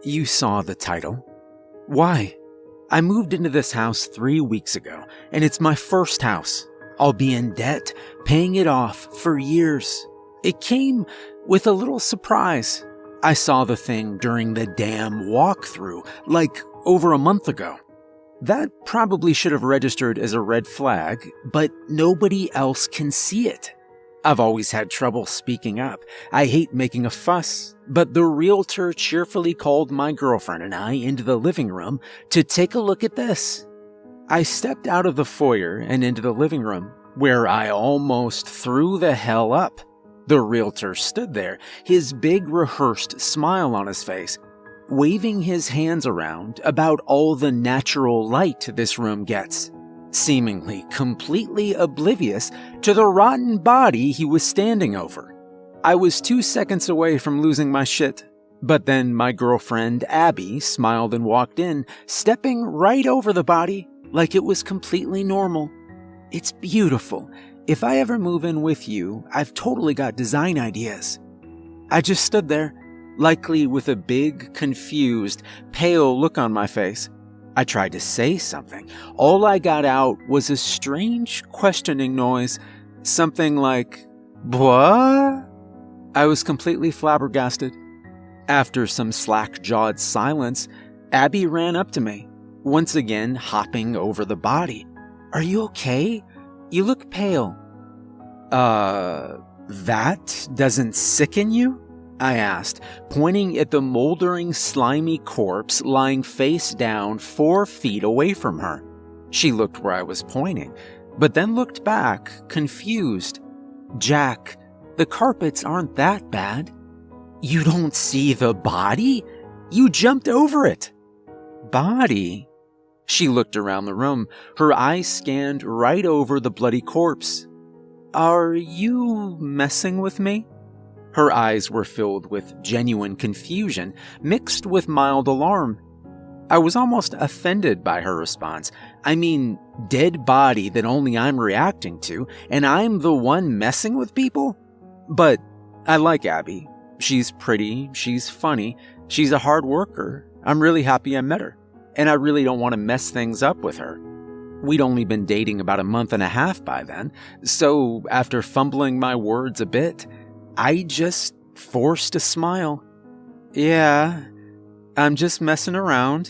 You saw the title. Why? I moved into this house 3 weeks ago, and it's my first house. I'll be in debt, paying it off for years. It came with a little surprise. I saw the thing during the damn walkthrough, like over a month ago. That probably should have registered as a red flag, but nobody else can see it. I've always had trouble speaking up. I hate making a fuss, but the realtor cheerfully called my girlfriend and I into the living room to take a look at this. I stepped out of the foyer and into the living room, where I almost threw the hell up. The realtor stood there, his big rehearsed smile on his face, waving his hands around about all the natural light this room gets, seemingly completely oblivious to the rotten body he was standing over. I was 2 seconds away from losing my shit, but then my girlfriend Abby smiled and walked in, stepping right over the body like it was completely normal. It's beautiful. If I ever move in with you, I've totally got design ideas. I just stood there, likely with a big, confused, pale look on my face. I tried to say something. All I got out was a strange, questioning noise, something like, "What?" I was completely flabbergasted. After some slack-jawed silence, Abby ran up to me, once again hopping over the body. "Are you okay? You look pale." That doesn't sicken you?" I asked, pointing at the moldering, slimy corpse lying face down 4 feet away from her. She looked where I was pointing, but then looked back, confused. "Jack, the carpets aren't that bad." "You don't see the body? You jumped over it." "Body?" She looked around the room, her eyes scanned right over the bloody corpse. "Are you messing with me?" Her eyes were filled with genuine confusion, mixed with mild alarm. I was almost offended by her response. I mean, dead body that only I'm reacting to, and I'm the one messing with people? But I like Abby. She's pretty, she's funny, she's a hard worker. I'm really happy I met her, and I really don't want to mess things up with her. We'd only been dating about a month and a half by then, so after fumbling my words a bit, I just forced a smile. "Yeah, I'm just messing around."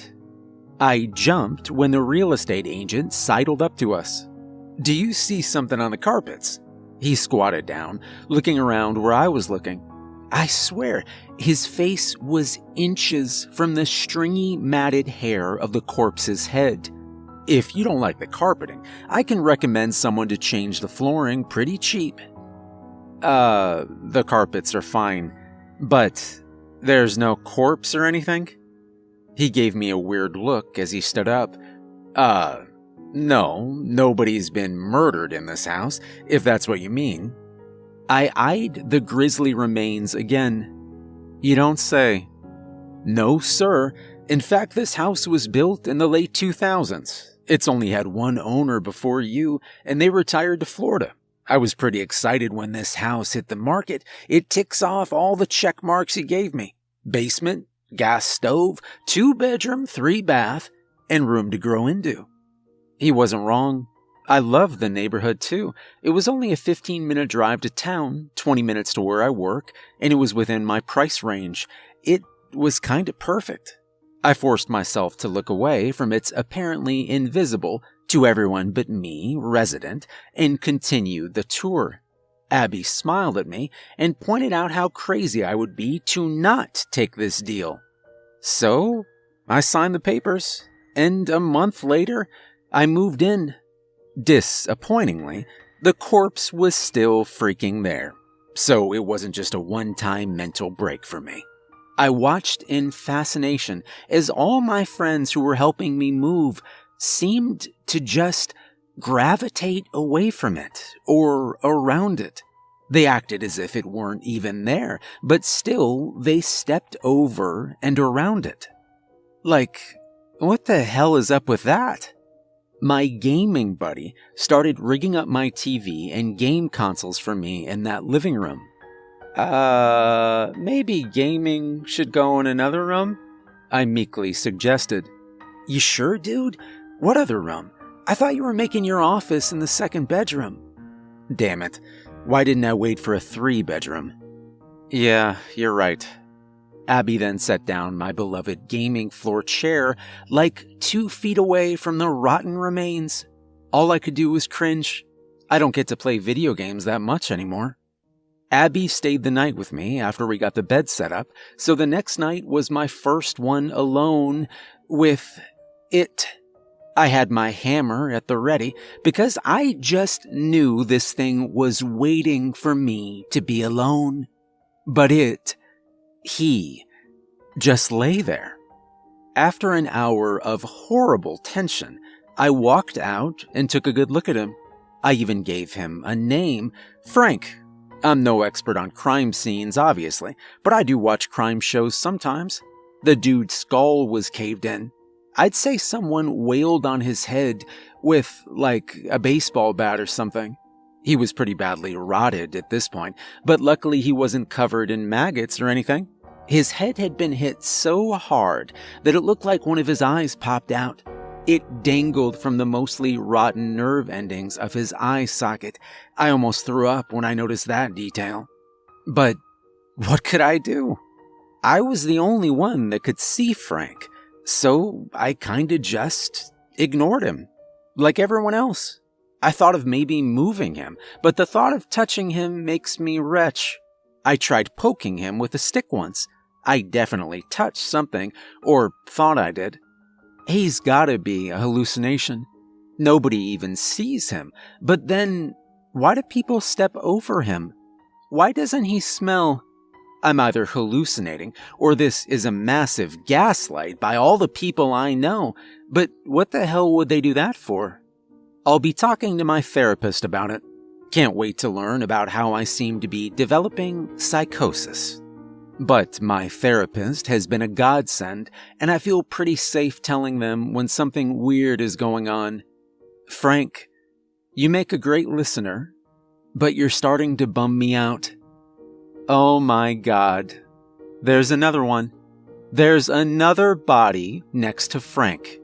I jumped when the real estate agent sidled up to us. "Do you see something on the carpets?" He squatted down, looking around where I was looking. I swear, his face was inches from the stringy, matted hair of the corpse's head. If you don't like the carpeting, I can recommend someone to change the flooring pretty cheap. The carpets are fine, but there's no corpse or anything?" He gave me a weird look as he stood up. No, nobody's been murdered in this house, if that's what you mean." I eyed the grisly remains again. "You don't say." "No, sir. In fact, this house was built in the late 2000s. It's only had one owner before you, and they retired to Florida. I was pretty excited when this house hit the market. It ticks off all the check marks he gave me. Basement, gas stove, 2-bedroom, 3-bath, and room to grow into." He wasn't wrong. I loved the neighborhood too. It was only a 15-minute drive to town, 20 minutes to where I work, and it was within my price range. It was kinda perfect. I forced myself to look away from its apparently invisible, to everyone but me, resident, and continued the tour. Abby smiled at me and pointed out how crazy I would be to not take this deal. So, I signed the papers, and a month later, I moved in. Disappointingly, the corpse was still freaking there, so it wasn't just a one-time mental break for me. I watched in fascination as all my friends who were helping me move seemed to just gravitate away from it or around it. They acted as if it weren't even there, but still they stepped over and around it. Like, what the hell is up with that? My gaming buddy started rigging up my TV and game consoles for me in that living room. Maybe gaming should go in another room? I meekly suggested. You sure, dude? What other room? I thought you were making your office in the second bedroom. Damn it. Why didn't I wait for a 3-bedroom? Yeah, you're right. Abby then set down my beloved gaming floor chair like 2 feet away from the rotten remains. All I could do was cringe. I don't get to play video games that much anymore. Abby stayed the night with me after we got the bed set up, so the next night was my first one alone with it. I had my hammer at the ready because I just knew this thing was waiting for me to be alone. But he just lay there. After an hour of horrible tension, I walked out and took a good look at him. I even gave him a name, Frank. I'm no expert on crime scenes, obviously, but I do watch crime shows sometimes. The dude's skull was caved in. I'd say someone wailed on his head with, like, a baseball bat or something. He was pretty badly rotted at this point, but luckily he wasn't covered in maggots or anything. His head had been hit so hard that it looked like one of his eyes popped out. It dangled from the mostly rotten nerve endings of his eye socket. I almost threw up when I noticed that detail. But what could I do? I was the only one that could see Frank, so I kinda just ignored him, like everyone else. I thought of maybe moving him, but the thought of touching him makes me retch. I tried poking him with a stick once. I definitely touched something, or thought I did. He's gotta be a hallucination. Nobody even sees him. But then, why do people step over him? Why doesn't he smell? I'm either hallucinating, or this is a massive gaslight by all the people I know. But what the hell would they do that for? I'll be talking to my therapist about it. Can't wait to learn about how I seem to be developing psychosis. But my therapist has been a godsend, and I feel pretty safe telling them when something weird is going on. Frank, you make a great listener, but you're starting to bum me out. Oh my God. There's another one. There's another body next to Frank.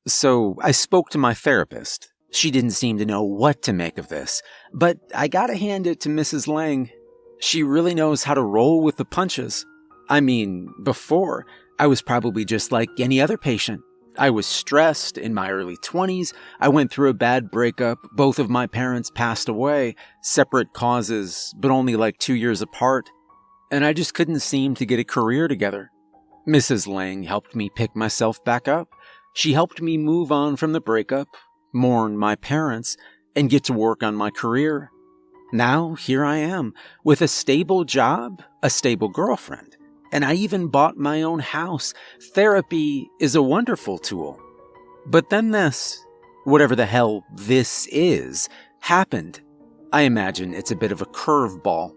So I spoke to my therapist. She didn't seem to know what to make of this, but I gotta hand it to Mrs. Lang. She really knows how to roll with the punches. I mean, before, I was probably just like any other patient. I was stressed in my early 20s. I went through a bad breakup. Both of my parents passed away, separate causes, but only like 2 years apart. And I just couldn't seem to get a career together. Mrs. Lang helped me pick myself back up. She helped me move on from the breakup, mourn my parents, and get to work on my career. Now, here I am, with a stable job, a stable girlfriend, and I even bought my own house. Therapy is a wonderful tool. But then this, whatever the hell this is, happened. I imagine it's a bit of a curveball.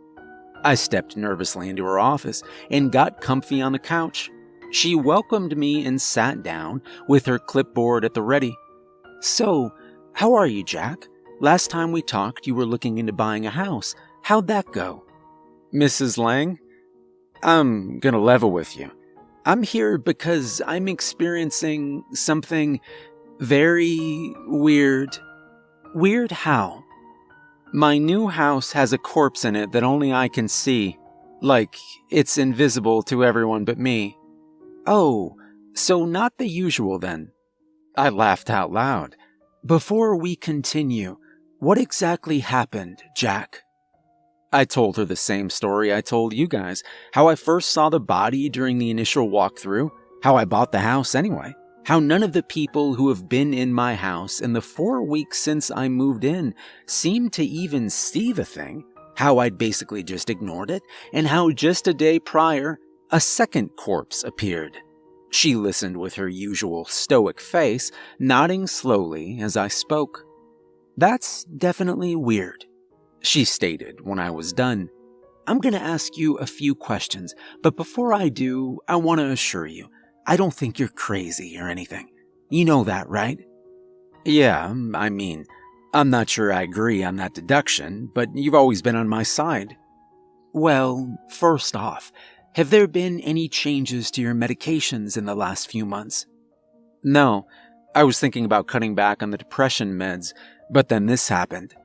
I stepped nervously into her office and got comfy on the couch. She welcomed me and sat down with her clipboard at the ready. So, how are you, Jack? Last time we talked, you were looking into buying a house. How'd that go? Mrs. Lang, I'm gonna level with you. I'm here because I'm experiencing something very weird. Weird how? My new house has a corpse in it that only I can see. Like, it's invisible to everyone but me. Oh, so not the usual then. I laughed out loud. Before we continue, what exactly happened, Jack? I told her the same story I told you guys, how I first saw the body during the initial walkthrough, how I bought the house anyway, how none of the people who have been in my house in the 4 weeks since I moved in seemed to even see the thing, how I'd basically just ignored it, and how just a day prior, a second corpse appeared. She listened with her usual stoic face, nodding slowly as I spoke. That's definitely weird, she stated when I was done. I'm gonna ask you a few questions, but before I do, I want to assure you, I don't think you're crazy or anything. You know that, right? Yeah, I mean, I'm not sure I agree on that deduction, but you've always been on my side. Well, first off, Have there been any changes to your medications in the last few months? No, I was thinking about cutting back on the depression meds, but then this happened.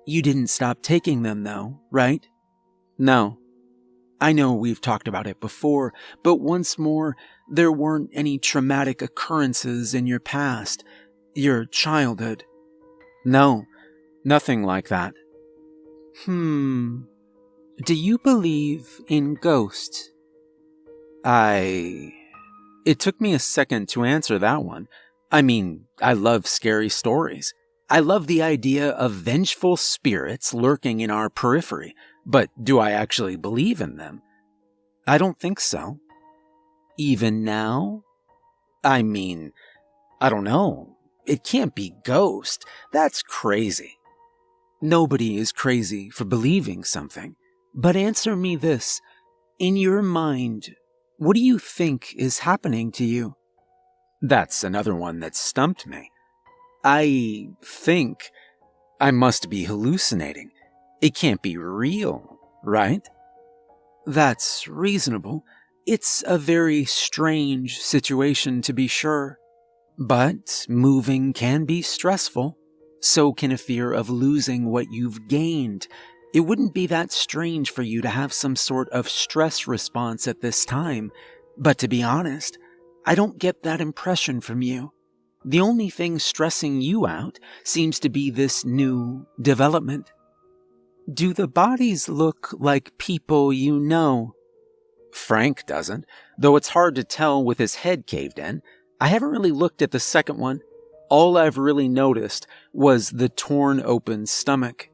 You didn't stop taking them though, right? No. I know we've talked about it before, but once more, there weren't any traumatic occurrences in your past, your childhood. No, nothing like that. Do you believe in ghosts? It took me a second to answer that one. I mean, I love scary stories. I love the idea of vengeful spirits lurking in our periphery, but do I actually believe in them? I don't think so. Even now? I mean, I don't know. It can't be ghosts. That's crazy. Nobody is crazy for believing something. But answer me this. In your mind, what do you think is happening to you? That's another one that stumped me. I think I must be hallucinating. It can't be real, right? That's reasonable. It's a very strange situation to be sure. But moving can be stressful. So can a fear of losing what you've gained. It wouldn't be that strange for you to have some sort of stress response at this time. But to be honest, I don't get that impression from you. The only thing stressing you out seems to be this new development. Do the bodies look like people you know? Frank doesn't, though it's hard to tell with his head caved in. I haven't really looked at the second one. All I've really noticed was the torn open stomach.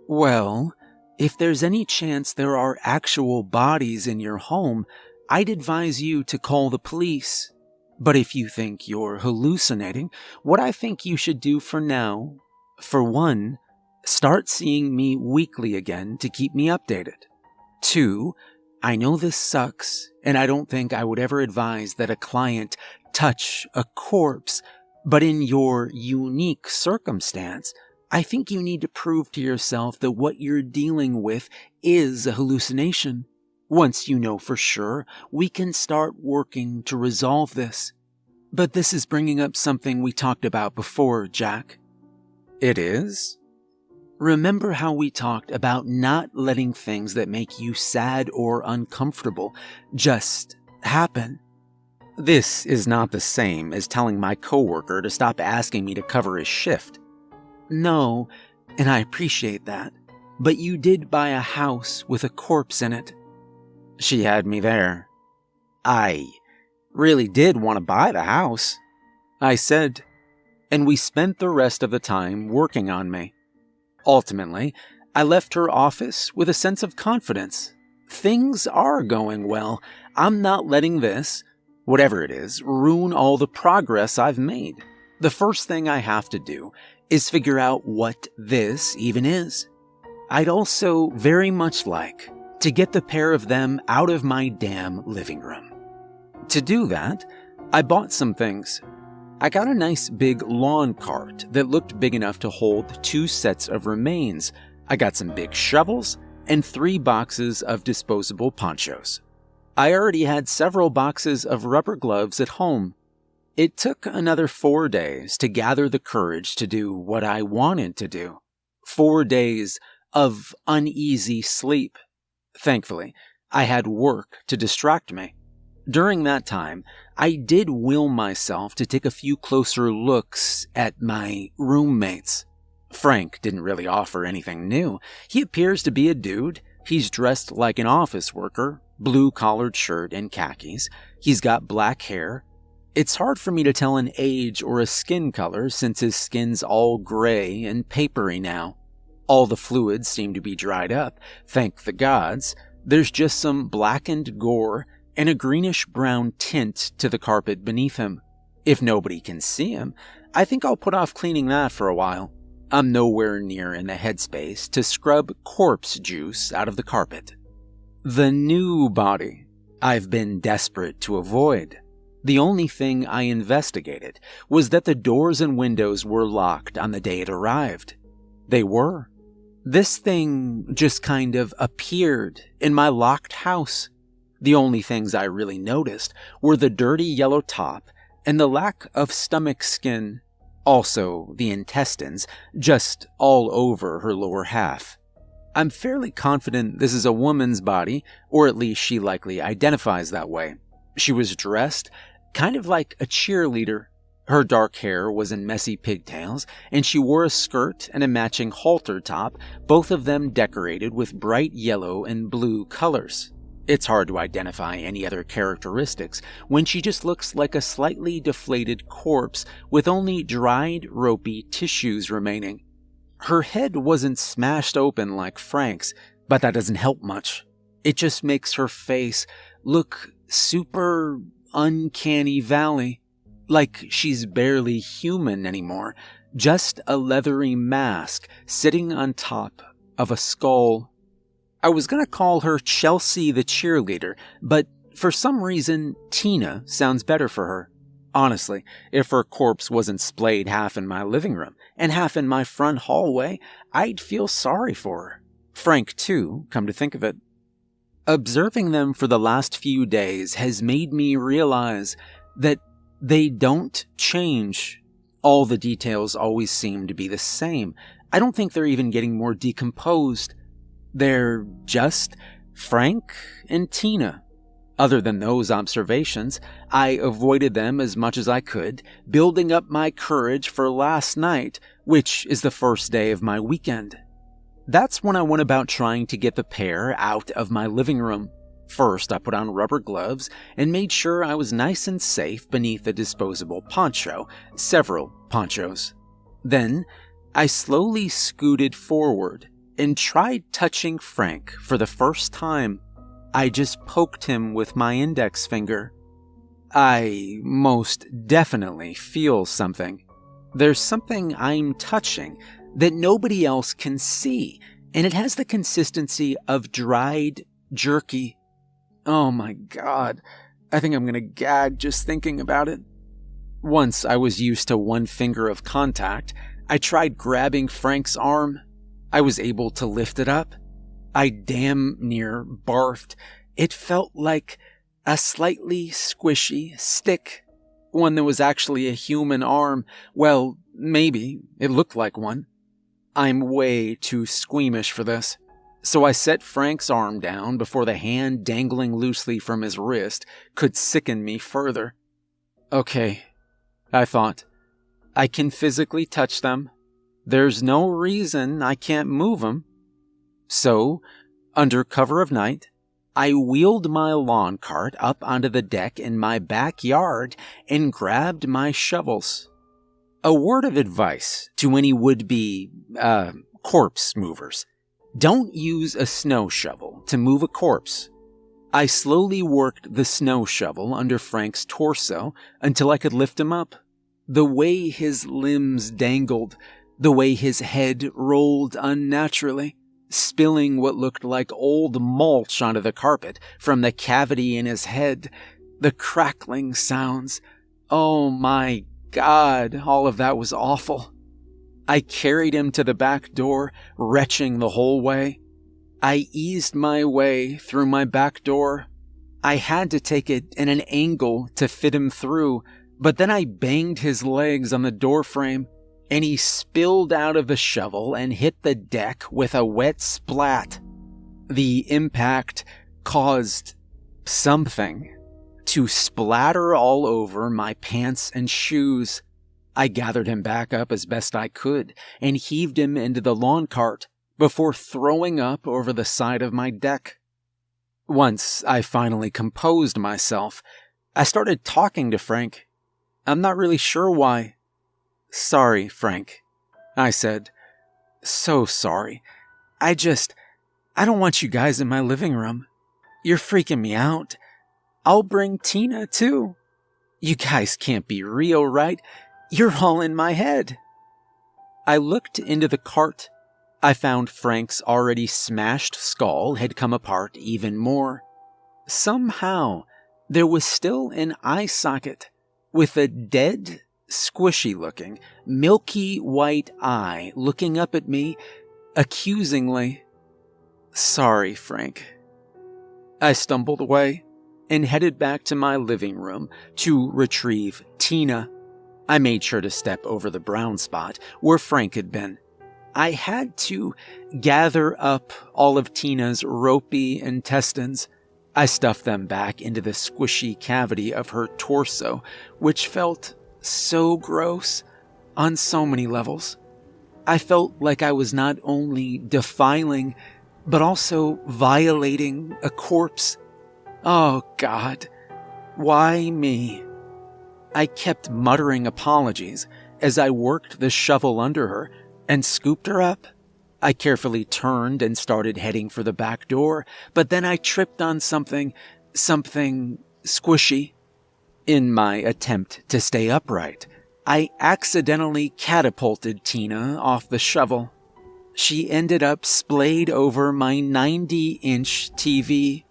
Well, if there's any chance there are actual bodies in your home, I'd advise you to call the police. But if you think you're hallucinating, what I think you should do for now, for one, start seeing me weekly again to keep me updated. 2, I know this sucks, and I don't think I would ever advise that a client touch a corpse, but in your unique circumstance, I think you need to prove to yourself that what you're dealing with is a hallucination. Once you know for sure, we can start working to resolve this. But this is bringing up something we talked about before, Jack. It is? Remember how we talked about not letting things that make you sad or uncomfortable just happen? This is not the same as telling my coworker to stop asking me to cover his shift. No, and I appreciate that, but you did buy a house with a corpse in it. She had me there. I really did want to buy the house, I said, and we spent the rest of the time working on me. Ultimately, I left her office with a sense of confidence. Things are going well. I'm not letting this, whatever it is, ruin all the progress I've made. The first thing I have to do is figure out what this even is. I'd also very much like to get the pair of them out of my damn living room. To do that, I bought some things. I got a nice big lawn cart that looked big enough to hold 2 sets of remains. I got some big shovels and 3 boxes of disposable ponchos. I already had several boxes of rubber gloves at home. It took another 4 days to gather the courage to do what I wanted to do. 4 days of uneasy sleep. Thankfully, I had work to distract me. During that time, I did will myself to take a few closer looks at my roommates. Frank didn't really offer anything new. He appears to be a dude. He's dressed like an office worker, blue-collared shirt and khakis. He's got black hair. It's hard for me to tell an age or a skin color since his skin's all gray and papery now. All the fluids seem to be dried up, thank the gods. There's just some blackened gore and a greenish-brown tint to the carpet beneath him. If nobody can see him, I think I'll put off cleaning that for a while. I'm nowhere near in the headspace to scrub corpse juice out of the carpet. The new body I've been desperate to avoid. The only thing I investigated was that the doors and windows were locked on the day it arrived. They were. This thing just kind of appeared in my locked house. The only things I really noticed were the dirty yellow top and the lack of stomach skin, also the intestines, just all over her lower half. I'm fairly confident this is a woman's body, or at least she likely identifies that way. She was dressed kind of like a cheerleader. Her dark hair was in messy pigtails, and she wore a skirt and a matching halter top, both of them decorated with bright yellow and blue colors. It's hard to identify any other characteristics when she just looks like a slightly deflated corpse with only dried, ropey tissues remaining. Her head wasn't smashed open like Frank's, but that doesn't help much. It just makes her face look super uncanny valley, like she's barely human anymore, just a leathery mask sitting on top of a skull. I was gonna call her Chelsea the cheerleader, but for some reason, Tina sounds better for her. Honestly, if her corpse wasn't splayed half in my living room and half in my front hallway, I'd feel sorry for her. Frank, too, come to think of it. Observing them for the last few days has made me realize that they don't change. All the details always seem to be the same. I don't think they're even getting more decomposed. They're just Frank and Tina. Other than those observations, I avoided them as much as I could, building up my courage for last night, which is the first day of my weekend. That's when I went about trying to get the pair out of my living room. First, I put on rubber gloves and made sure I was nice and safe beneath a disposable poncho, several ponchos. Then, I slowly scooted forward and tried touching Frank for the first time. I just poked him with my index finger. I most definitely feel something. There's something I'm touching that nobody else can see, and it has the consistency of dried jerky. Oh my God, I think I'm gonna gag just thinking about it. Once I was used to one finger of contact, I tried grabbing Frank's arm. I was able to lift it up. I damn near barfed. It felt like a slightly squishy stick. One that was actually a human arm. Well, maybe. It looked like one. I'm way too squeamish for this. So I set Frank's arm down before the hand dangling loosely from his wrist could sicken me further. Okay, I thought. I can physically touch them. There's no reason I can't move them. So, under cover of night, I wheeled my lawn cart up onto the deck in my backyard and grabbed my shovels. A word of advice to any would-be, corpse movers. Don't use a snow shovel to move a corpse. I slowly worked the snow shovel under Frank's torso until I could lift him up. The way his limbs dangled, the way his head rolled unnaturally, spilling what looked like old mulch onto the carpet from the cavity in his head, the crackling sounds. Oh my God, all of that was awful. I carried him to the back door, retching the whole way. I eased my way through my back door. I had to take it in an angle to fit him through, but then I banged his legs on the doorframe, and he spilled out of the shovel and hit the deck with a wet splat. The impact caused something to splatter all over my pants and shoes. I gathered him back up as best I could and heaved him into the lawn cart before throwing up over the side of my deck. Once I finally composed myself, I started talking to Frank. I'm not really sure why. Sorry, Frank, I said. So sorry. I don't want you guys in my living room. You're freaking me out. I'll bring Tina, too. You guys can't be real, right? You're all in my head. I looked into the cart. I found Frank's already smashed skull had come apart even more. Somehow, there was still an eye socket with a dead, squishy-looking, milky white eye looking up at me accusingly. Sorry, Frank. I stumbled away, and headed back to my living room to retrieve Tina. I made sure to step over the brown spot where Frank had been. I had to gather up all of Tina's ropey intestines. I stuffed them back into the squishy cavity of her torso, which felt so gross on so many levels. I felt like I was not only defiling, but also violating a corpse. Oh God, why me? I kept muttering apologies as I worked the shovel under her and scooped her up. I carefully turned and started heading for the back door, but then I tripped on something squishy. In my attempt to stay upright, I accidentally catapulted Tina off the shovel. She ended up splayed over my 90-inch TV.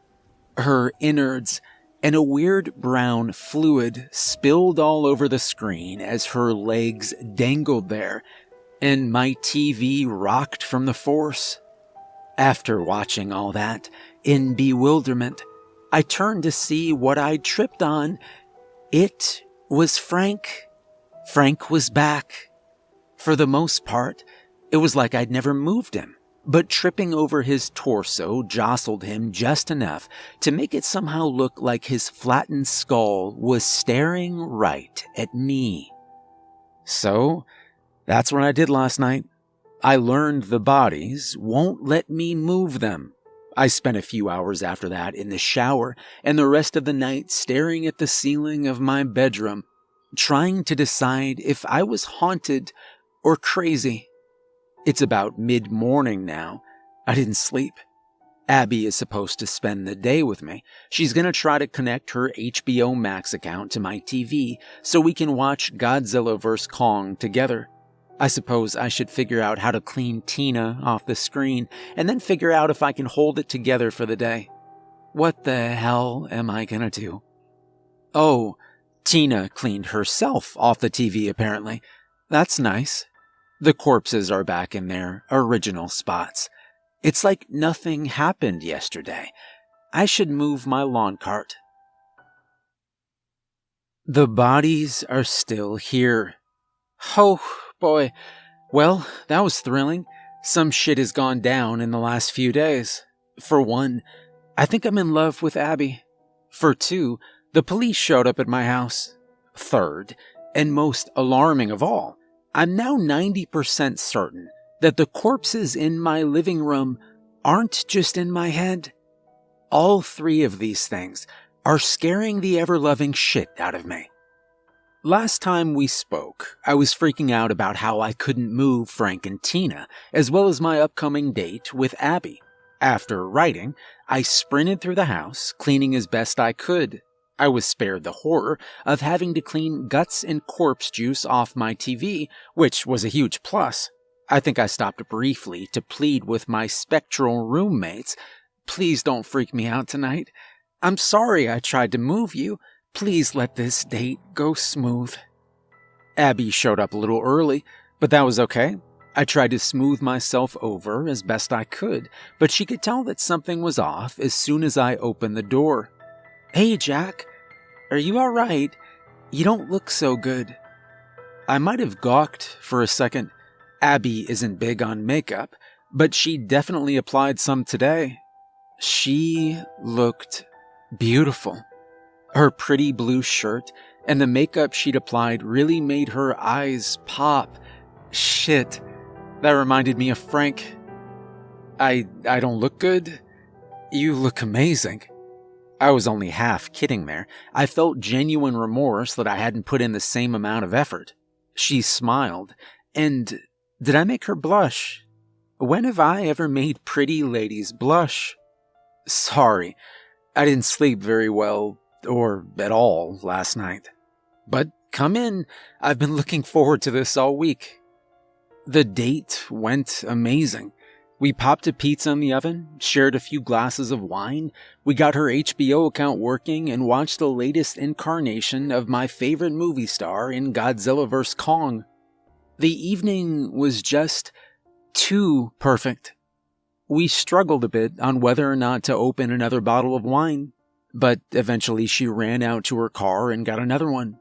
Her innards and a weird brown fluid spilled all over the screen as her legs dangled there, and my TV rocked from the force. After watching all that, in bewilderment, I turned to see what I'd tripped on. It was Frank. Frank was back. For the most part, it was like I'd never moved him, but tripping over his torso jostled him just enough to make it somehow look like his flattened skull was staring right at me. So, that's what I did last night. I learned the bodies won't let me move them. I spent a few hours after that in the shower and the rest of the night staring at the ceiling of my bedroom, trying to decide if I was haunted or crazy. It's about mid-morning now. I didn't sleep. Abby is supposed to spend the day with me. She's going to try to connect her HBO Max account to my TV so we can watch Godzilla vs. Kong together. I suppose I should figure out how to clean Tina off the screen and then figure out if I can hold it together for the day. What the hell am I going to do? Oh, Tina cleaned herself off the TV apparently. That's nice. The corpses are back in their original spots. It's like nothing happened yesterday. I should move my lawn cart. The bodies are still here. Oh, boy. Well, that was thrilling. Some shit has gone down in the last few days. For one, I think I'm in love with Abby. For two, the police showed up at my house. Third, and most alarming of all, I'm now 90% certain that the corpses in my living room aren't just in my head. All three of these things are scaring the ever-loving shit out of me. Last time we spoke, I was freaking out about how I couldn't move Frank and Tina, as well as my upcoming date with Abby. After writing, I sprinted through the house, cleaning as best I could. I was spared the horror of having to clean guts and corpse juice off my TV, which was a huge plus. I think I stopped briefly to plead with my spectral roommates. Please don't freak me out tonight. I'm sorry I tried to move you. Please let this date go smooth. Abby showed up a little early, but that was okay. I tried to smooth myself over as best I could, but she could tell that something was off as soon as I opened the door. Hey, Jack. Are you alright? You don't look so good. I might have gawked for a second. Abby isn't big on makeup, but she definitely applied some today. She looked beautiful. Her pretty blue shirt and the makeup she'd applied really made her eyes pop. Shit, that reminded me of Frank. I don't look good? You look amazing. I was only half kidding there. I felt genuine remorse that I hadn't put in the same amount of effort. She smiled, and did I make her blush? When have I ever made pretty ladies blush? Sorry, I didn't sleep very well, or at all, last night. But come in, I've been looking forward to this all week. The date went amazing. We popped a pizza in the oven, shared a few glasses of wine, we got her HBO account working, and watched the latest incarnation of my favorite movie star in Godzilla vs. Kong. The evening was just too perfect. We struggled a bit on whether or not to open another bottle of wine. But eventually she ran out to her car and got another one.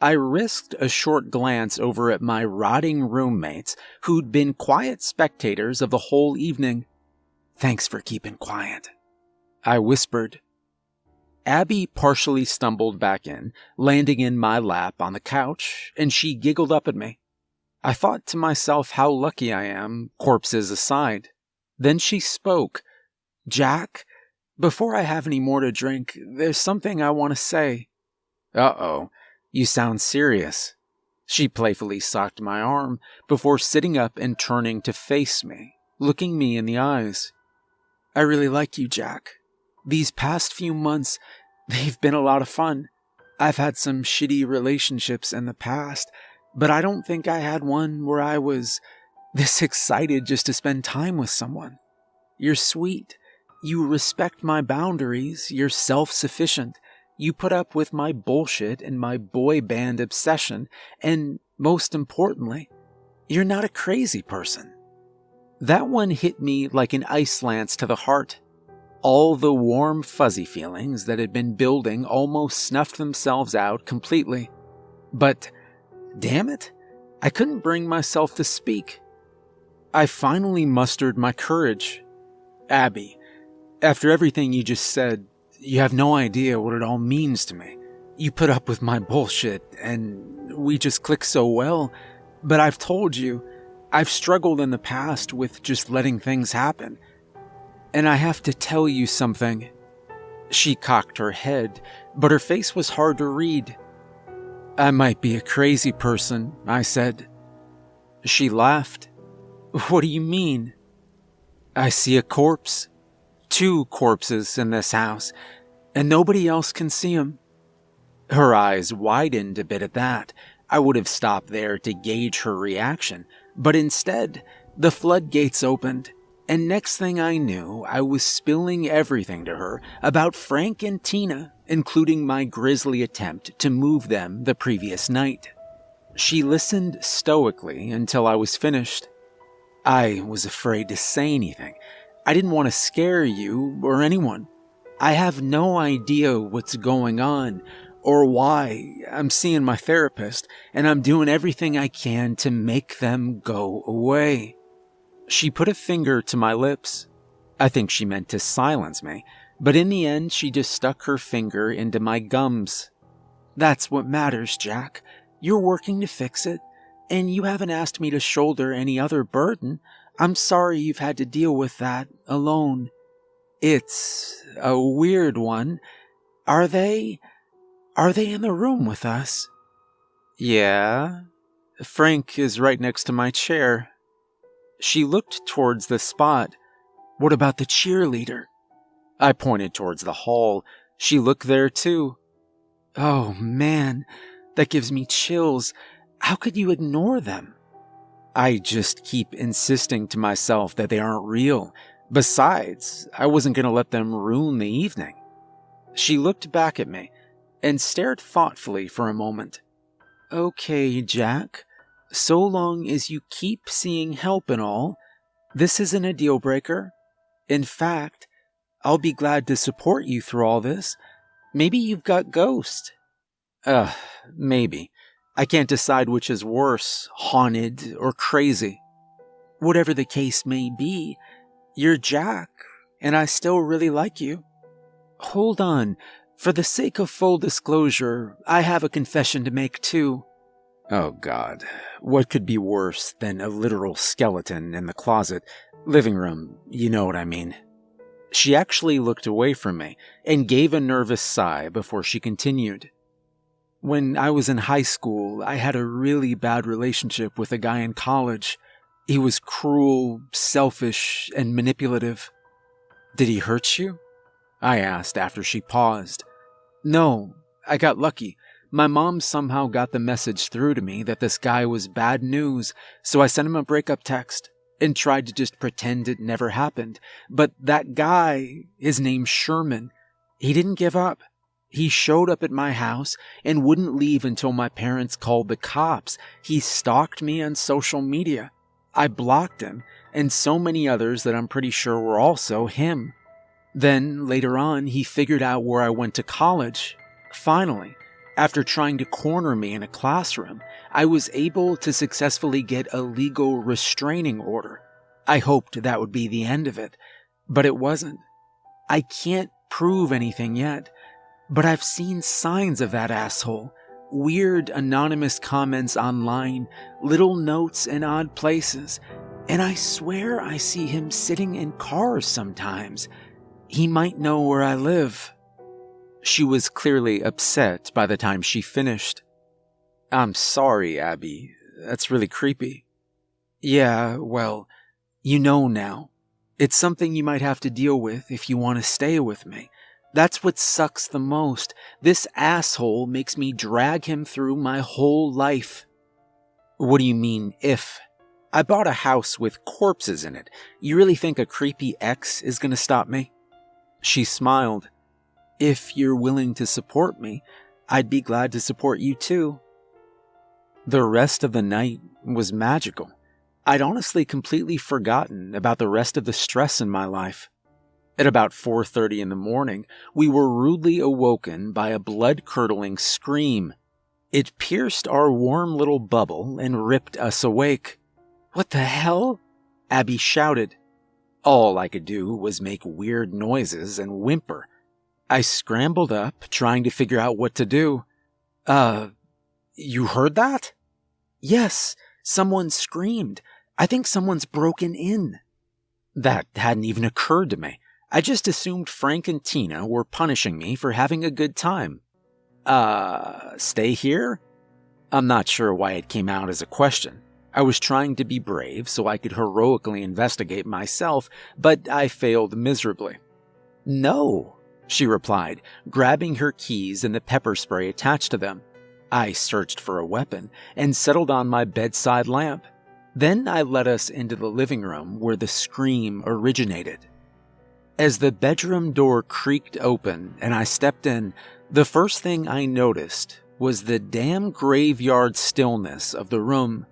I risked a short glance over at my rotting roommates who'd been quiet spectators of the whole evening. "Thanks for keeping quiet," I whispered. Abby partially stumbled back in, landing in my lap on the couch, and she giggled up at me. I thought to myself how lucky I am, corpses aside. Then she spoke. "Jack, before I have any more to drink, there's something I want to say." "Uh-oh, you sound serious." She playfully socked my arm before sitting up and turning to face me, looking me in the eyes. "I really like you, Jack. These past few months, they've been a lot of fun. I've had some shitty relationships in the past, but I don't think I had one where I was this excited just to spend time with someone. You're sweet. You respect my boundaries. You're self-sufficient. You put up with my bullshit and my boy band obsession, and most importantly, you're not a crazy person." That one hit me like an ice lance to the heart. All the warm, fuzzy feelings that had been building almost snuffed themselves out completely. But, damn it, I couldn't bring myself to speak. I finally mustered my courage. "Abby, after everything you just said, you have no idea what it all means to me. You put up with my bullshit, and we just click so well. But I've told you, I've struggled in the past with just letting things happen. And I have to tell you something." She cocked her head, but her face was hard to read. "I might be a crazy person," I said. She laughed. "What do you mean?" "I see a corpse. 2 corpses in this house, and nobody else can see them." Her eyes widened a bit at that. I would have stopped there to gauge her reaction, but instead, the floodgates opened. And next thing I knew, I was spilling everything to her about Frank and Tina, including my grisly attempt to move them the previous night. She listened stoically until I was finished. I was afraid to say anything. I didn't want to scare you or anyone. I have no idea what's going on or why. I'm seeing my therapist, and I'm doing everything I can to make them go away. She put a finger to my lips. I think she meant to silence me, but in the end she just stuck her finger into my gums. "That's what matters, Jack. You're working to fix it, and you haven't asked me to shoulder any other burden. I'm sorry you've had to deal with that alone. It's a weird one. Are they in the room with us?" "Yeah. Frank is right next to my chair." She looked towards the spot. "What about the cheerleader?" I pointed towards the hall. She looked there too. "Oh man, that gives me chills. How could you ignore them?" "I just keep insisting to myself that they aren't real. Besides, I wasn't going to let them ruin the evening." She looked back at me and stared thoughtfully for a moment. "Okay, Jack. So long as you keep seeing help and all, this isn't a deal breaker. In fact, I'll be glad to support you through all this. Maybe you've got ghosts." Maybe. I can't decide which is worse, haunted or crazy." "Whatever the case may be, you're Jack, and I still really like you." "Hold on. For the sake of full disclosure, I have a confession to make too." Oh God, what could be worse than a literal skeleton in the closet, living room, you know what I mean. She actually looked away from me and gave a nervous sigh before she continued. "When I was in high school, I had a really bad relationship with a guy in college. He was cruel, selfish, and manipulative." "Did he hurt you?" I asked after she paused. "No, I got lucky. My mom somehow got the message through to me that this guy was bad news, so I sent him a breakup text and tried to just pretend it never happened. But that guy, his name's Sherman, he didn't give up. He showed up at my house and wouldn't leave until my parents called the cops. He stalked me on social media. I blocked him, and so many others that I'm pretty sure were also him. Then, later on, he figured out where I went to college. Finally, after trying to corner me in a classroom, I was able to successfully get a legal restraining order. I hoped that would be the end of it, but it wasn't. I can't prove anything yet, but I've seen signs of that asshole. Weird anonymous comments online, little notes in odd places, and I swear I see him sitting in cars sometimes. He might know where I live. She was clearly upset by the time she finished. I'm sorry, Abby. That's really creepy. Yeah, well, you know now. It's something you might have to deal with if you want to stay with me. That's what sucks the most. This asshole makes me drag him through my whole life. What do you mean, if? I bought a house with corpses in it. You really think a creepy ex is going to stop me? She smiled. If you're willing to support me, I'd be glad to support you too. The rest of the night was magical. I'd honestly completely forgotten about the rest of the stress in my life. At about 4:30 in the morning, we were rudely awoken by a blood-curdling scream. It pierced our warm little bubble and ripped us awake. What the hell? Abby shouted. All I could do was make weird noises and whimper. I scrambled up, trying to figure out what to do. You heard that? Yes, someone screamed. I think someone's broken in. That hadn't even occurred to me. I just assumed Frank and Tina were punishing me for having a good time. Stay here? I'm not sure why it came out as a question. I was trying to be brave so I could heroically investigate myself, but I failed miserably. No, she replied, grabbing her keys and the pepper spray attached to them. I searched for a weapon and settled on my bedside lamp. Then I led us into the living room where the scream originated. As the bedroom door creaked open and I stepped in, the first thing I noticed was the damn graveyard stillness of the room.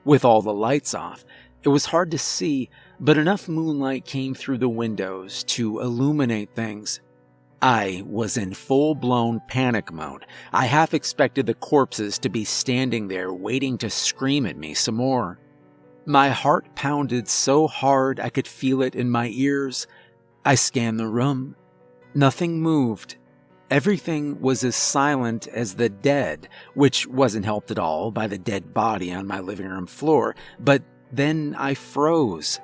With all the lights off, it was hard to see, but enough moonlight came through the windows to illuminate things. I was in full-blown panic mode. I half expected the corpses to be standing there waiting to scream at me some more. My heart pounded so hard I could feel it in my ears. I scanned the room. Nothing moved. Everything was as silent as the dead, which wasn't helped at all by the dead body on my living room floor, but then I froze.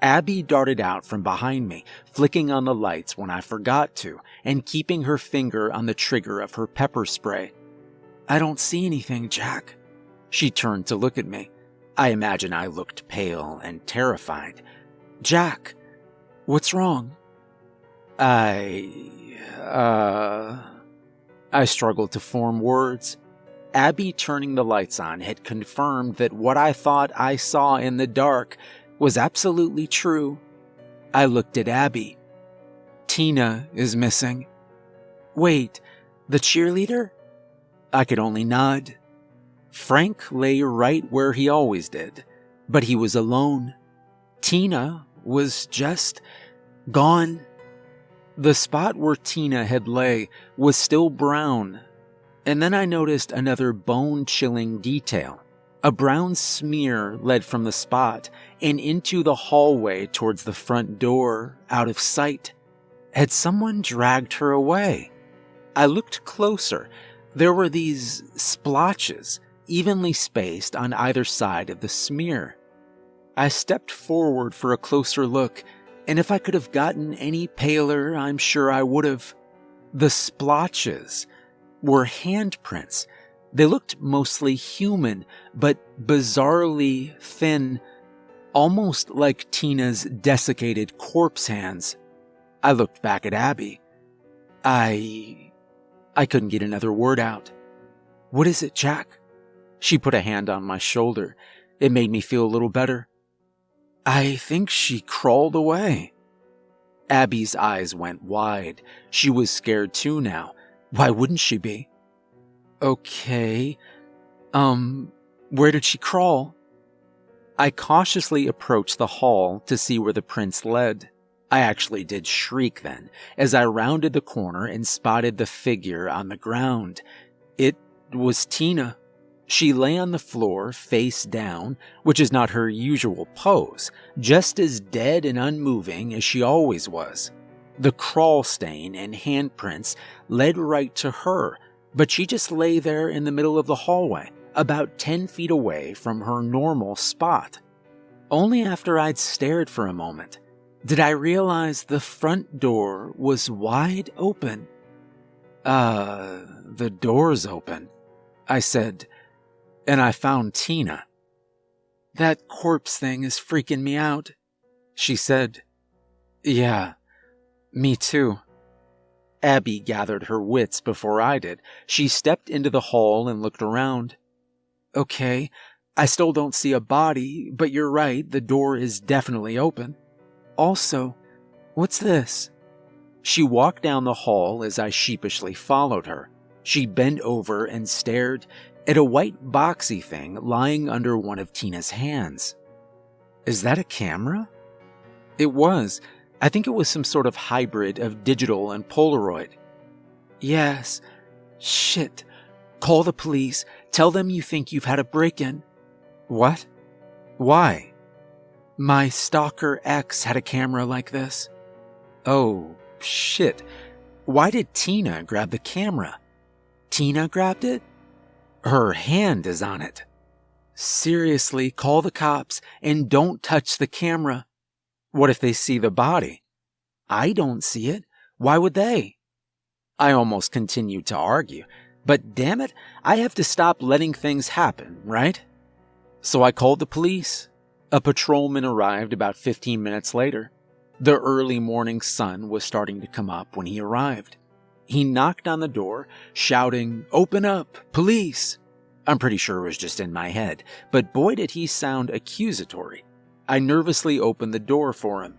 Abby darted out from behind me, flicking on the lights when I forgot to, and keeping her finger on the trigger of her pepper spray. I don't see anything, Jack. She turned to look at me. I imagine I looked pale and terrified. Jack, what's wrong? I struggled to form words. Abby turning the lights on had confirmed that what I thought I saw in the dark was absolutely true. I looked at Abby. Tina is missing. Wait, the cheerleader? I could only nod. Frank lay right where he always did, but he was alone. Tina was just gone. The spot where Tina had lay was still brown, and then I noticed another bone-chilling detail. A brown smear led from the spot and into the hallway towards the front door, out of sight. Had someone dragged her away? I looked closer. There were these splotches, evenly spaced on either side of the smear. I stepped forward for a closer look, and if I could have gotten any paler, I'm sure I would have. The splotches were handprints. They looked mostly human, but bizarrely thin, almost like Tina's desiccated corpse hands. I looked back at Abby. I couldn't get another word out. What is it, Jack? She put a hand on my shoulder. It made me feel a little better. I think she crawled away. Abby's eyes went wide. She was scared too now. Why wouldn't she be? Okay. Where did she crawl? I cautiously approached the hall to see where the prints led. I actually did shriek then, as I rounded the corner and spotted the figure on the ground. It was Tina. She lay on the floor, face down, which is not her usual pose, just as dead and unmoving as she always was. The crawl stain and handprints led right to her, but she just lay there in the middle of the hallway, about 10 feet away from her normal spot. Only after I'd stared for a moment did I realize the front door was wide open. The door's open," I said, and I found Tina. "That corpse thing is freaking me out," she said. "Yeah, me too." Abby gathered her wits before I did. She stepped into the hall and looked around. "Okay, I still don't see a body, but you're right, the door is definitely open. Also, what's this?" She walked down the hall as I sheepishly followed her. She bent over and stared at a white boxy thing lying under one of Tina's hands. "Is that a camera?" It was. I think it was some sort of hybrid of digital and Polaroid. "Yes. Shit. Call the police. Tell them you think you've had a break-in." "What? Why?" "My stalker ex had a camera like this." "Oh, shit. Why did Tina grab the camera?" "Tina grabbed it? Her hand is on it." "Seriously, call the cops and don't touch the camera." "What if they see the body?" "I don't see it. Why would they?" I almost continued to argue, but damn it, I have to stop letting things happen, right? So I called the police. A patrolman arrived about 15 minutes later. The early morning sun was starting to come up when he arrived. He knocked on the door, shouting, "Open up, police!" I'm pretty sure it was just in my head, but boy did he sound accusatory. I nervously opened the door for him.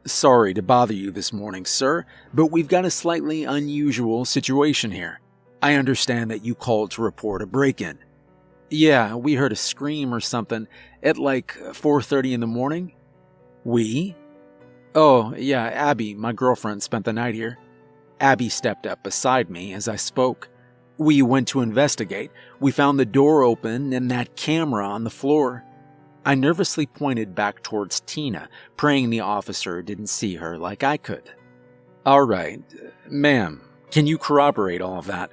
"Sorry to bother you this morning, sir, but we've got a slightly unusual situation here. I understand that you called to report a break-in." "Yeah, we heard a scream or something at like 4:30 in the morning." "We?" "Oh, yeah, Abby, my girlfriend, spent the night here." Abby stepped up beside me as I spoke. "We went to investigate. We found the door open and that camera on the floor." I nervously pointed back towards Tina, praying the officer didn't see her like I could. "All right, ma'am, can you corroborate all of that?"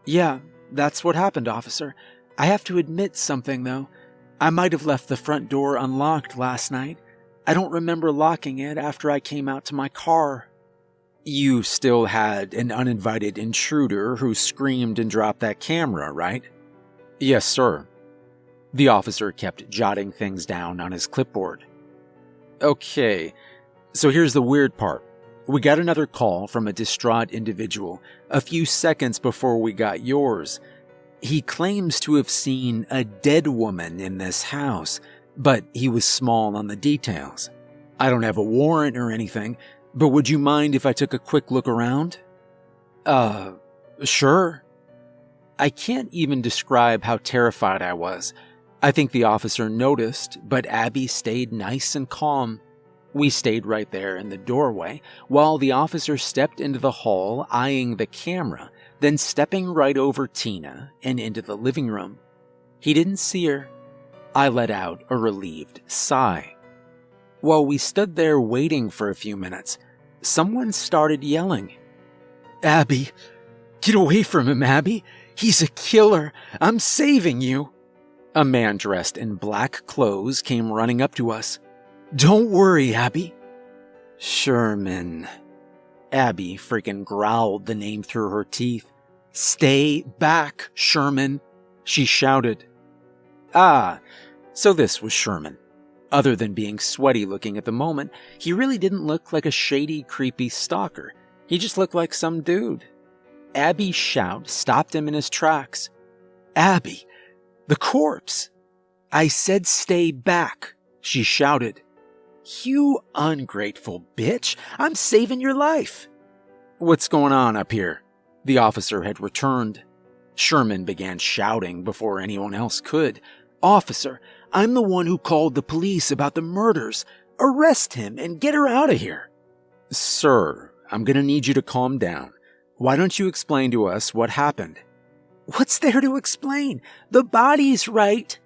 "Yeah, that's what happened, officer. I have to admit something, though. I might have left the front door unlocked last night. I don't remember locking it after I came out to my car." "You still had an uninvited intruder who screamed and dropped that camera, right?" "Yes, sir." The officer kept jotting things down on his clipboard. "Okay, so here's the weird part. We got another call from a distraught individual a few seconds before we got yours. He claims to have seen a dead woman in this house, but he was small on the details. I don't have a warrant or anything, but would you mind if I took a quick look around?" Sure." I can't even describe how terrified I was. I think the officer noticed, but Abby stayed nice and calm. We stayed right there in the doorway while the officer stepped into the hall, eyeing the camera, then stepping right over Tina and into the living room. He didn't see her. I let out a relieved sigh. While we stood there waiting for a few minutes, someone started yelling, "Abby, get away from him, Abby! He's a killer! I'm saving you!" A man dressed in black clothes came running up to us. "Don't worry, Abby." "Sherman." Abby freaking growled the name through her teeth. "Stay back, Sherman," she shouted. Ah, so this was Sherman. Other than being sweaty looking at the moment, he really didn't look like a shady, creepy stalker. He just looked like some dude. Abby's shout stopped him in his tracks. "Abby, the corpse!" "I said stay back," she shouted. "You ungrateful bitch! I'm saving your life!" "What's going on up here?" The officer had returned. Sherman began shouting before anyone else could. "Officer, I'm the one who called the police about the murders. Arrest him and get her out of here." Sir, I'm gonna need you to calm down. Why don't you explain to us what happened? What's there to explain? The body's right.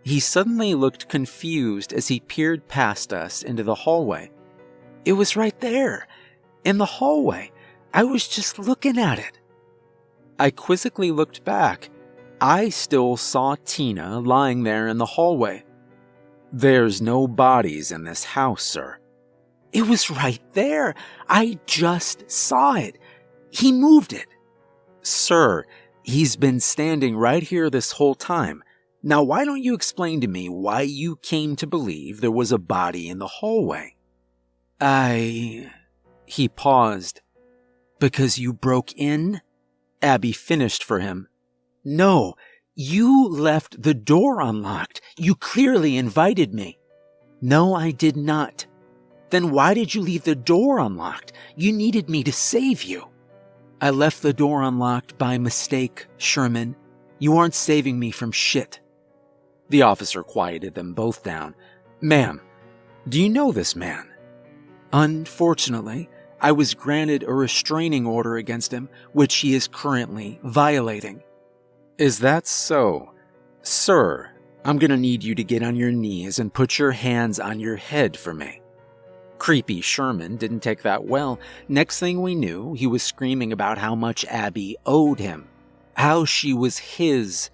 He suddenly looked confused as he peered past us into the hallway. It was right there, in the hallway. I was just looking at it. I quizzically looked back. I still saw Tina lying there in the hallway. There's no bodies in this house, sir. It was right there. I just saw it. He moved it. Sir, he's been standing right here this whole time. Now why don't you explain to me why you came to believe there was a body in the hallway? He paused. Because you broke in? Abby finished for him. No, you left the door unlocked. You clearly invited me. No, I did not. Then why did you leave the door unlocked? You needed me to save you. I left the door unlocked by mistake, Sherman. You aren't saving me from shit. The officer quieted them both down. Ma'am, do you know this man? Unfortunately, I was granted a restraining order against him, which he is currently violating. Is that so? Sir, I'm gonna need you to get on your knees and put your hands on your head for me. Creepy Sherman didn't take that well. Next thing we knew, he was screaming about how much Abby owed him, how she was his,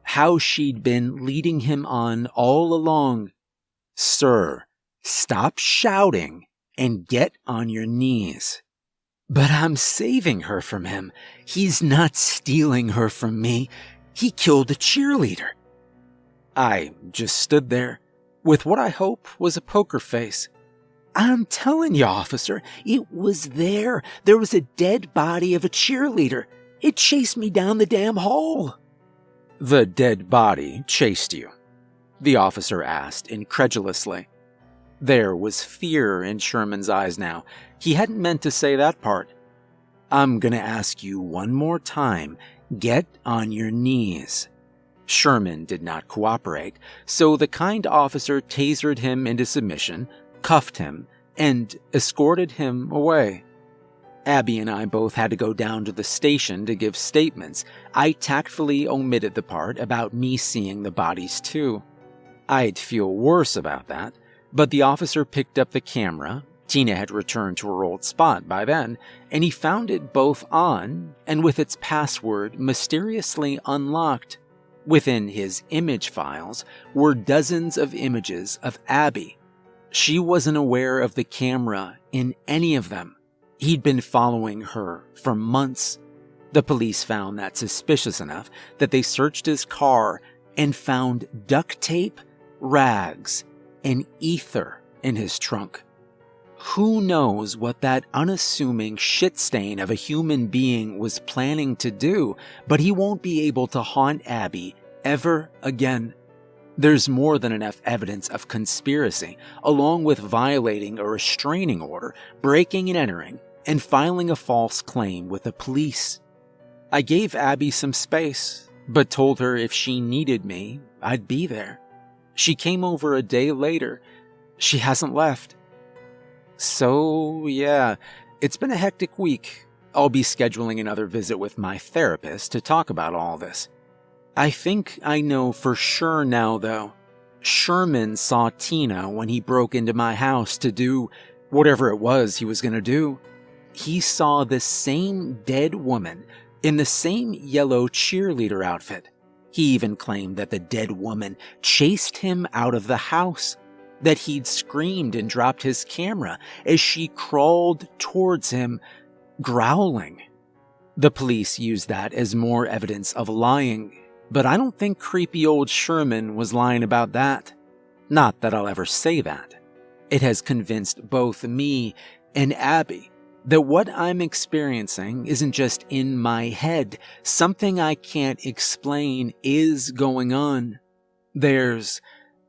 how she'd been leading him on all along. Sir, stop shouting and get on your knees. But I'm saving her from him. He's not stealing her from me. He killed a cheerleader. I just stood there with what I hope was a poker face. I'm telling you, officer, it was there. There was a dead body of a cheerleader. It chased me down the damn hall. The dead body chased you? The officer asked incredulously. There was fear in Sherman's eyes now. He hadn't meant to say that part. I'm gonna ask you one more time. Get on your knees. Sherman did not cooperate, so the kind officer tasered him into submission, cuffed him, and escorted him away. Abby and I both had to go down to the station to give statements. I tactfully omitted the part about me seeing the bodies too. I'd feel worse about that, but the officer picked up the camera. Tina had returned to her old spot by then, and he found it both on and with its password mysteriously unlocked. Within his image files were dozens of images of Abby. She wasn't aware of the camera in any of them. He'd been following her for months. The police found that suspicious enough that they searched his car and found duct tape, rags, and ether in his trunk. Who knows what that unassuming shit stain of a human being was planning to do, but he won't be able to haunt Abby ever again. There's more than enough evidence of conspiracy, along with violating a restraining order, breaking and entering, and filing a false claim with the police. I gave Abby some space, but told her if she needed me, I'd be there. She came over a day later. She hasn't left. So, yeah, it's been a hectic week. I'll be scheduling another visit with my therapist to talk about all this. I think I know for sure now, though. Sherman saw Tina when he broke into my house to do whatever it was he was going to do. He saw the same dead woman in the same yellow cheerleader outfit. He even claimed that the dead woman chased him out of the house, that he'd screamed and dropped his camera as she crawled towards him, growling. The police used that as more evidence of lying, but I don't think creepy old Sherman was lying about that. Not that I'll ever say that. It has convinced both me and Abby that what I'm experiencing isn't just in my head. Something I can't explain is going on. There's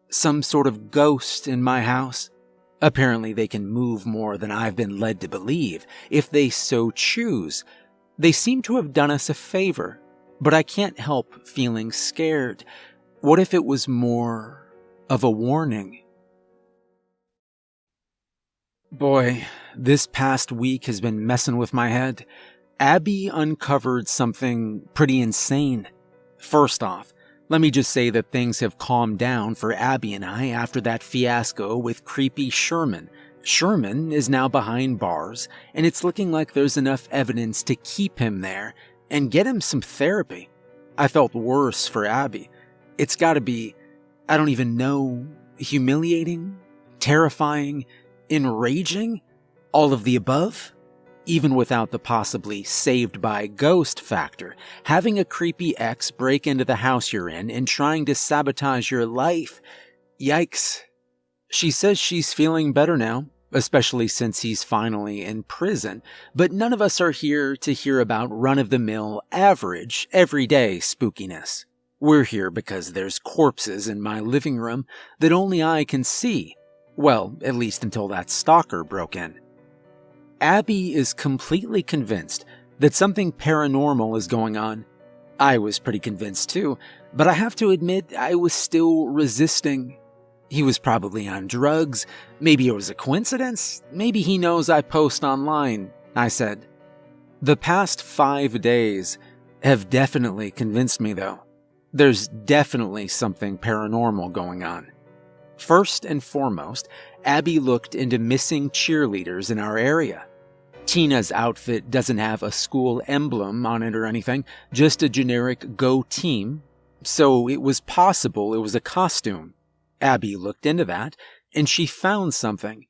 some sort of ghost in my house. Apparently they can move more than I've been led to believe, if they so choose. They seem to have done us a favor, but I can't help feeling scared. What if it was more of a warning? Boy, this past week has been messing with my head. Abby uncovered something pretty insane. First off, let me just say that things have calmed down for Abby and I after that fiasco with creepy Sherman. Sherman is now behind bars, and it's looking like there's enough evidence to keep him there and get him some therapy. I felt worse for Abby. It's gotta be, I don't even know, humiliating, terrifying, enraging, all of the above. Even without the possibly saved by ghost factor, having a creepy ex break into the house you're in and trying to sabotage your life, yikes. She says she's feeling better now, especially since he's finally in prison, but none of us are here to hear about run-of-the-mill, average, everyday spookiness. We're here because there's corpses in my living room that only I can see. Well, at least until that stalker broke in. Abby is completely convinced that something paranormal is going on. I was pretty convinced too, but I have to admit I was still resisting. He was probably on drugs. Maybe it was a coincidence. Maybe he knows I post online, I said. The past 5 days have definitely convinced me, though. There's definitely something paranormal going on. First and foremost, Abby looked into missing cheerleaders in our area. Tina's outfit doesn't have a school emblem on it or anything, just a generic Go Team, so it was possible it was a costume. Abby looked into that, and she found something.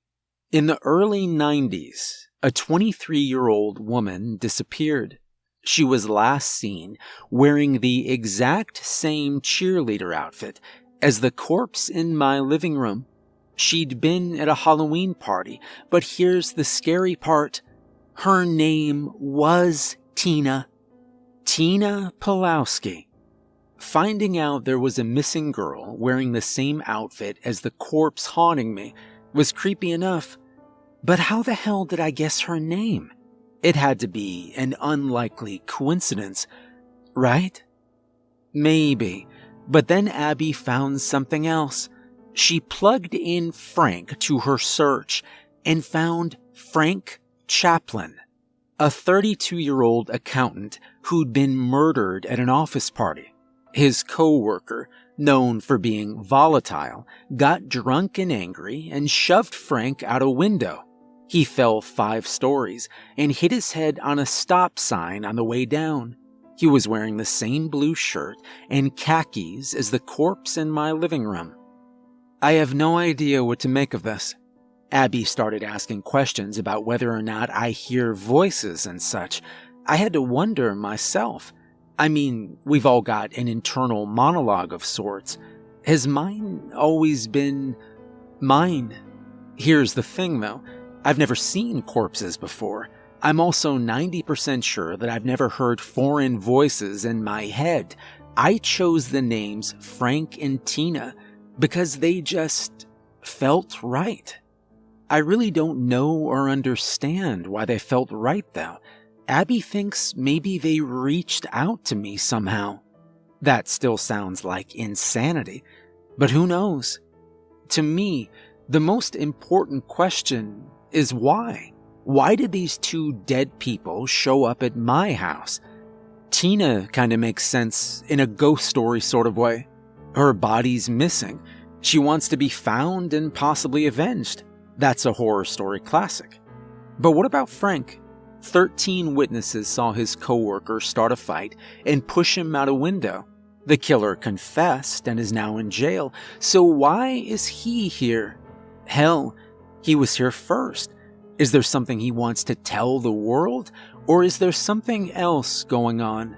In the early 90s, a 23-year-old woman disappeared. She was last seen wearing the exact same cheerleader outfit as the corpse in my living room. She'd been at a Halloween party, but here's the scary part. Her name was Tina. Tina Pulowski. Finding out there was a missing girl wearing the same outfit as the corpse haunting me was creepy enough. But how the hell did I guess her name? It had to be an unlikely coincidence, right? Maybe. But then Abby found something else. She plugged in Frank to her search and found Frank Chaplin, a 32-year-old accountant who'd been murdered at an office party. His co-worker, known for being volatile, got drunk and angry and shoved Frank out a window. He fell 5 stories and hit his head on a stop sign on the way down. He was wearing the same blue shirt and khakis as the corpse in my living room. I have no idea what to make of this. Abby started asking questions about whether or not I hear voices and such. I had to wonder myself. I mean, we've all got an internal monologue of sorts. Has mine always been mine? Here's the thing, though. I've never seen corpses before. I'm also 90% sure that I've never heard foreign voices in my head. I chose the names Frank and Tina because they just felt right. I really don't know or understand why they felt right, though. Abby thinks maybe they reached out to me somehow. That still sounds like insanity, but who knows? To me, the most important question is why? Why did these 2 dead people show up at my house? Tina kind of makes sense in a ghost story sort of way. Her body's missing. She wants to be found and possibly avenged. That's a horror story classic. But what about Frank? 13 witnesses saw his coworker start a fight and push him out a window. The killer confessed and is now in jail, so why is he here? Hell, he was here first. Is there something he wants to tell the world, or is there something else going on?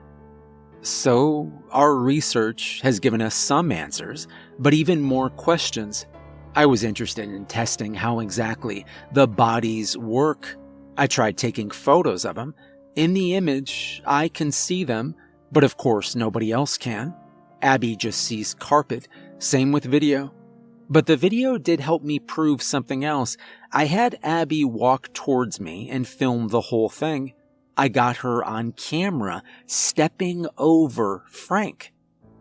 So, our research has given us some answers, but even more questions. I was interested in testing how exactly the bodies work. I tried taking photos of them. In the image, I can see them, but of course nobody else can. Abby just sees carpet, same with video. But the video did help me prove something else. I had Abby walk towards me and film the whole thing. I got her on camera stepping over Frank.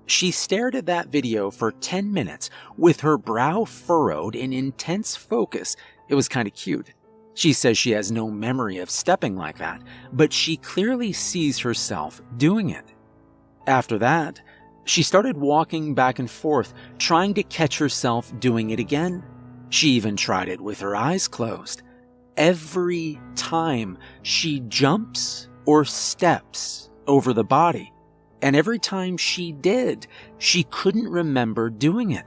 She stared at that video for 10 minutes with her brow furrowed in intense focus. It was kind of cute. She says she has no memory of stepping like that, but she clearly sees herself doing it. After that, she started walking back and forth, trying to catch herself doing it again. She even tried it with her eyes closed. Every time she jumps or steps over the body, and every time she did, she couldn't remember doing it.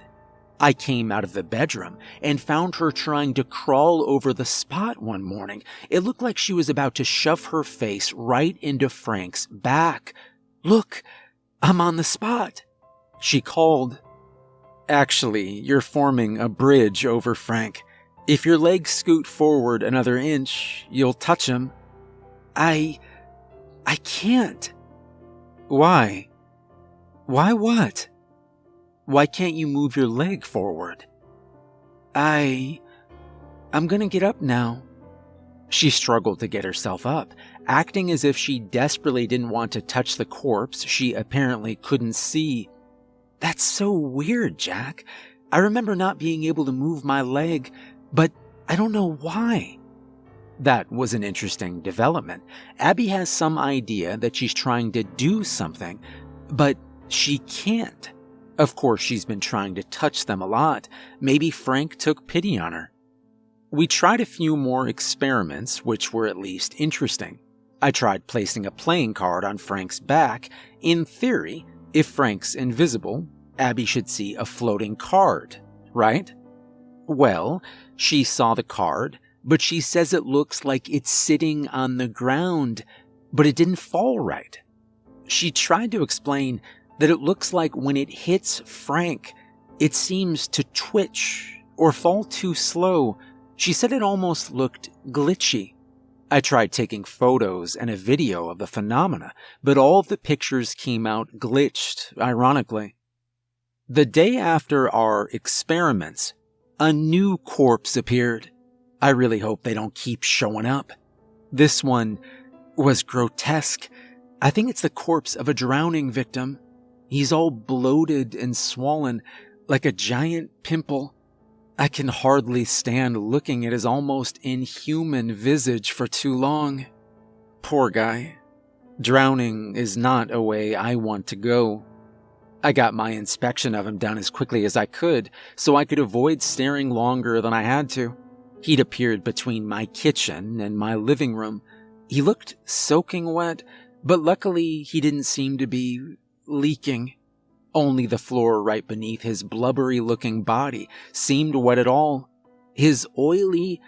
I came out of the bedroom and found her trying to crawl over the spot one morning. It looked like she was about to shove her face right into Frank's back. "Look, I'm on the spot," she called. "Actually, you're forming a bridge over Frank. If your legs scoot forward another inch, you'll touch him." I can't." "Why? Why what? Why can't you move your leg forward?" I'm gonna get up now." She struggled to get herself up, acting as if she desperately didn't want to touch the corpse she apparently couldn't see. "That's so weird, Jack. I remember not being able to move my leg, but I don't know why." That was an interesting development. Abby has some idea that she's trying to do something, but she can't. Of course, she's been trying to touch them a lot. Maybe Frank took pity on her. We tried a few more experiments, which were at least interesting. I tried placing a playing card on Frank's back. In theory, if Frank's invisible, Abby should see a floating card, right? Well, she saw the card, but she says it looks like it's sitting on the ground, but it didn't fall right. She tried to explain that it looks like when it hits Frank, it seems to twitch or fall too slow. She said it almost looked glitchy. I tried taking photos and a video of the phenomena, but all of the pictures came out glitched, ironically. The day after our experiments, a new corpse appeared. I really hope they don't keep showing up. This one was grotesque. I think it's the corpse of a drowning victim. He's all bloated and swollen, like a giant pimple. I can hardly stand looking at his almost inhuman visage for too long. Poor guy. Drowning is not a way I want to go. I got my inspection of him done as quickly as I could, so I could avoid staring longer than I had to. He'd appeared between my kitchen and my living room. He looked soaking wet, but luckily he didn't seem to be leaking. Only the floor right beneath his blubbery-looking body seemed wet at all. His oily,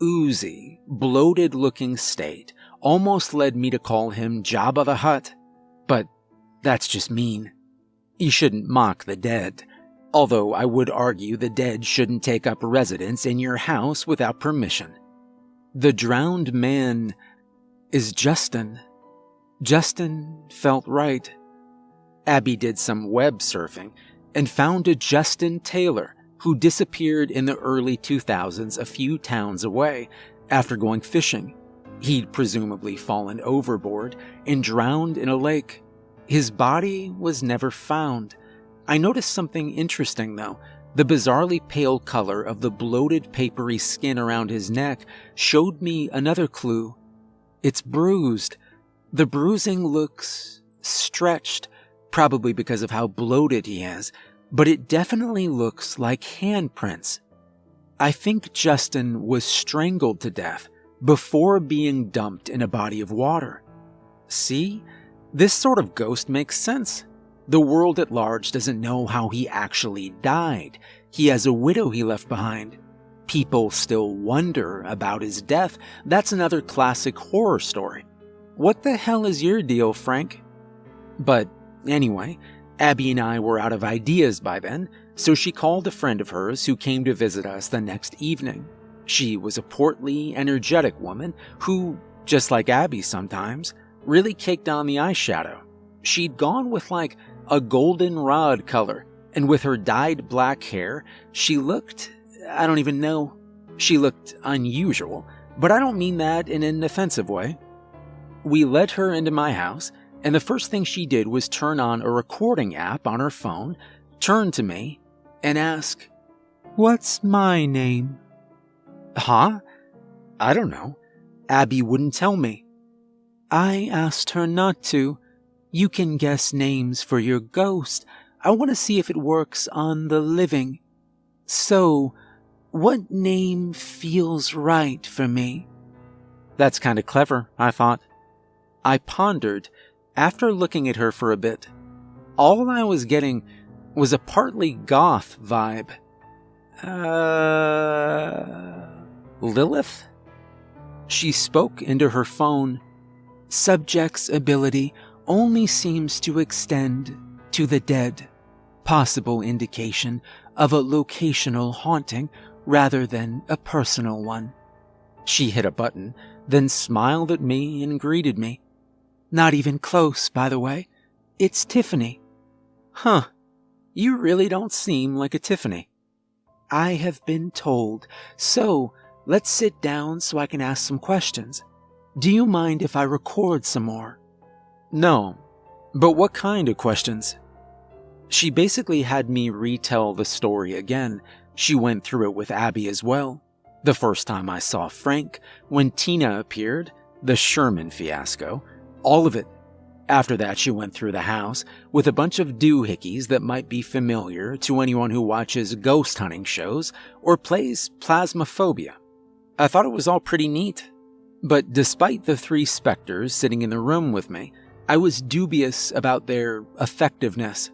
oozy, bloated-looking state almost led me to call him Jabba the Hutt. But that's just mean. You shouldn't mock the dead. Although I would argue the dead shouldn't take up residence in your house without permission. The drowned man is Justin. Justin felt right. Abby did some web surfing and found a Justin Taylor who disappeared in the early 2000s a few towns away after going fishing. He'd presumably fallen overboard and drowned in a lake. His body was never found. I noticed something interesting though. The bizarrely pale color of the bloated papery skin around his neck showed me another clue. It's bruised. The bruising looks stretched, probably because of how bloated he is, but it definitely looks like handprints. I think Justin was strangled to death before being dumped in a body of water. See? This sort of ghost makes sense. The world at large doesn't know how he actually died. He has a widow he left behind. People still wonder about his death. That's another classic horror story. What the hell is your deal, Frank? But anyway, Abby and I were out of ideas by then, so she called a friend of hers who came to visit us the next evening. She was a portly, energetic woman who, just like Abby sometimes, really caked on the eyeshadow. She'd gone with like a goldenrod color, and with her dyed black hair, she looked, I don't even know. She looked unusual, but I don't mean that in an offensive way. We led her into my house, and the first thing she did was turn on a recording app on her phone, turn to me, and ask, "What's my name?" Huh? I don't know. Abby wouldn't tell me. I asked her not to. You can guess names for your ghost. I want to see if it works on the living. So, what name feels right for me? That's kind of clever, I thought. I pondered, after looking at her for a bit. All I was getting was a partly goth vibe. Lilith? She spoke into her phone. Subject's ability only seems to extend to the dead. Possible indication of a locational haunting rather than a personal one. She hit a button, then smiled at me and greeted me. Not even close, by the way. It's Tiffany. Huh. You really don't seem like a Tiffany. I have been told. So, let's sit down so I can ask some questions. Do you mind if I record some more? No. But what kind of questions? She basically had me retell the story again. She went through it with Abby as well. The first time I saw Frank, when Tina appeared, the Sherman fiasco, all of it. After that, she went through the house with a bunch of doohickeys that might be familiar to anyone who watches ghost hunting shows or plays Plasmophobia. I thought it was all pretty neat. But despite the 3 specters sitting in the room with me, I was dubious about their effectiveness.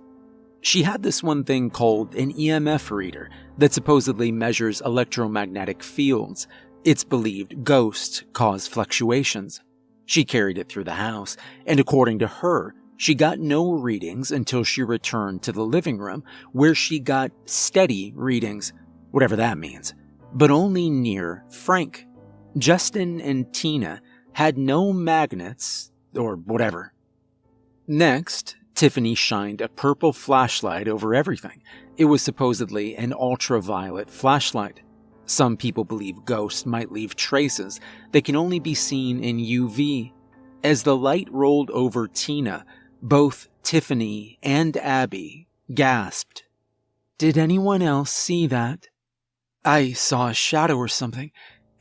She had this one thing called an EMF reader that supposedly measures electromagnetic fields. It's believed ghosts cause fluctuations. She carried it through the house, and according to her, she got no readings until she returned to the living room, where she got steady readings, whatever that means, but only near Frank. Justin and Tina had no magnets, or whatever. Next, Tiffany shined a purple flashlight over everything. It was supposedly an ultraviolet flashlight. Some people believe ghosts might leave traces that can only be seen in UV. As the light rolled over Tina, both Tiffany and Abby gasped. Did anyone else see that? I saw a shadow or something,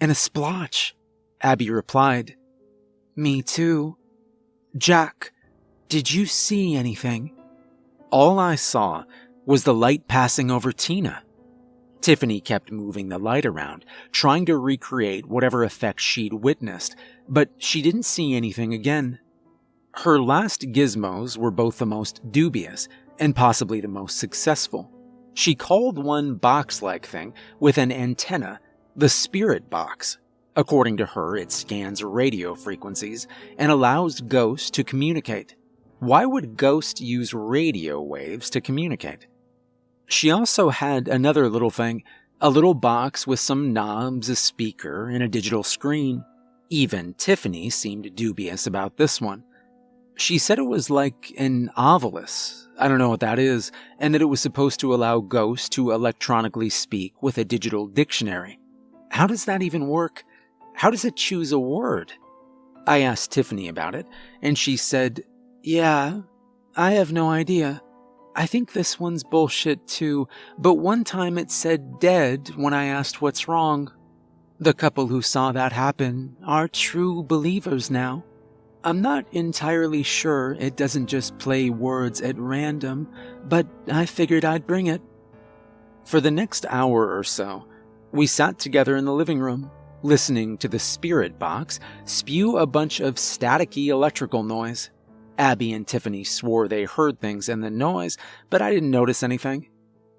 and a splotch, Abby replied. Me too. Jack, did you see anything? All I saw was the light passing over Tina. Tiffany kept moving the light around, trying to recreate whatever effect she'd witnessed, but she didn't see anything again. Her last gizmos were both the most dubious and possibly the most successful. She called one box-like thing with an antenna the spirit box. According to her, it scans radio frequencies and allows ghosts to communicate. Why would ghosts use radio waves to communicate? She also had another little thing, a little box with some knobs, a speaker, and a digital screen. Even Tiffany seemed dubious about this one. She said it was like an ovilus, I don't know what that is, and that it was supposed to allow ghosts to electronically speak with a digital dictionary. How does that even work? How does it choose a word? I asked Tiffany about it, and she said, Yeah, I have no idea. I think this one's bullshit too, but one time it said dead when I asked what's wrong. The couple who saw that happen are true believers now. I'm not entirely sure it doesn't just play words at random, but I figured I'd bring it. For the next hour or so, we sat together in the living room, listening to the spirit box spew a bunch of staticky electrical noise. Abby and Tiffany swore they heard things in the noise, but I didn't notice anything.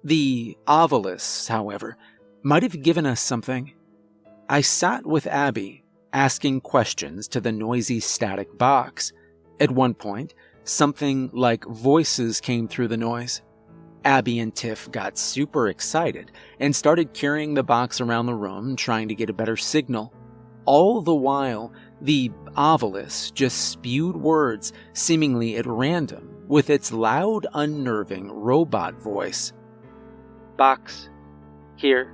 The ovilus, however, might have given us something. I sat with Abby, asking questions to the noisy static box. At one point, something like voices came through the noise. Abby and Tiff got super excited and started carrying the box around the room, trying to get a better signal. All the while, the ovilus just spewed words seemingly at random with its loud, unnerving robot voice. Box. Here.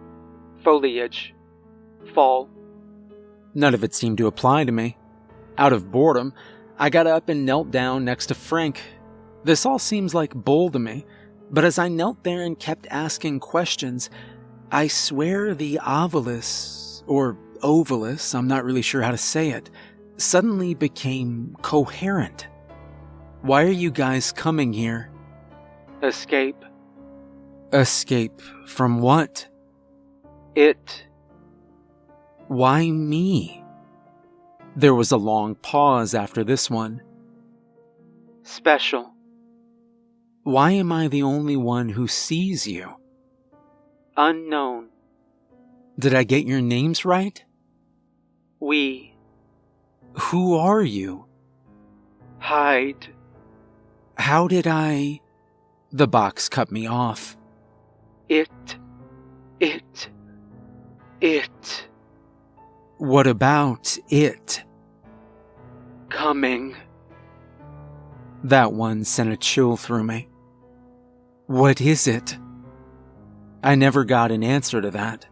Foliage. Fall. None of it seemed to apply to me. Out of boredom, I got up and knelt down next to Frank. This all seems like bull to me, but as I knelt there and kept asking questions, I swear the ovilus, or ovalus, I'm not really sure how to say it, suddenly became coherent. Why are you guys coming here? Escape. Escape from what? It. Why me? There was a long pause after this one. Special. Why am I the only one who sees you? Unknown. Did I get your names right? We. Who are you? Hide. How did I... The box cut me off. It. What about it? Coming. That one sent a chill through me. What is it? I never got an answer to that.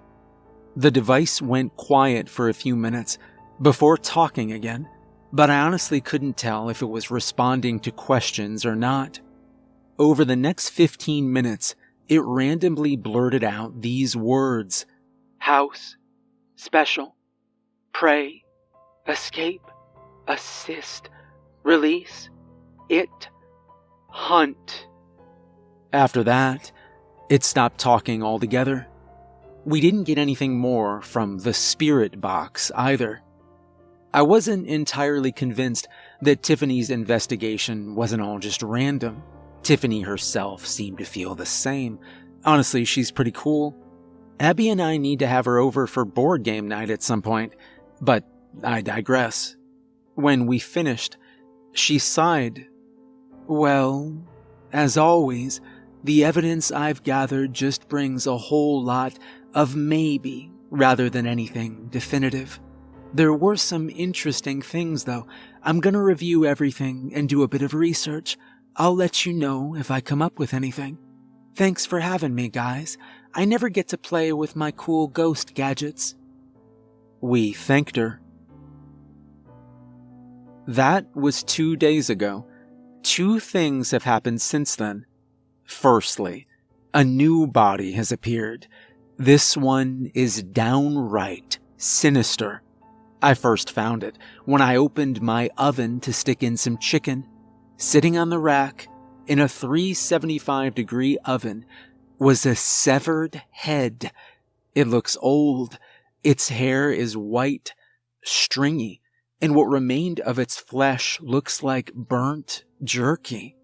The device went quiet for a few minutes before talking again, but I honestly couldn't tell if it was responding to questions or not. Over the next 15 minutes, it randomly blurted out these words: House. Special. Pray. Escape. Assist. Release. It. Hunt. After that, it stopped talking altogether. We didn't get anything more from the spirit box either. I wasn't entirely convinced that Tiffany's investigation wasn't all just random. Tiffany herself seemed to feel the same. Honestly, she's pretty cool. Abby and I need to have her over for board game night at some point, but I digress. When we finished, she sighed. Well, as always, the evidence I've gathered just brings a whole lot of maybe rather than anything definitive. There were some interesting things, though. I'm gonna review everything and do a bit of research. I'll let you know if I come up with anything. Thanks for having me, guys. I never get to play with my cool ghost gadgets. We thanked her. That was 2 days ago. 2 things have happened since then. Firstly, a new body has appeared. This one is downright sinister. I first found it when I opened my oven to stick in some chicken. Sitting on the rack in a 375-degree oven was a severed head. It looks old. Its hair is white, stringy, and what remained of its flesh looks like burnt jerky.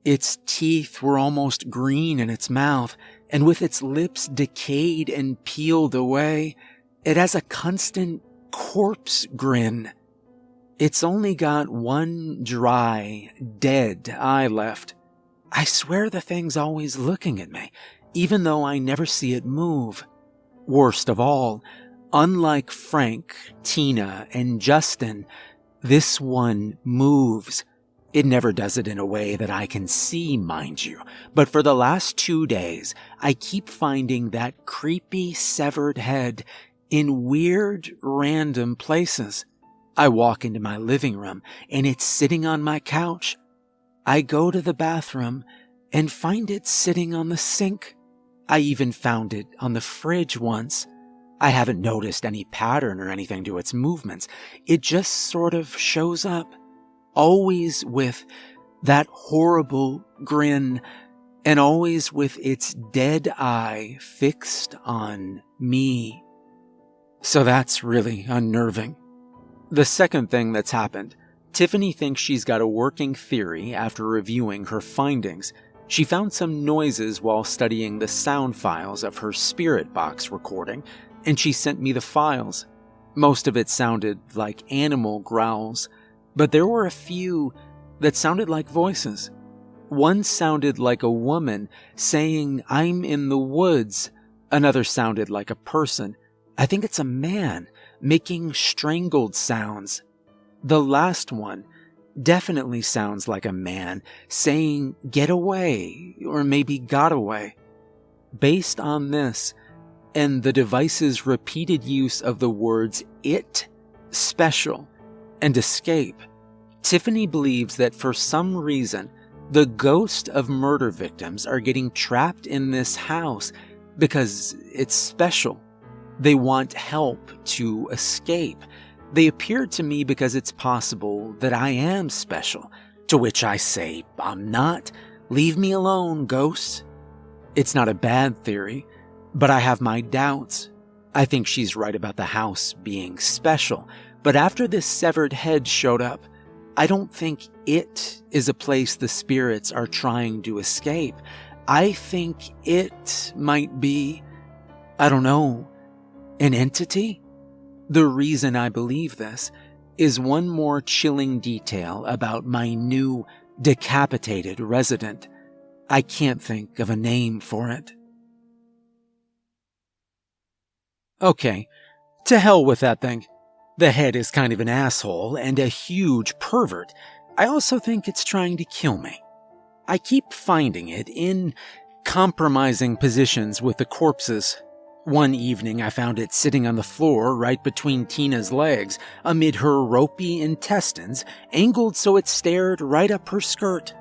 Its teeth were almost green in its mouth, and with its lips decayed and peeled away, it has a constant corpse grin. It's only got one dry, dead eye left. I swear the thing's always looking at me, even though I never see it move. Worst of all, unlike Frank, Tina, and Justin, this one moves. It never does it in a way that I can see, mind you, but for the last 2 days, I keep finding that creepy severed head in weird, random places. I walk into my living room, and it's sitting on my couch. I go to the bathroom and find it sitting on the sink. I even found it on the fridge once. I haven't noticed any pattern or anything to its movements. It just sort of shows up. Always with that horrible grin, and always with its dead eye fixed on me. So that's really unnerving. The second thing that's happened, Tiffany thinks she's got a working theory after reviewing her findings. She found some noises while studying the sound files of her spirit box recording, and she sent me the files. Most of it sounded like animal growls, but there were a few that sounded like voices. One sounded like a woman saying, "I'm in the woods." Another sounded like a person. I think it's a man making strangled sounds. The last one definitely sounds like a man saying, "Get away," or maybe "got away." Based on this, and the device's repeated use of the words "it," "special," and "escape," Tiffany believes that for some reason, the ghosts of murder victims are getting trapped in this house because it's special. They want help to escape. They appear to me because it's possible that I am special, to which I say, I'm not. Leave me alone, ghosts. It's not a bad theory, but I have my doubts. I think she's right about the house being special, but after this severed head showed up, I don't think it is a place the spirits are trying to escape. I think it might be, I don't know, an entity? The reason I believe this is one more chilling detail about my new decapitated resident. I can't think of a name for it. Okay, to hell with that thing. The head is kind of an asshole and a huge pervert. I also think it's trying to kill me. I keep finding it in compromising positions with the corpses. One evening I found it sitting on the floor right between Tina's legs, amid her ropey intestines, angled so it stared right up her skirt.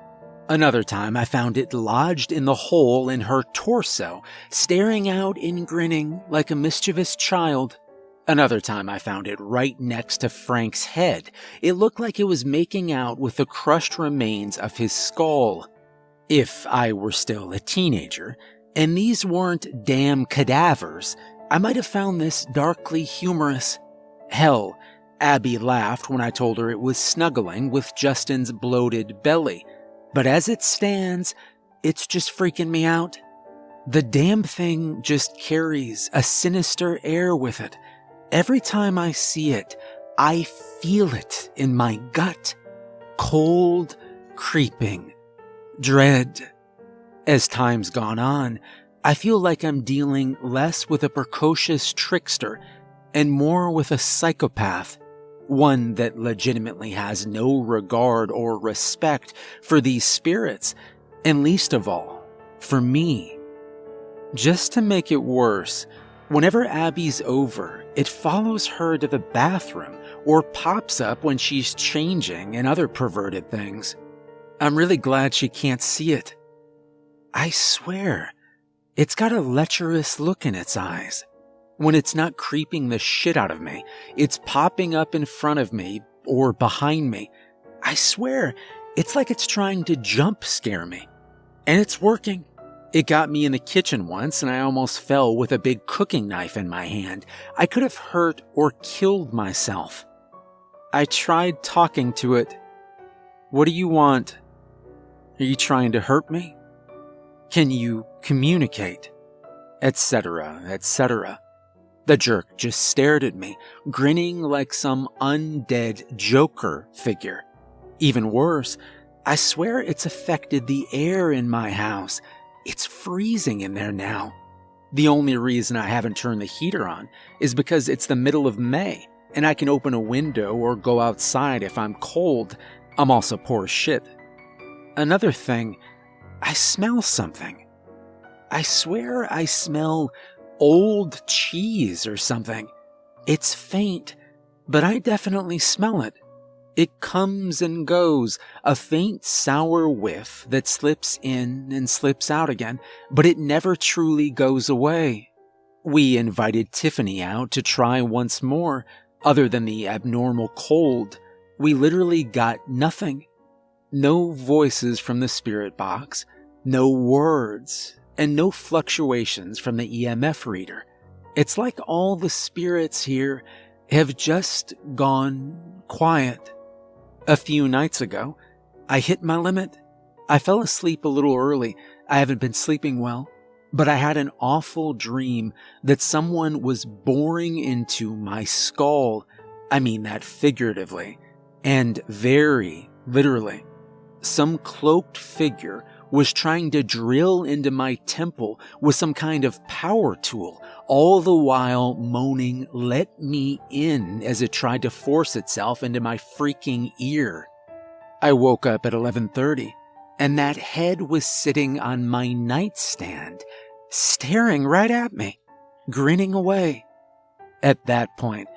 Another time I found it lodged in the hole in her torso, staring out and grinning like a mischievous child. Another time I found it right next to Frank's head. It looked like it was making out with the crushed remains of his skull. If I were still a teenager, and these weren't damn cadavers, I might have found this darkly humorous. Hell, Abby laughed when I told her it was snuggling with Justin's bloated belly. But as it stands, it's just freaking me out. The damn thing just carries a sinister air with it. Every time I see it, I feel it in my gut. Cold, creeping, dread. As time's gone on, I feel like I'm dealing less with a precocious trickster and more with a psychopath. One that legitimately has no regard or respect for these spirits, and least of all, for me. Just to make it worse, whenever Abby's over, it follows her to the bathroom or pops up when she's changing and other perverted things. I'm really glad she can't see it. I swear, it's got a lecherous look in its eyes. When it's not creeping the shit out of me, it's popping up in front of me or behind me. I swear, it's like it's trying to jump scare me. And it's working. It got me in the kitchen once and I almost fell with a big cooking knife in my hand. I could have hurt or killed myself. I tried talking to it. What do you want? Are you trying to hurt me? Can you communicate? Etc., etc. The jerk just stared at me, grinning like some undead Joker figure. Even worse, I swear it's affected the air in my house. It's freezing in there now. The only reason I haven't turned the heater on is because it's the middle of May, and I can open a window or go outside if I'm cold. I'm also poor as shit. Another thing, I smell something. I swear I smell old cheese or something. It's faint, but I definitely smell it. It comes and goes, a faint sour whiff that slips in and slips out again, but it never truly goes away. We invited Tiffany out to try once more. Other than the abnormal cold, we literally got nothing. No voices from the spirit box, no words, and no fluctuations from the EMF reader. It's like all the spirits here have just gone quiet. A few nights ago, I hit my limit. I fell asleep a little early. I haven't been sleeping well, but I had an awful dream that someone was boring into my skull. I mean that figuratively, and very literally. Some cloaked figure was trying to drill into my temple with some kind of power tool, all the while moaning, "Let me in," as it tried to force itself into my freaking ear. I woke up at 11:30, and that head was sitting on my nightstand, staring right at me, grinning away. At that point,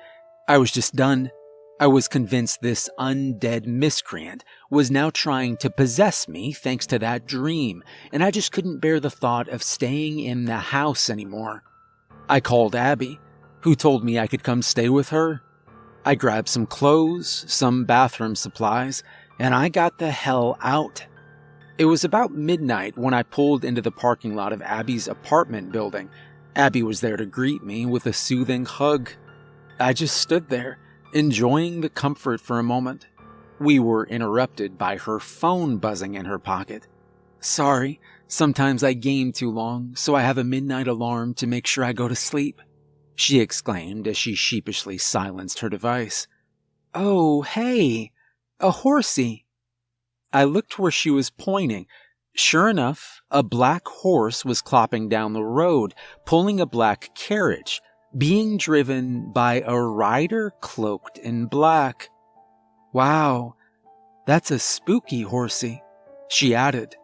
I was just done. I was convinced this undead miscreant was now trying to possess me thanks to that dream, and I just couldn't bear the thought of staying in the house anymore. I called Abby, who told me I could come stay with her. I grabbed some clothes, some bathroom supplies, and I got the hell out. It was about midnight when I pulled into the parking lot of Abby's apartment building. Abby was there to greet me with a soothing hug. I just stood there, enjoying the comfort for a moment. We were interrupted by her phone buzzing in her pocket. "Sorry, sometimes I game too long, so I have a midnight alarm to make sure I go to sleep," she exclaimed as she sheepishly silenced her device. "Oh, hey, a horsey." I looked where she was pointing. Sure enough, a black horse was clopping down the road, pulling a black carriage, being driven by a rider cloaked in black. "Wow, that's a spooky horsey," she added.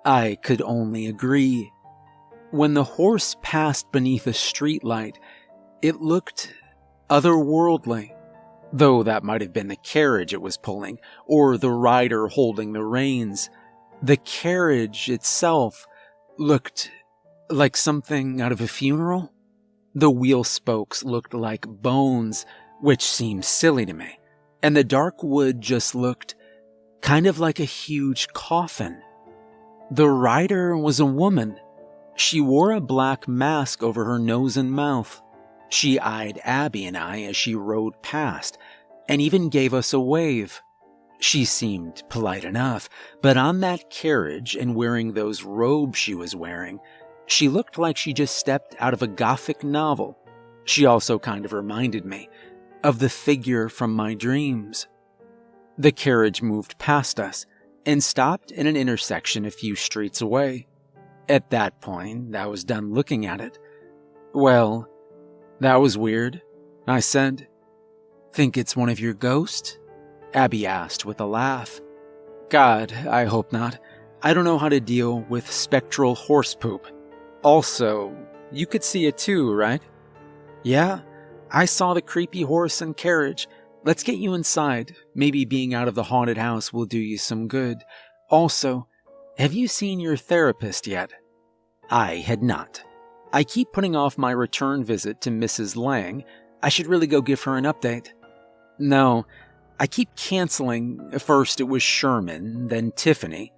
I could only agree. When the horse passed beneath a streetlight, it looked otherworldly, though that might have been the carriage it was pulling, or the rider holding the reins. The carriage itself looked like something out of a funeral. The wheel spokes looked like bones, which seemed silly to me, and the dark wood just looked kind of like a huge coffin. The rider was a woman. She wore a black mask over her nose and mouth. She eyed Abby and I as she rode past, and even gave us a wave. She seemed polite enough, but on that carriage and wearing those robes she was wearing, she looked like she just stepped out of a gothic novel. She also kind of reminded me of the figure from my dreams. The carriage moved past us and stopped in an intersection a few streets away. At that point, I was done looking at it. "Well, that was weird," I said. "Think it's one of your ghosts?" Abby asked with a laugh. "God, I hope not. I don't know how to deal with spectral horse poop. Also, you could see it too, right?" "Yeah, I saw the creepy horse and carriage. Let's get you inside. Maybe being out of the haunted house will do you some good. Also, have you seen your therapist yet?" I had not. I keep putting off my return visit to Mrs. Lang. I should really go give her an update. No, I keep canceling. First it was Sherman, then Tiffany.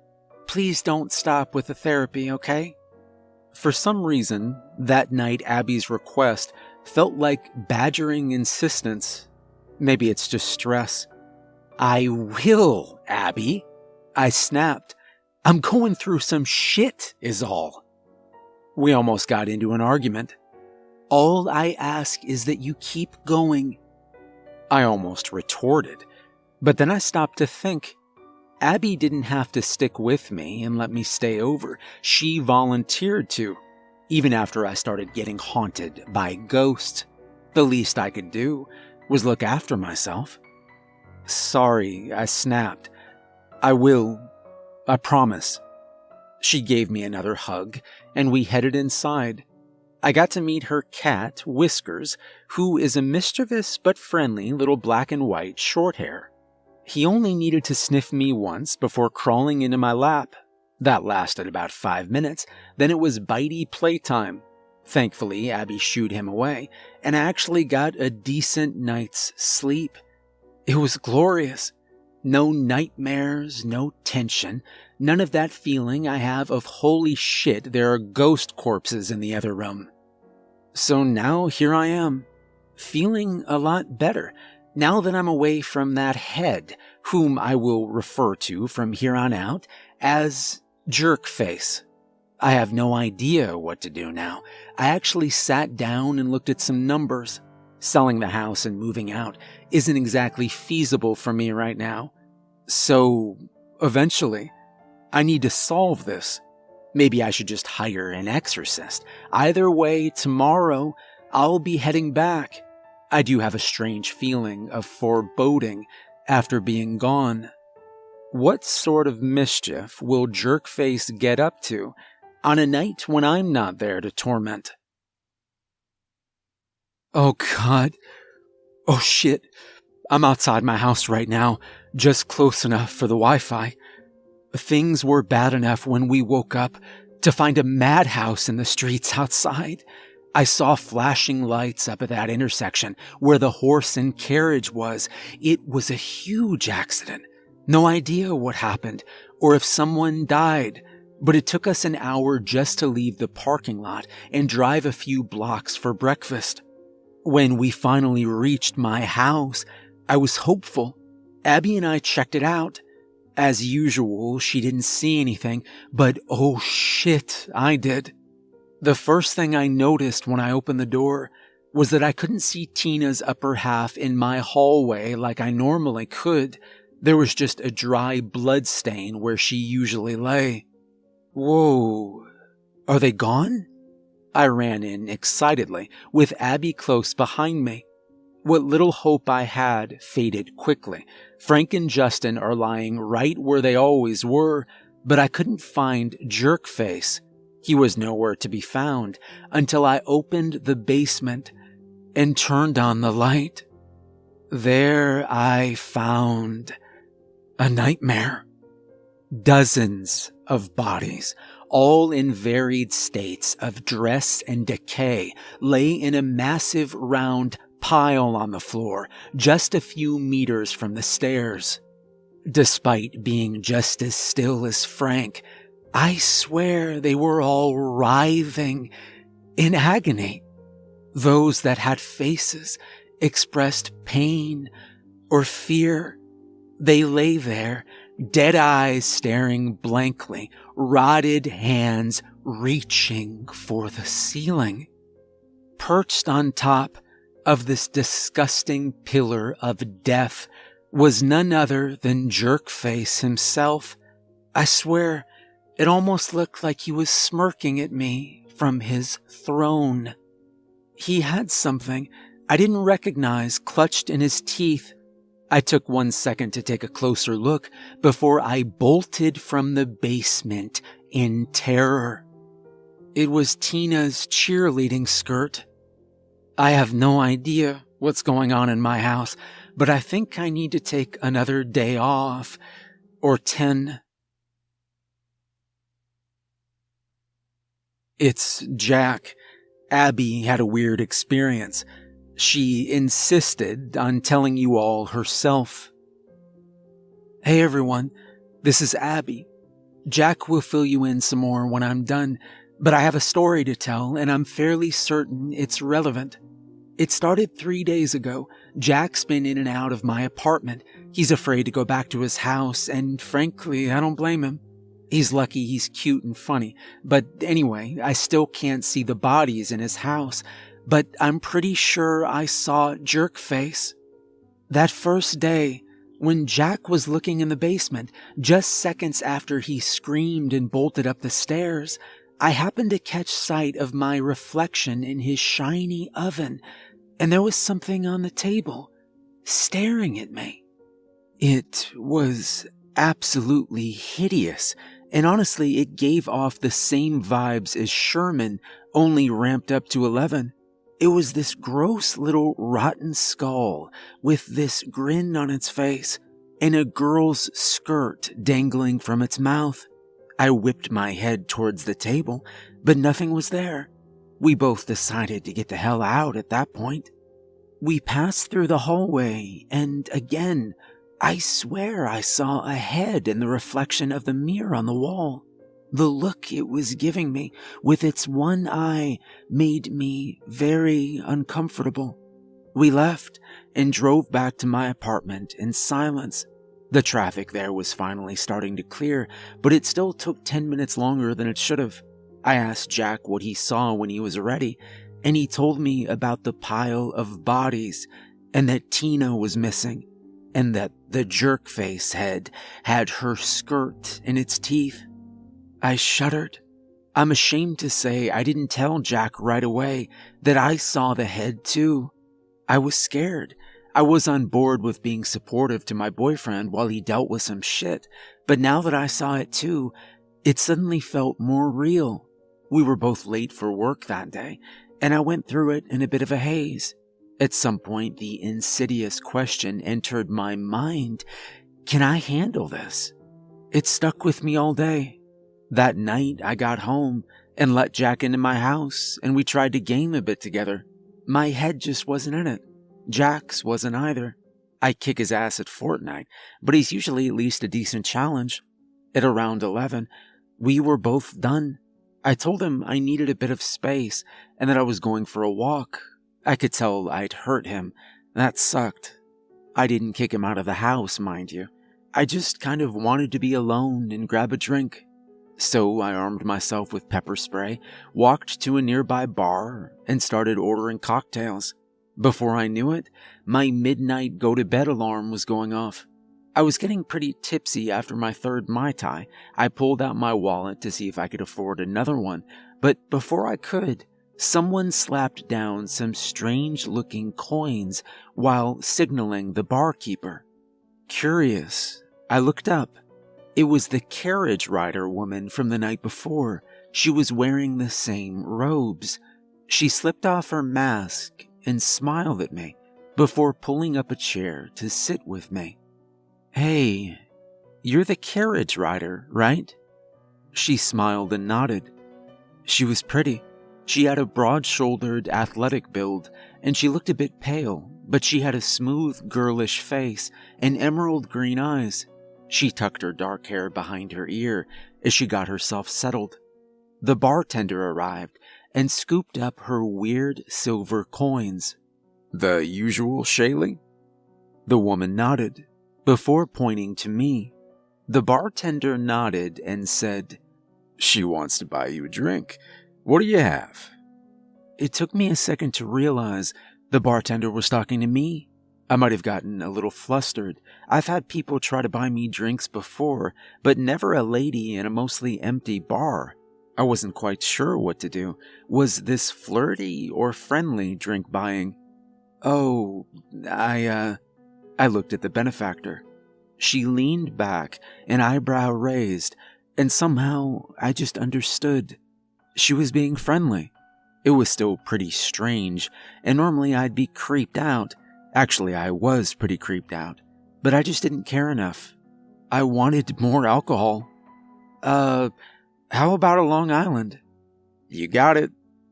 Please don't stop with the therapy, okay? For some reason, that night Abby's request felt like badgering insistence. Maybe it's just stress. "I will, Abby," I snapped. "I'm going through some shit is all." We almost got into an argument. "All I ask is that you keep going," I almost retorted, but then I stopped to think. Abby didn't have to stick with me and let me stay over. She volunteered to, even after I started getting haunted by ghosts. The least I could do was look after myself. "Sorry," I snapped. "I will. I promise." She gave me another hug, and we headed inside. I got to meet her cat, Whiskers, who is a mischievous but friendly little black and white short hair. He only needed to sniff me once before crawling into my lap. That lasted about 5 minutes, then it was bitey playtime. Thankfully, Abby shooed him away, and I actually got a decent night's sleep. It was glorious. No nightmares, no tension, none of that feeling I have of holy shit, there are ghost corpses in the other room. So now here I am, feeling a lot better, now that I'm away from that head, whom I will refer to from here on out as Jerkface. I have no idea what to do now. I actually sat down and looked at some numbers. Selling the house and moving out isn't exactly feasible for me right now. So, eventually, I need to solve this. Maybe I should just hire an exorcist. Either way, tomorrow, I'll be heading back. I do have a strange feeling of foreboding after being gone. What sort of mischief will Jerkface get up to on a night when I'm not there to torment? Oh God. Oh shit. I'm outside my house right now, just close enough for the Wi-Fi. Things were bad enough when we woke up to find a madhouse in the streets outside. I saw flashing lights up at that intersection where the horse and carriage was. It was a huge accident. No idea what happened or if someone died, but it took us an hour just to leave the parking lot and drive a few blocks for breakfast. When we finally reached my house, I was hopeful. Abby and I checked it out. As usual, she didn't see anything, but oh shit, I did. The first thing I noticed when I opened the door was that I couldn't see Tina's upper half in my hallway like I normally could. There was just a dry blood stain where she usually lay. Whoa, are they gone? I ran in excitedly, with Abby close behind me. What little hope I had faded quickly. Frank and Justin are lying right where they always were, but I couldn't find Jerkface. He was nowhere to be found until I opened the basement and turned on the light. There I found a nightmare. Dozens of bodies, all in varied states of dress and decay, lay in a massive round pile on the floor, just a few meters from the stairs. Despite being just as still as Frank, I swear they were all writhing in agony. Those that had faces expressed pain or fear. They lay there, dead eyes staring blankly, rotted hands reaching for the ceiling. Perched on top of this disgusting pillar of death was none other than Jerkface himself. I swear, it almost looked like he was smirking at me from his throne. He had something I didn't recognize clutched in his teeth. I took 1 second to take a closer look before I bolted from the basement in terror. It was Tina's cheerleading skirt. I have no idea what's going on in my house, but I think I need to take another day off, or 10. It's Jack. Abby had a weird experience. She insisted on telling you all herself. Hey everyone, this is Abby. Jack will fill you in some more when I'm done, but I have a story to tell and I'm fairly certain it's relevant. It started 3 days ago. Jack's been in and out of my apartment. He's afraid to go back to his house, and frankly, I don't blame him. He's lucky he's cute and funny, but anyway, I still can't see the bodies in his house, but I'm pretty sure I saw Jerkface. That first day, when Jack was looking in the basement, just seconds after he screamed and bolted up the stairs, I happened to catch sight of my reflection in his shiny oven, and there was something on the table, staring at me. It was absolutely hideous, and honestly, it gave off the same vibes as Sherman, only ramped up to 11. It was this gross little rotten skull with this grin on its face and a girl's skirt dangling from its mouth. I whipped my head towards the table, but nothing was there. We both decided to get the hell out at that point. We passed through the hallway, and again, I swear I saw a head in the reflection of the mirror on the wall. The look it was giving me, with its one eye, made me very uncomfortable. We left and drove back to my apartment in silence. The traffic there was finally starting to clear, but it still took 10 minutes longer than it should have. I asked Jack what he saw when he was ready, and he told me about the pile of bodies, and that Tina was missing, and that the Jerkface head had her skirt in its teeth. I shuddered. I'm ashamed to say I didn't tell Jack right away that I saw the head too. I was scared. I was on board with being supportive to my boyfriend while he dealt with some shit, but now that I saw it too, it suddenly felt more real. We were both late for work that day, and I went through it in a bit of a haze. At some point, the insidious question entered my mind, can I handle this? It stuck with me all day. That night I got home, and let Jack into my house, and we tried to game a bit together. My head just wasn't in it. Jack's wasn't either. I kick his ass at Fortnite, but he's usually at least a decent challenge. At around 11, we were both done. I told him I needed a bit of space and that I was going for a walk. I could tell I'd hurt him. That sucked. I didn't kick him out of the house, mind you. I just kind of wanted to be alone and grab a drink. So I armed myself with pepper spray, walked to a nearby bar, and started ordering cocktails. Before I knew it, my midnight go-to-bed alarm was going off. I was getting pretty tipsy after my third Mai Tai. I pulled out my wallet to see if I could afford another one, but before I could, someone slapped down some strange-looking coins while signaling the barkeeper. Curious, I looked up. It was the carriage rider woman from the night before. She was wearing the same robes. She slipped off her mask and smiled at me before pulling up a chair to sit with me. "Hey, you're the carriage rider, right?" She smiled and nodded. She was pretty. She had a broad-shouldered, athletic build, and she looked a bit pale, but she had a smooth, girlish face and emerald green eyes. She tucked her dark hair behind her ear as she got herself settled. The bartender arrived and scooped up her weird silver coins. "The usual, Shaylee?" The woman nodded, before pointing to me. The bartender nodded and said, "She wants to buy you a drink. What do you have?" It took me a second to realize the bartender was talking to me. I might have gotten a little flustered. I've had people try to buy me drinks before, but never a lady in a mostly empty bar. I wasn't quite sure what to do. Was this flirty or friendly drink buying? "Oh, I looked at the benefactor. She leaned back, an eyebrow raised, and somehow I just understood. She was being friendly. It was still pretty strange, and normally I'd be creeped out. Actually, I was pretty creeped out, but I just didn't care enough. I wanted more alcohol. How about a Long Island?" "You got it,"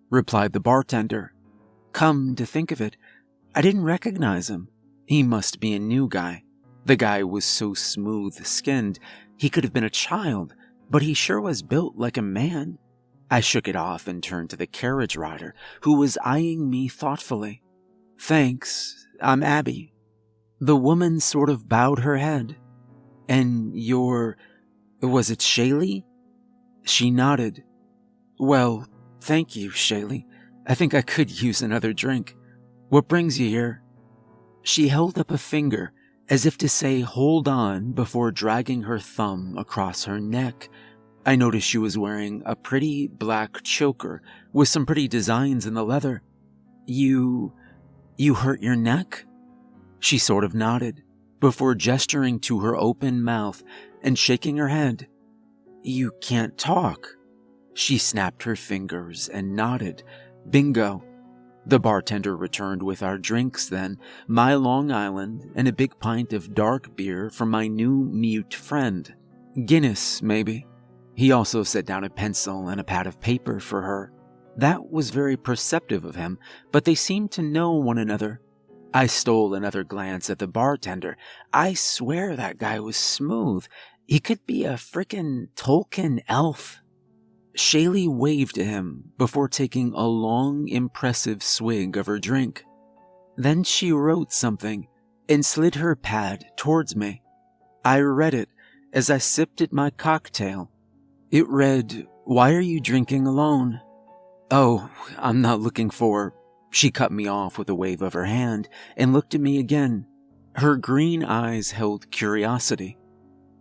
replied the bartender. Come to think of it, I didn't recognize him. He must be a new guy. The guy was so smooth-skinned, he could have been a child, but he sure was built like a man. I shook it off and turned to the carriage rider, who was eyeing me thoughtfully. "Thanks, I'm Abby." The woman sort of bowed her head. "And was it Shaylee?" She nodded. "Well, thank you, Shaylee. I think I could use another drink. What brings you here?" She held up a finger, as if to say hold on before dragging her thumb across her neck. I noticed she was wearing a pretty black choker with some pretty designs in the leather. You hurt your neck?" She sort of nodded, before gesturing to her open mouth and shaking her head. "You can't talk." She snapped her fingers and nodded. "Bingo." The bartender returned with our drinks then, my Long Island and a big pint of dark beer from my new mute friend. Guinness, maybe. He also set down a pencil and a pad of paper for her. That was very perceptive of him, but they seemed to know one another. I stole another glance at the bartender. I swear that guy was smooth. He could be a frickin' Tolkien elf. Shaylee waved to him before taking a long, impressive swig of her drink. Then she wrote something and slid her pad towards me. I read it as I sipped at my cocktail. It read, "Why are you drinking alone?" "Oh, I'm not looking for..." She cut me off with a wave of her hand and looked at me again. Her green eyes held curiosity.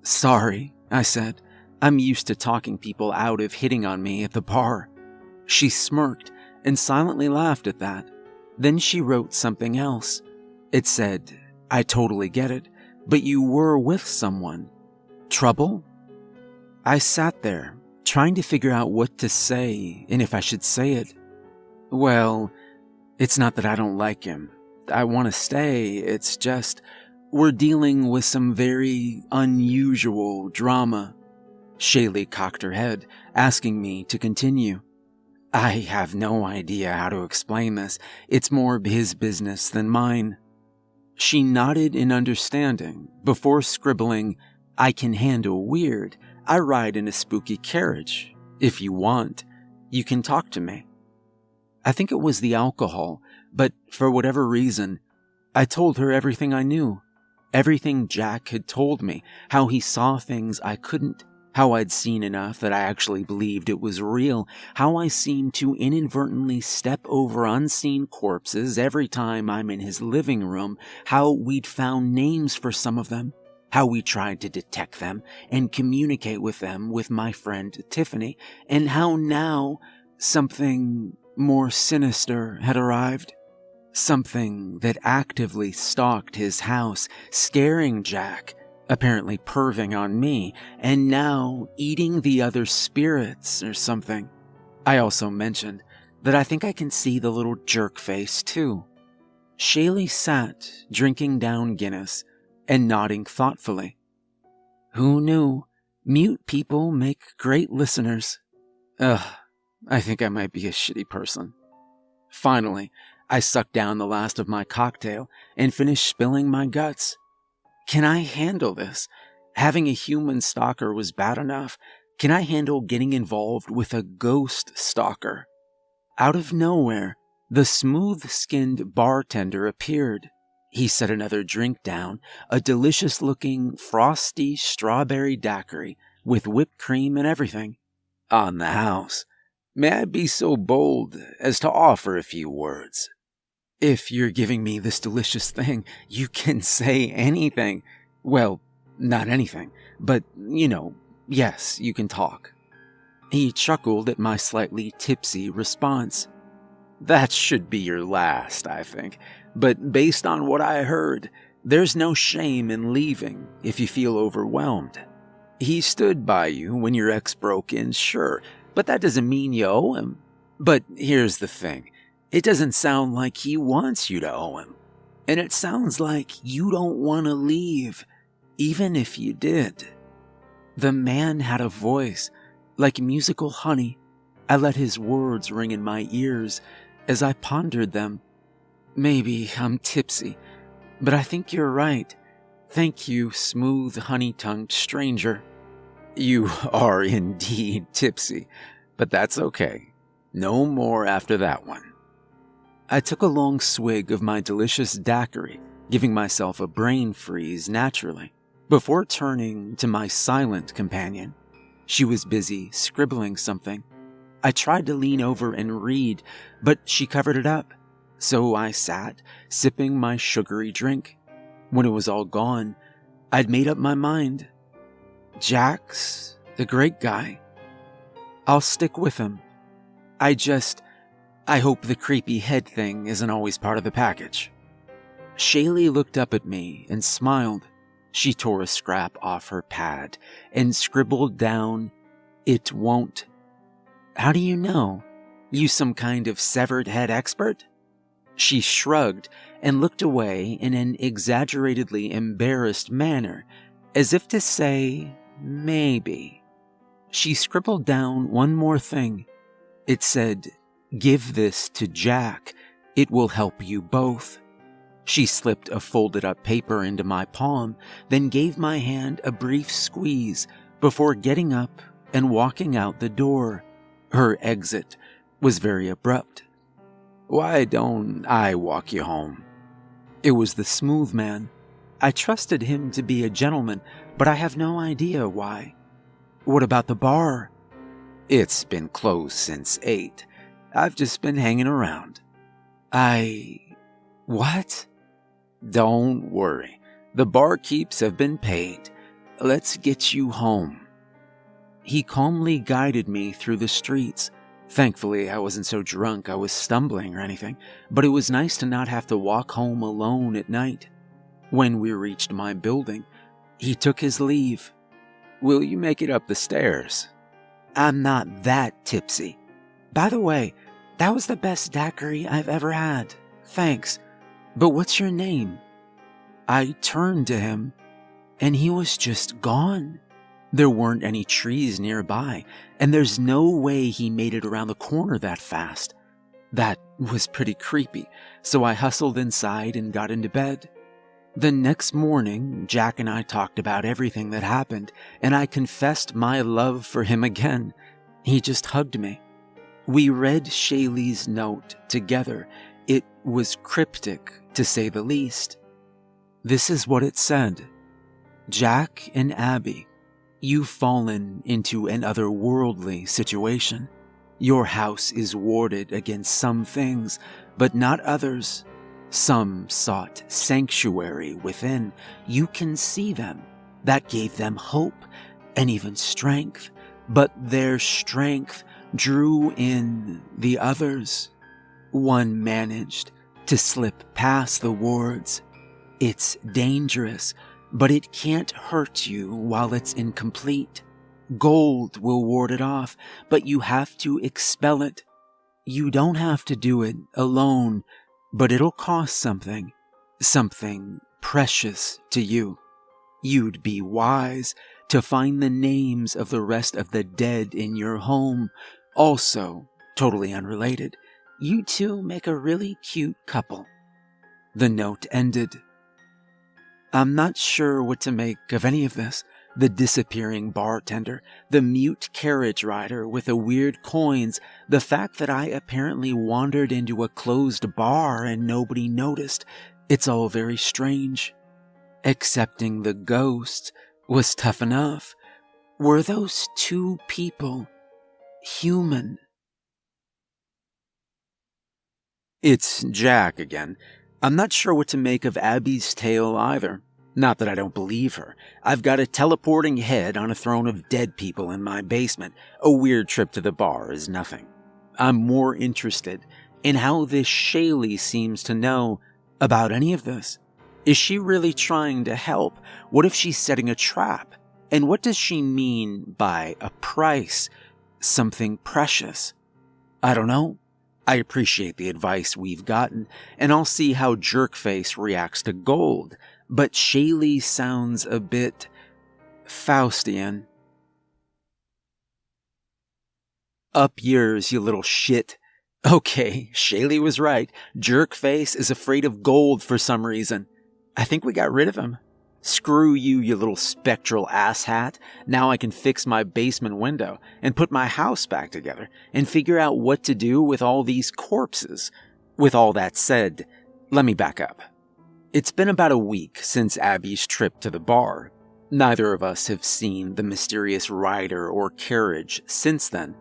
"Sorry," I said. "I'm used to talking people out of hitting on me at the bar." She smirked and silently laughed at that. Then she wrote something else. It said, "I totally get it, but you were with someone. Trouble?" I sat there, trying to figure out what to say and if I should say it. "Well, it's not that I don't like him. I want to stay. It's just, we're dealing with some very unusual drama." Shaylee cocked her head, asking me to continue. I have no idea how to explain this. It's more his business than mine. She nodded in understanding before scribbling, I can handle weird. I ride in a spooky carriage. If you want, you can talk to me. I think it was the alcohol, but for whatever reason, I told her everything I knew. Everything Jack had told me, how he saw things I couldn't, how I'd seen enough that I actually believed it was real, how I seemed to inadvertently step over unseen corpses every time I'm in his living room, how we'd found names for some of them, how we tried to detect them and communicate with them with my friend Tiffany, and how now something more sinister had arrived. Something that actively stalked his house, scaring Jack, apparently perving on me, and now eating the other spirits or something. I also mentioned that I think I can see the little jerk face too. Shaylee sat, drinking down Guinness and nodding thoughtfully. Who knew? Mute people make great listeners. I think I might be a shitty person. Finally, I sucked down the last of my cocktail and finished spilling my guts. Can I handle this? Having a human stalker was bad enough. Can I handle getting involved with a ghost stalker? Out of nowhere, the smooth-skinned bartender appeared. He set another drink down, a delicious-looking, frosty strawberry daiquiri with whipped cream and everything. On the house. May I be so bold as to offer a few words? If you're giving me this delicious thing, you can say anything. Well, not anything, but, yes, you can talk. He chuckled at my slightly tipsy response. That should be your last, I think, but based on what I heard, there's no shame in leaving if you feel overwhelmed. He stood by you when your ex broke in, sure, but that doesn't mean you owe him. But here's the thing. It doesn't sound like he wants you to owe him. And it sounds like you don't want to leave, even if you did. The man had a voice, like musical honey. I let his words ring in my ears as I pondered them. Maybe I'm tipsy, but I think you're right. Thank you, smooth, honey-tongued stranger. You are indeed tipsy, but that's okay. No more after that one. I took a long swig of my delicious daiquiri, giving myself a brain freeze naturally, before turning to my silent companion. She was busy scribbling something. I tried to lean over and read, but she covered it up, so I sat, sipping my sugary drink. When it was all gone, I'd made up my mind. Jack's a great guy. I'll stick with him. I hope the creepy head thing isn't always part of the package. Shaylee looked up at me and smiled. She tore a scrap off her pad and scribbled down, "It won't." How do you know? You some kind of severed head expert? She shrugged and looked away in an exaggeratedly embarrassed manner, as if to say, maybe. She scribbled down one more thing. It said, "Give this to Jack. It will help you both." She slipped a folded-up paper into my palm, then gave my hand a brief squeeze before getting up and walking out the door. Her exit was very abrupt. "Why don't I walk you home?" It was the smooth man. I trusted him to be a gentleman, but I have no idea why. "What about the bar?" "It's been closed since 8. I've just been hanging around." What? "Don't worry. The barkeeps have been paid. Let's get you home." He calmly guided me through the streets. Thankfully, I wasn't so drunk I was stumbling or anything, but it was nice to not have to walk home alone at night. When we reached my building, he took his leave. "Will you make it up the stairs?" "I'm not that tipsy. By the way, that was the best daiquiri I've ever had. Thanks. But what's your name?" I turned to him, and he was just gone. There weren't any trees nearby, and there's no way he made it around the corner that fast. That was pretty creepy, so I hustled inside and got into bed. The next morning, Jack and I talked about everything that happened, and I confessed my love for him again. He just hugged me. We read Shaylee's note together. It was cryptic, to say the least. This is what it said. Jack and Abby, you've fallen into an otherworldly situation. Your house is warded against some things, but not others. Some sought sanctuary within. You can see them. That gave them hope and even strength. But their strength drew in the others. One managed to slip past the wards. It's dangerous, but it can't hurt you while it's incomplete. Gold will ward it off, but you have to expel it. You don't have to do it alone, but it'll cost something precious to you. You'd be wise to find the names of the rest of the dead in your home. Also, totally unrelated, you two make a really cute couple. The note ended. I'm not sure what to make of any of this. The disappearing bartender, the mute carriage rider with the weird coins, the fact that I apparently wandered into a closed bar and nobody noticed. It's all very strange. Accepting the ghost was tough enough. Were those two people human? It's Jack again. I'm not sure what to make of Abby's tale either. Not that I don't believe her. I've got a teleporting head on a throne of dead people in my basement. A weird trip to the bar is nothing. I'm more interested in how this Shaylee seems to know about any of this. Is she really trying to help? What if she's setting a trap? And what does she mean by a price? Something precious? I don't know. I appreciate the advice we've gotten, and I'll see how Jerkface reacts to gold. But Shaylee sounds a bit Faustian. Up yours, you little shit. Okay, Shaylee was right. Jerkface is afraid of gold for some reason. I think we got rid of him. Screw you, you little spectral asshat. Now I can fix my basement window and put my house back together and figure out what to do with all these corpses. With all that said, let me back up. It's been about a week since Abby's trip to the bar. Neither of us have seen the mysterious rider or carriage since then.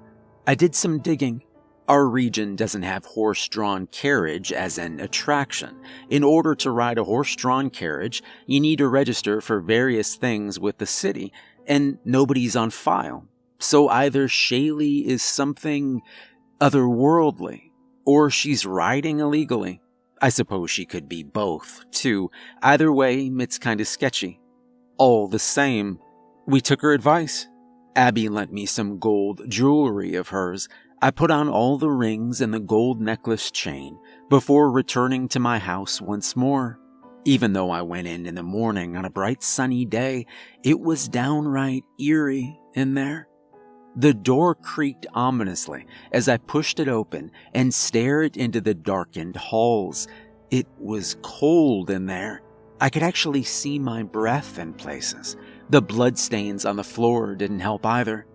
I did some digging. Our region doesn't have horse-drawn carriage as an attraction. In order to ride a horse-drawn carriage, you need to register for various things with the city, and nobody's on file. So either Shaylee is something otherworldly, or she's riding illegally. I suppose she could be both, too. Either way, it's kinda sketchy. All the same, we took her advice. Abby lent me some gold jewelry of hers. I put on all the rings and the gold necklace chain before returning to my house once more. Even though I went in the morning on a bright sunny day, it was downright eerie in there. The door creaked ominously as I pushed it open and stared into the darkened halls. It was cold in there. I could actually see my breath in places. The bloodstains on the floor didn't help either.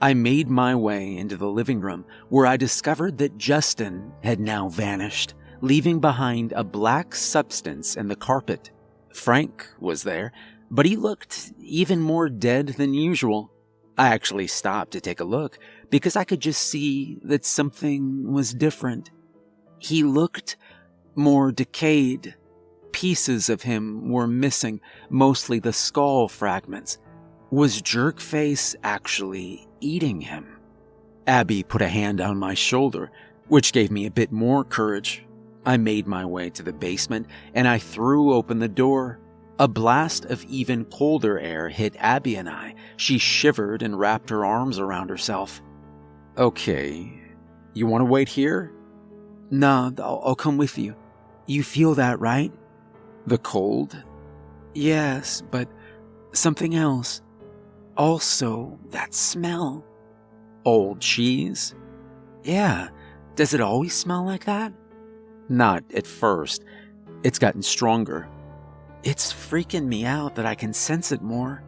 I made my way into the living room, where I discovered that Justin had now vanished, leaving behind a black substance in the carpet. Frank was there, but he looked even more dead than usual. I actually stopped to take a look, because I could just see that something was different. He looked more decayed. Pieces of him were missing, mostly the skull fragments. Was Jerkface actually eating him? Abby put a hand on my shoulder, which gave me a bit more courage. I made my way to the basement, and I threw open the door. A blast of even colder air hit Abby and I. She shivered and wrapped her arms around herself. Okay, you want to wait here? Nah, I'll come with you. You feel that, right? The cold? Yes, but something else. Also, that smell. Old cheese? Yeah, does it always smell like that? Not at first. It's gotten stronger. It's freaking me out that I can sense it more.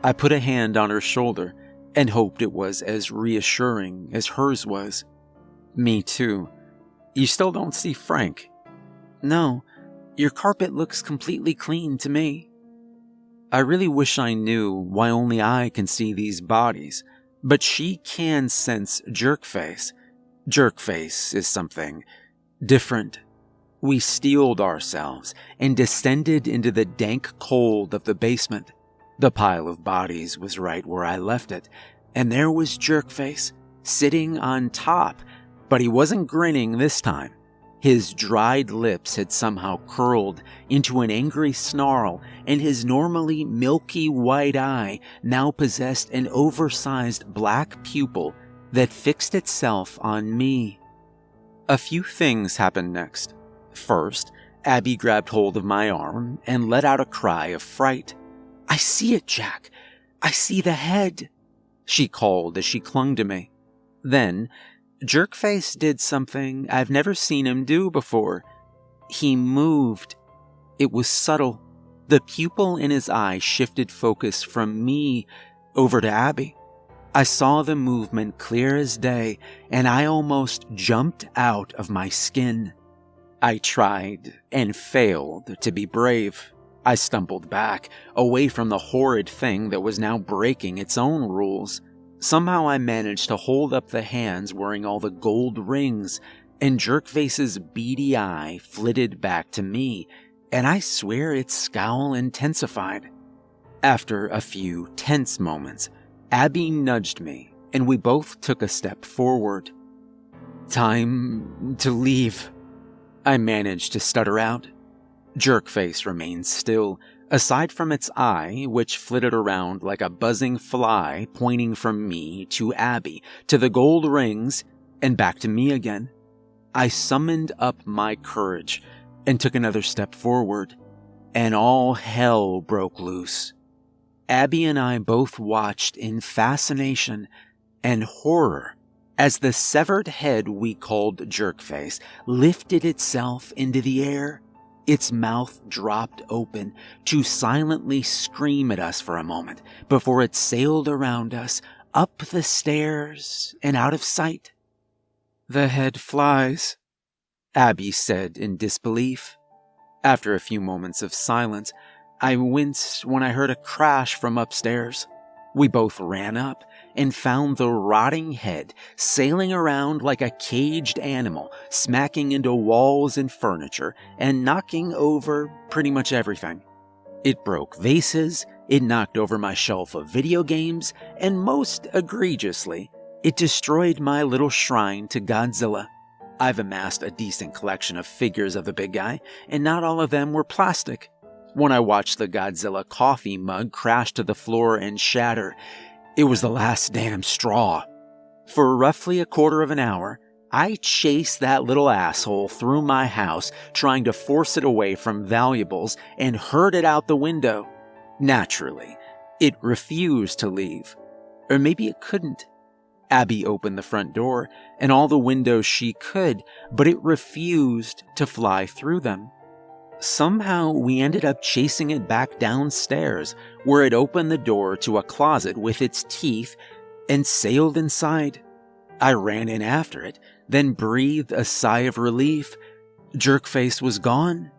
I put a hand on her shoulder and hoped it was as reassuring as hers was. Me too. You still don't see Frank? No, your carpet looks completely clean to me. I really wish I knew why only I can see these bodies, but she can sense Jerkface. Jerkface is something different. We steeled ourselves and descended into the dank cold of the basement. The pile of bodies was right where I left it, and there was Jerkface, sitting on top, but he wasn't grinning this time. His dried lips had somehow curled into an angry snarl, and his normally milky white eye now possessed an oversized black pupil that fixed itself on me. A few things happened next. First, Abby grabbed hold of my arm and let out a cry of fright. "I see it, Jack. I see the head," she called as she clung to me. Then, Jerkface did something I've never seen him do before. He moved. It was subtle. The pupil in his eye shifted focus from me over to Abby. I saw the movement clear as day, and I almost jumped out of my skin. I tried and failed to be brave. I stumbled back, away from the horrid thing that was now breaking its own rules. Somehow I managed to hold up the hands wearing all the gold rings, and Jerkface's beady eye flitted back to me, and I swear its scowl intensified. After a few tense moments, Abby nudged me, and we both took a step forward. "Time to leave," I managed to stutter out. Jerkface remained still, aside from its eye, which flitted around like a buzzing fly, pointing from me to Abby, to the gold rings, and back to me again. I summoned up my courage and took another step forward, and all hell broke loose. Abby and I both watched in fascination and horror as the severed head we called Jerkface lifted itself into the air. Its mouth dropped open to silently scream at us for a moment before it sailed around us, up the stairs and out of sight. "The head flies," Abby said in disbelief. After a few moments of silence, I winced when I heard a crash from upstairs. We both ran up and found the rotting head sailing around like a caged animal, smacking into walls and furniture and knocking over pretty much everything. It broke vases, it knocked over my shelf of video games, and most egregiously, it destroyed my little shrine to Godzilla. I've amassed a decent collection of figures of the big guy, and not all of them were plastic. When I watched the Godzilla coffee mug crash to the floor and shatter, it was the last damn straw. For roughly a quarter of an hour, I chased that little asshole through my house, trying to force it away from valuables and herd it out the window. Naturally, it refused to leave. Or maybe it couldn't. Abby opened the front door and all the windows she could, but it refused to fly through them. Somehow we ended up chasing it back downstairs, where it opened the door to a closet with its teeth and sailed inside. I ran in after it, then breathed a sigh of relief. Jerkface was gone.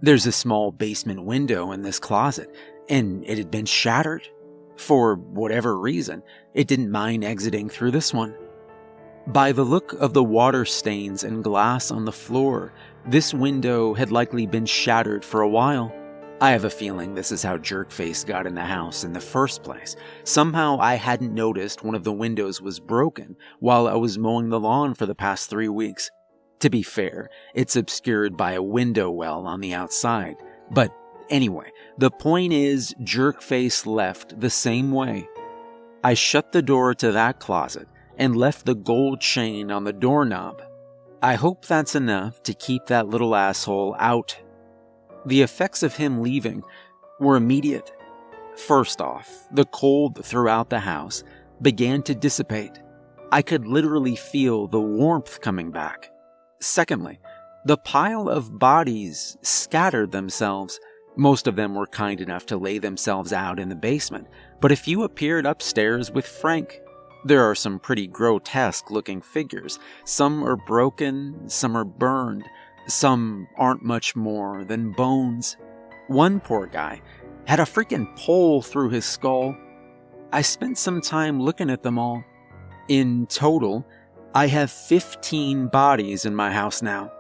There's a small basement window in this closet, and it had been shattered. For whatever reason, it didn't mind exiting through this one. By the look of the water stains and glass on the floor, this window had likely been shattered for a while. I have a feeling this is how Jerkface got in the house in the first place. Somehow I hadn't noticed one of the windows was broken while I was mowing the lawn for the past 3 weeks. To be fair, it's obscured by a window well on the outside. But anyway, the point is Jerkface left the same way. I shut the door to that closet and left the gold chain on the doorknob. I hope that's enough to keep that little asshole out. The effects of him leaving were immediate. First off, the cold throughout the house began to dissipate. I could literally feel the warmth coming back. Secondly, the pile of bodies scattered themselves. Most of them were kind enough to lay themselves out in the basement, but a few appeared upstairs with Frank. There are some pretty grotesque-looking figures. Some are broken, some are burned, some aren't much more than bones. One poor guy had a freaking pole through his skull. I spent some time looking at them all. In total, I have 15 bodies in my house now.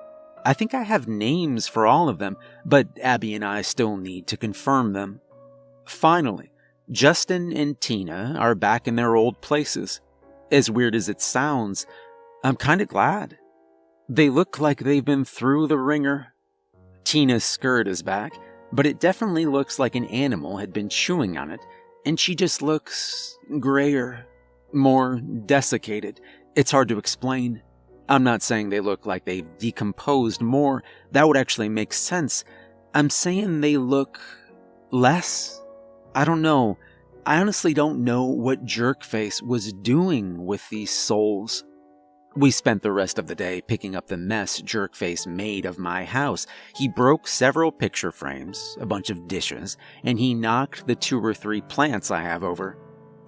I think I have names for all of them, but Abby and I still need to confirm them. Finally, Justin and Tina are back in their old places. As weird as it sounds, I'm kinda glad. They look like they've been through the ringer. Tina's skirt is back, but it definitely looks like an animal had been chewing on it, and she just looks grayer, more desiccated. It's hard to explain. I'm not saying they look like they've decomposed more. That would actually make sense. I'm saying they look less. I don't know. I honestly don't know what Jerkface was doing with these souls. We spent the rest of the day picking up the mess Jerkface made of my house. He broke several picture frames, a bunch of dishes, and he knocked the 2 or 3 plants I have over.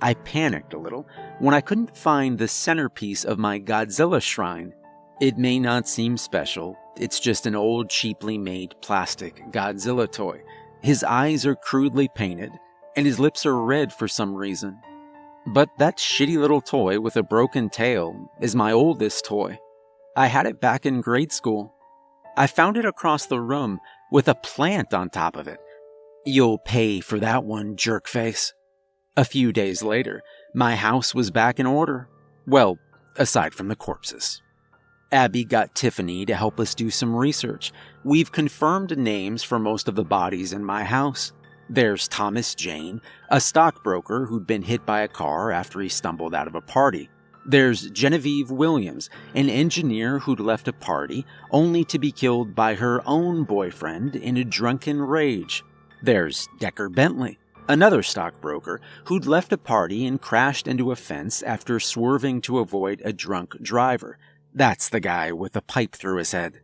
I panicked a little when I couldn't find the centerpiece of my Godzilla shrine. It may not seem special, it's just an old cheaply made plastic Godzilla toy. His eyes are crudely painted, and his lips are red for some reason. But that shitty little toy with a broken tail is my oldest toy. I had it back in grade school. I found it across the room with a plant on top of it. You'll pay for that one, Jerkface. A few days later, my house was back in order. Well, aside from the corpses. Abby got Tiffany to help us do some research. We've confirmed names for most of the bodies in my house. There's Thomas Jane, a stockbroker who'd been hit by a car after he stumbled out of a party. There's Genevieve Williams, an engineer who'd left a party only to be killed by her own boyfriend in a drunken rage. There's Decker Bentley, another stockbroker who'd left a party and crashed into a fence after swerving to avoid a drunk driver. That's the guy with the pipe through his head.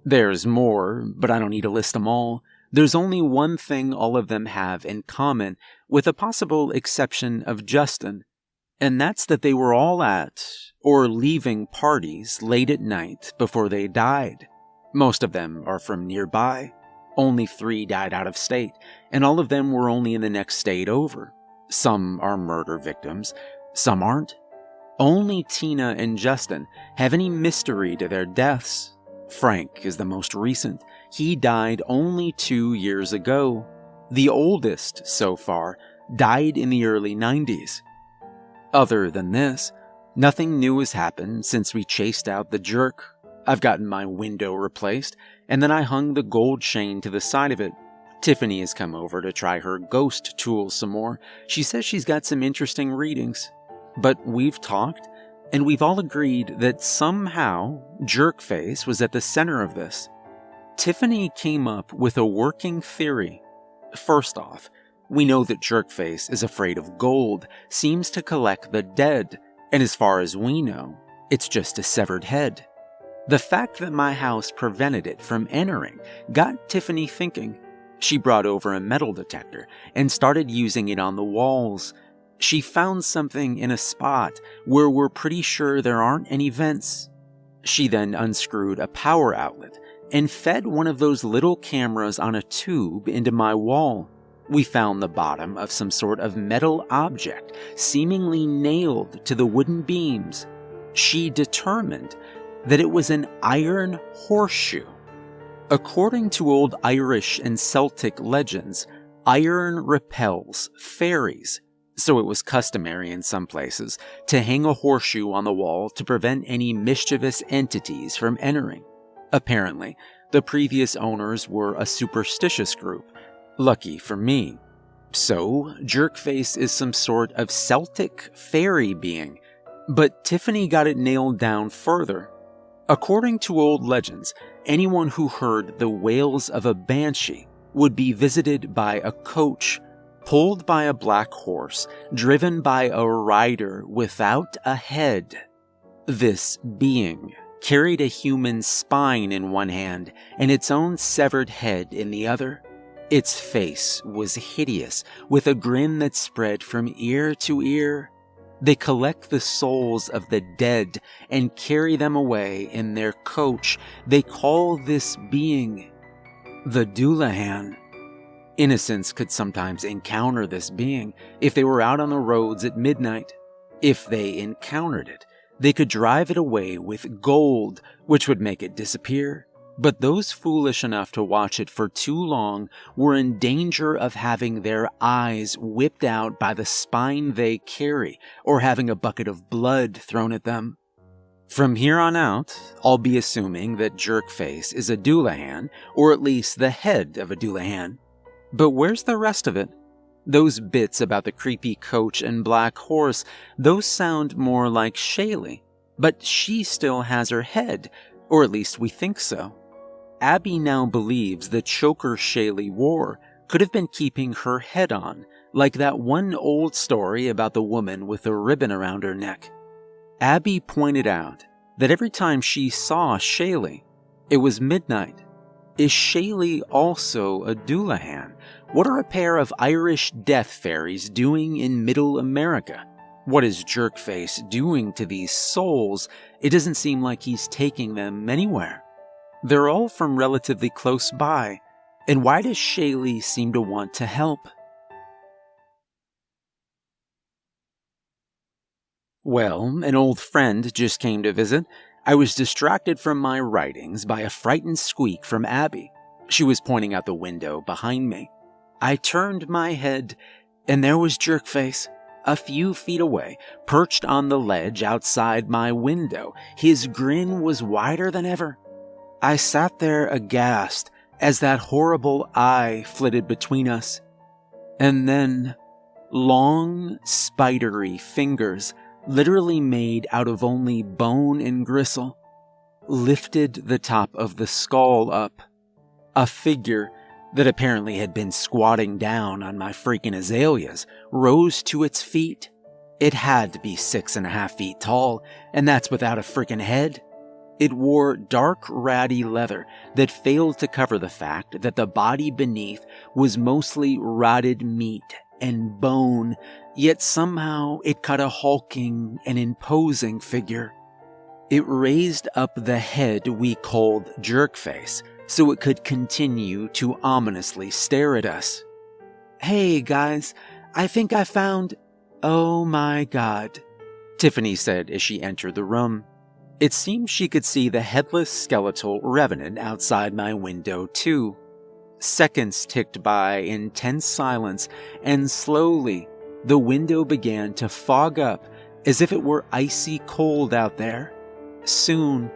There's more, but I don't need to list them all. There's only one thing all of them have in common, with a possible exception of Justin, and that's that they were all at or leaving parties late at night before they died. Most of them are from nearby. Only 3 died out of state, and all of them were only in the next state over. Some are murder victims, some aren't. Only Tina and Justin have any mystery to their deaths. Frank is the most recent. He died only 2 years ago. The oldest, so far, died in the early 90s. Other than this, nothing new has happened since we chased out the jerk. I've gotten my window replaced, and then I hung the gold chain to the side of it. Tiffany has come over to try her ghost tools some more. She says she's got some interesting readings. But we've talked, and we've all agreed that somehow Jerkface was at the center of this. Tiffany came up with a working theory. First off, we know that Jerkface is afraid of gold, seems to collect the dead, and as far as we know, it's just a severed head. The fact that my house prevented it from entering got Tiffany thinking. She brought over a metal detector and started using it on the walls. She found something in a spot where we're pretty sure there aren't any vents. She then unscrewed a power outlet and fed one of those little cameras on a tube into my wall. We found the bottom of some sort of metal object seemingly nailed to the wooden beams. She determined that it was an iron horseshoe. According to old Irish and Celtic legends, iron repels fairies, so it was customary in some places to hang a horseshoe on the wall to prevent any mischievous entities from entering. Apparently, the previous owners were a superstitious group. Lucky for me. So, Jerkface is some sort of Celtic fairy being, but Tiffany got it nailed down further. According to old legends, anyone who heard the wails of a banshee would be visited by a coach. pulled by a black horse, driven by a rider without a head. This being carried a human spine in one hand and its own severed head in the other. Its face was hideous, with a grin that spread from ear to ear. They collect the souls of the dead and carry them away in their coach. They call this being the Dullahan. Innocents could sometimes encounter this being if they were out on the roads at midnight. If they encountered it, they could drive it away with gold, which would make it disappear. But those foolish enough to watch it for too long were in danger of having their eyes whipped out by the spine they carry, or having a bucket of blood thrown at them. From here on out, I'll be assuming that Jerkface is a Dullahan, or at least the head of a Dullahan. But where's the rest of it? Those bits about the creepy coach and black horse, those sound more like Shaylee. But she still has her head, or at least we think so. Abby now believes the choker Shaylee wore could have been keeping her head on, like that one old story about the woman with a ribbon around her neck. Abby pointed out that every time she saw Shaylee, it was midnight. Is Shaylee also a Dullahan? What are a pair of Irish death fairies doing in Middle America? What is Jerkface doing to these souls? It doesn't seem like he's taking them anywhere. They're all from relatively close by, and why does Shaylee seem to want to help? Well, an old friend just came to visit. I was distracted from my writings by a frightened squeak from Abby. She was pointing out the window behind me. I turned my head, and there was Jerkface, a few feet away, perched on the ledge outside my window. His grin was wider than ever. I sat there aghast as that horrible eye flitted between us. And then, long, spidery fingers, literally made out of only bone and gristle, lifted the top of the skull up. A figure that apparently had been squatting down on my freaking azaleas rose to its feet. It had to be 6.5 feet tall, and that's without a freaking head. It wore dark, ratty leather that failed to cover the fact that the body beneath was mostly rotted meat and bone, yet somehow it cut a hulking and imposing figure. It raised up the head we called Jerkface so it could continue to ominously stare at us. "Hey guys, I think I found..." "Oh my god," Tiffany said as she entered the room. It seemed she could see the headless skeletal revenant outside my window too. Seconds ticked by in tense silence, and slowly the window began to fog up as if it were icy cold out there. Soon,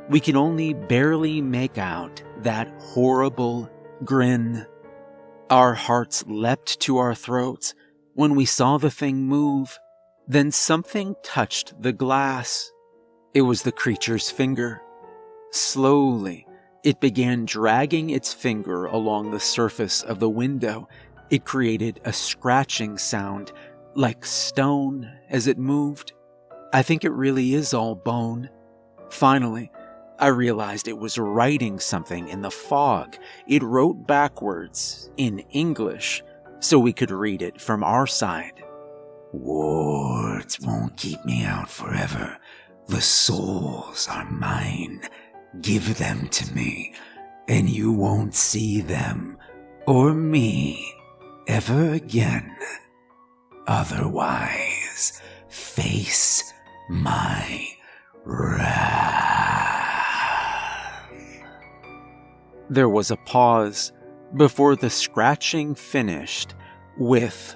we could only barely make out that horrible grin. Our hearts leapt to our throats when we saw the thing move. Then something touched the glass. It was the creature's finger. Slowly, it began dragging its finger along the surface of the window. It created a scratching sound, like stone, as it moved. I think it really is all bone. Finally, I realized it was writing something in the fog. It wrote backwards, in English, so we could read it from our side. "Words won't keep me out forever. The souls are mine. Give them to me, and you won't see them or me ever again. Otherwise, face my wrath." There was a pause before the scratching finished with,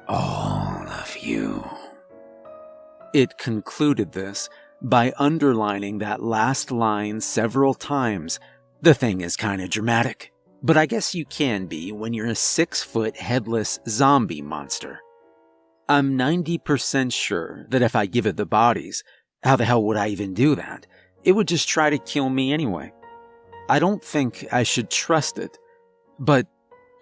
"All of you." It concluded this by underlining that last line several times. The thing is kinda dramatic, but I guess you can be when you're a 6-foot headless zombie monster. I'm 90% sure that if I give it the bodies, how the hell would I even do that? It would just try to kill me anyway. I don't think I should trust it, but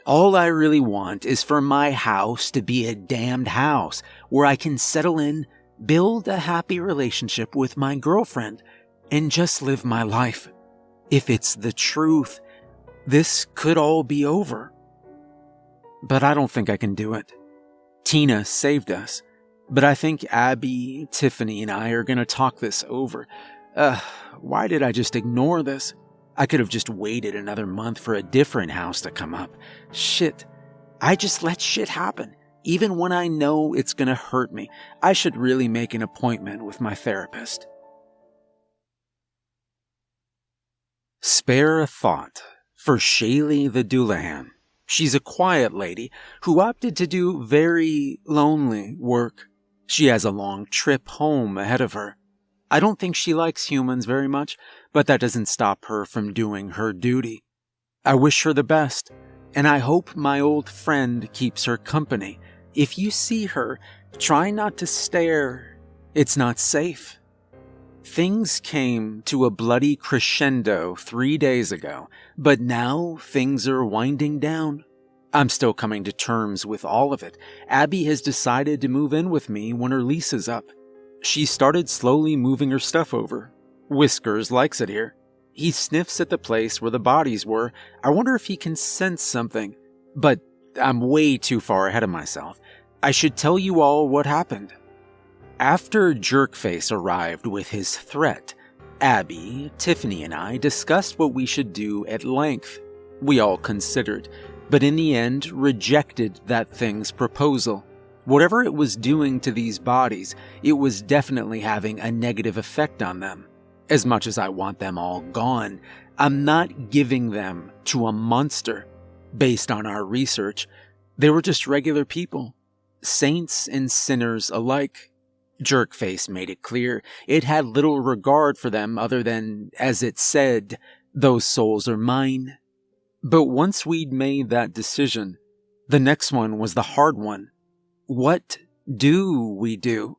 All I really want is for my house to be a damned house where I can settle in, build a happy relationship with my girlfriend, and just live my life. If it's the truth, this could all be over. But I don't think I can do it. Tina saved us, but I think Abby, Tiffany, and I are going to talk this over. Why did I just ignore this? I could have just waited another month for a different house to come up. Shit. I just let shit happen, even when I know it's going to hurt me. I should really make an appointment with my therapist. Spare a thought for Shaylee the Doulahan. She's a quiet lady who opted to do very lonely work. She has a long trip home ahead of her. I don't think she likes humans very much, but that doesn't stop her from doing her duty. I wish her the best, and I hope my old friend keeps her company. If you see her, try not to stare. It's not safe. Things came to a bloody crescendo 3 days ago, but now things are winding down. I'm still coming to terms with all of it. Abby has decided to move in with me when her lease is up. She started slowly moving her stuff over. Whiskers likes it here. He sniffs at the place where the bodies were. I wonder if he can sense something. But I'm way too far ahead of myself. I should tell you all what happened. After Jerkface arrived with his threat, Abby, Tiffany, and I discussed what we should do at length. We all considered, but in the end rejected that thing's proposal. Whatever it was doing to these bodies, it was definitely having a negative effect on them. As much as I want them all gone, I'm not giving them to a monster. Based on our research, they were just regular people, saints and sinners alike. Jerkface made it clear it had little regard for them other than, as it said, those souls are mine. But once we'd made that decision, the next one was the hard one. What do we do?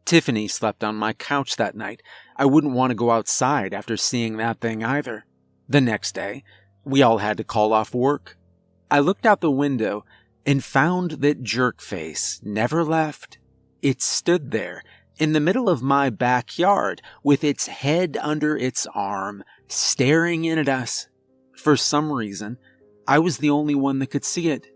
Tiffany slept on my couch that night. I wouldn't want to go outside after seeing that thing either. The next day, we all had to call off work. I looked out the window and found that Jerkface never left. It stood there in the middle of my backyard with its head under its arm, staring in at us. For some reason, I was the only one that could see it.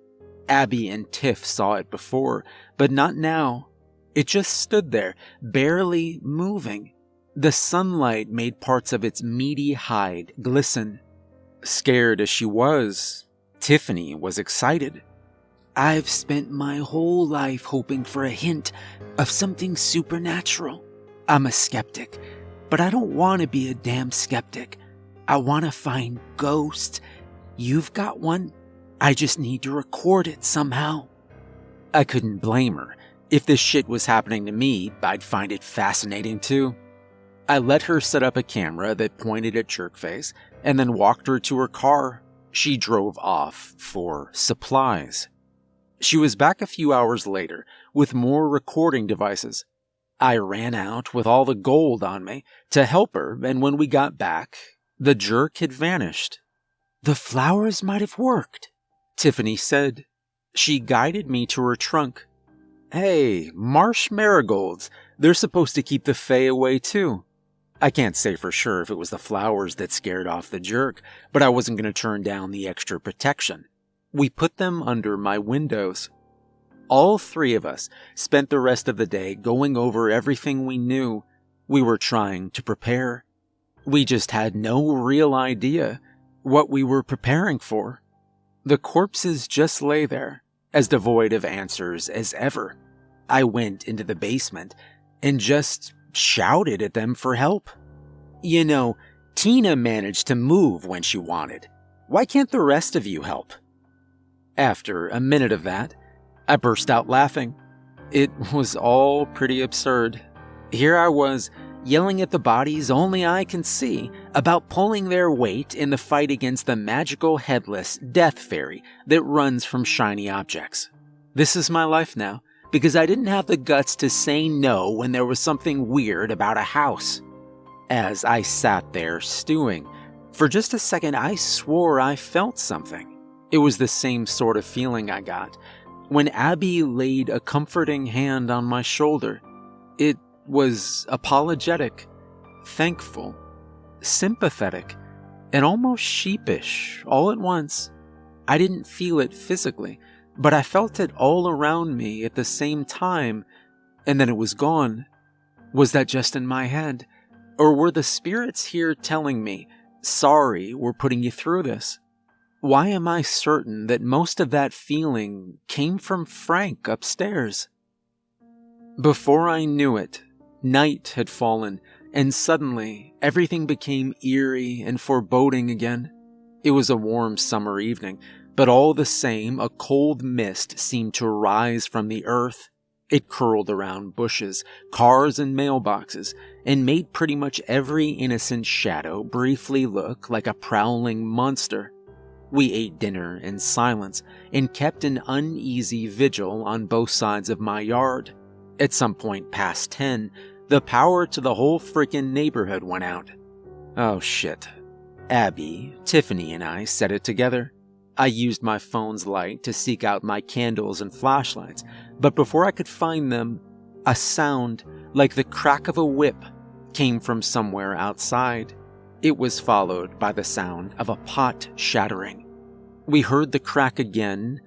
Abby and Tiff saw it before, but not now. It just stood there, barely moving. The sunlight made parts of its meaty hide glisten. Scared as she was, Tiffany was excited. I've spent my whole life hoping for a hint of something supernatural. I'm a skeptic, but I don't want to be a damn skeptic. I want to find ghosts. You've got one? I just need to record it somehow. I couldn't blame her. If this shit was happening to me, I'd find it fascinating too. I let her set up a camera that pointed at Jerkface and then walked her to her car. She drove off for supplies. She was back a few hours later with more recording devices. I ran out with all the gold on me to help her, and when we got back, the jerk had vanished. The flowers might have worked, Tiffany said. She guided me to her trunk. Hey, marsh marigolds. They're supposed to keep the fae away too. I can't say for sure if it was the flowers that scared off the jerk, but I wasn't going to turn down the extra protection. We put them under my windows. All three of us spent the rest of the day going over everything we knew. We were trying to prepare. We just had no real idea what we were preparing for. The corpses just lay there, as devoid of answers as ever. I went into the basement and just shouted at them for help. You know, Tina managed to move when she wanted. Why can't the rest of you help? After a minute of that, I burst out laughing. It was all pretty absurd. Here I was, yelling at the bodies only I can see about pulling their weight in the fight against the magical headless death fairy that runs from shiny objects. This is my life now, because I didn't have the guts to say no when there was something weird about a house. As I sat there stewing, for just a second I swore I felt something. It was the same sort of feeling I got when Abby laid a comforting hand on my shoulder. It was apologetic, thankful, sympathetic, and almost sheepish all at once. I didn't feel it physically, but I felt it all around me at the same time, and then it was gone. Was that just in my head? Or were the spirits here telling me, sorry, we're putting you through this? Why am I certain that most of that feeling came from Frank upstairs? Before I knew it, night had fallen, and suddenly everything became eerie and foreboding again. It was a warm summer evening, but all the same, a cold mist seemed to rise from the earth. It curled around bushes, cars, and mailboxes, and made pretty much every innocent shadow briefly look like a prowling monster. We ate dinner in silence and kept an uneasy vigil on both sides of my yard. At some point past 10, the power to the whole frickin' neighborhood went out. Oh shit. Abby, Tiffany, and I said it together. I used my phone's light to seek out my candles and flashlights, but before I could find them, a sound like the crack of a whip came from somewhere outside. It was followed by the sound of a pot shattering. We heard the crack again,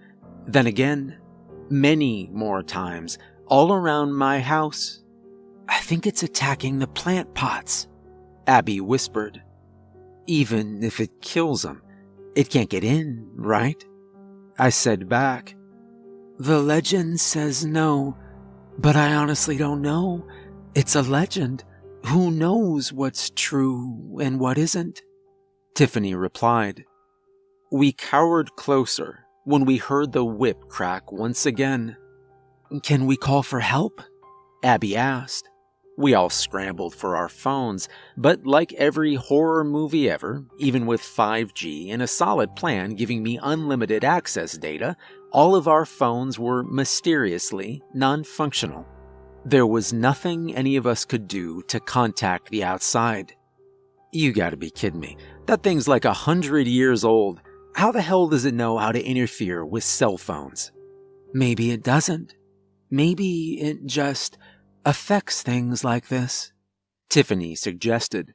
then again, many more times, all around my house. I think it's attacking the plant pots, Abby whispered. Even if it kills them, it can't get in, right? I said back. The legend says no, but I honestly don't know. It's a legend. Who knows what's true and what isn't? Tiffany replied. We cowered closer when we heard the whip crack once again. Can we call for help? Abby asked. We all scrambled for our phones, but like every horror movie ever, even with 5G and a solid plan giving me unlimited access data, all of our phones were mysteriously non-functional. There was nothing any of us could do to contact the outside. You gotta be kidding me. That thing's like 100 years old. How the hell does it know how to interfere with cell phones? Maybe it doesn't. Maybe it just affects things like this, Tiffany suggested.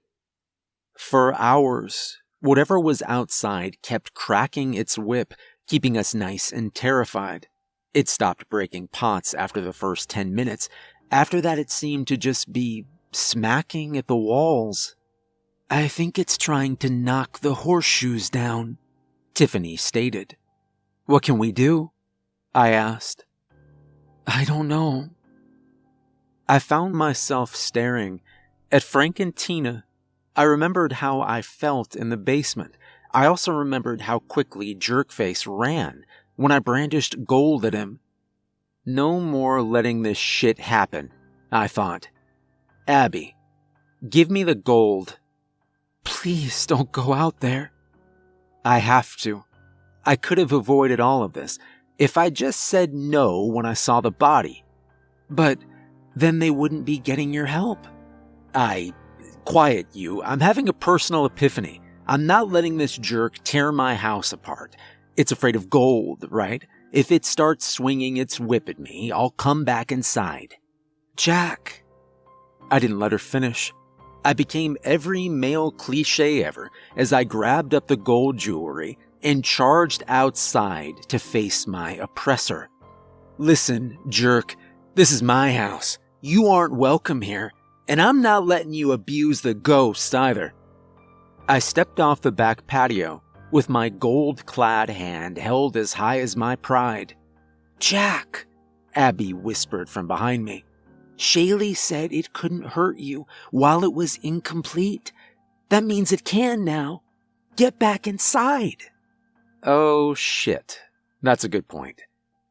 For hours, whatever was outside kept cracking its whip, keeping us nice and terrified. It stopped breaking pots after the first 10 minutes. After that, it seemed to just be smacking at the walls. I think it's trying to knock the horseshoes down, Tiffany stated. What can we do? I asked. I don't know. I found myself staring at Frank and Tina. I remembered how I felt in the basement. I also remembered how quickly Jerkface ran when I brandished gold at him. No more letting this shit happen, I thought. Abby, give me the gold. Please don't go out there. I have to. I could have avoided all of this if I just said no when I saw the body. But then they wouldn't be getting your help. Quiet you. I'm having a personal epiphany. I'm not letting this jerk tear my house apart. It's afraid of gold, right? If it starts swinging its whip at me, I'll come back inside. Jack. I didn't let her finish. I became every male cliche ever as I grabbed up the gold jewelry and charged outside to face my oppressor. Listen, jerk, this is my house. You aren't welcome here, and I'm not letting you abuse the ghost either. I stepped off the back patio with my gold-clad hand held as high as my pride. Jack, Abby whispered from behind me. Shaylee said it couldn't hurt you while it was incomplete. That means it can now. Get back inside. Oh shit, that's a good point.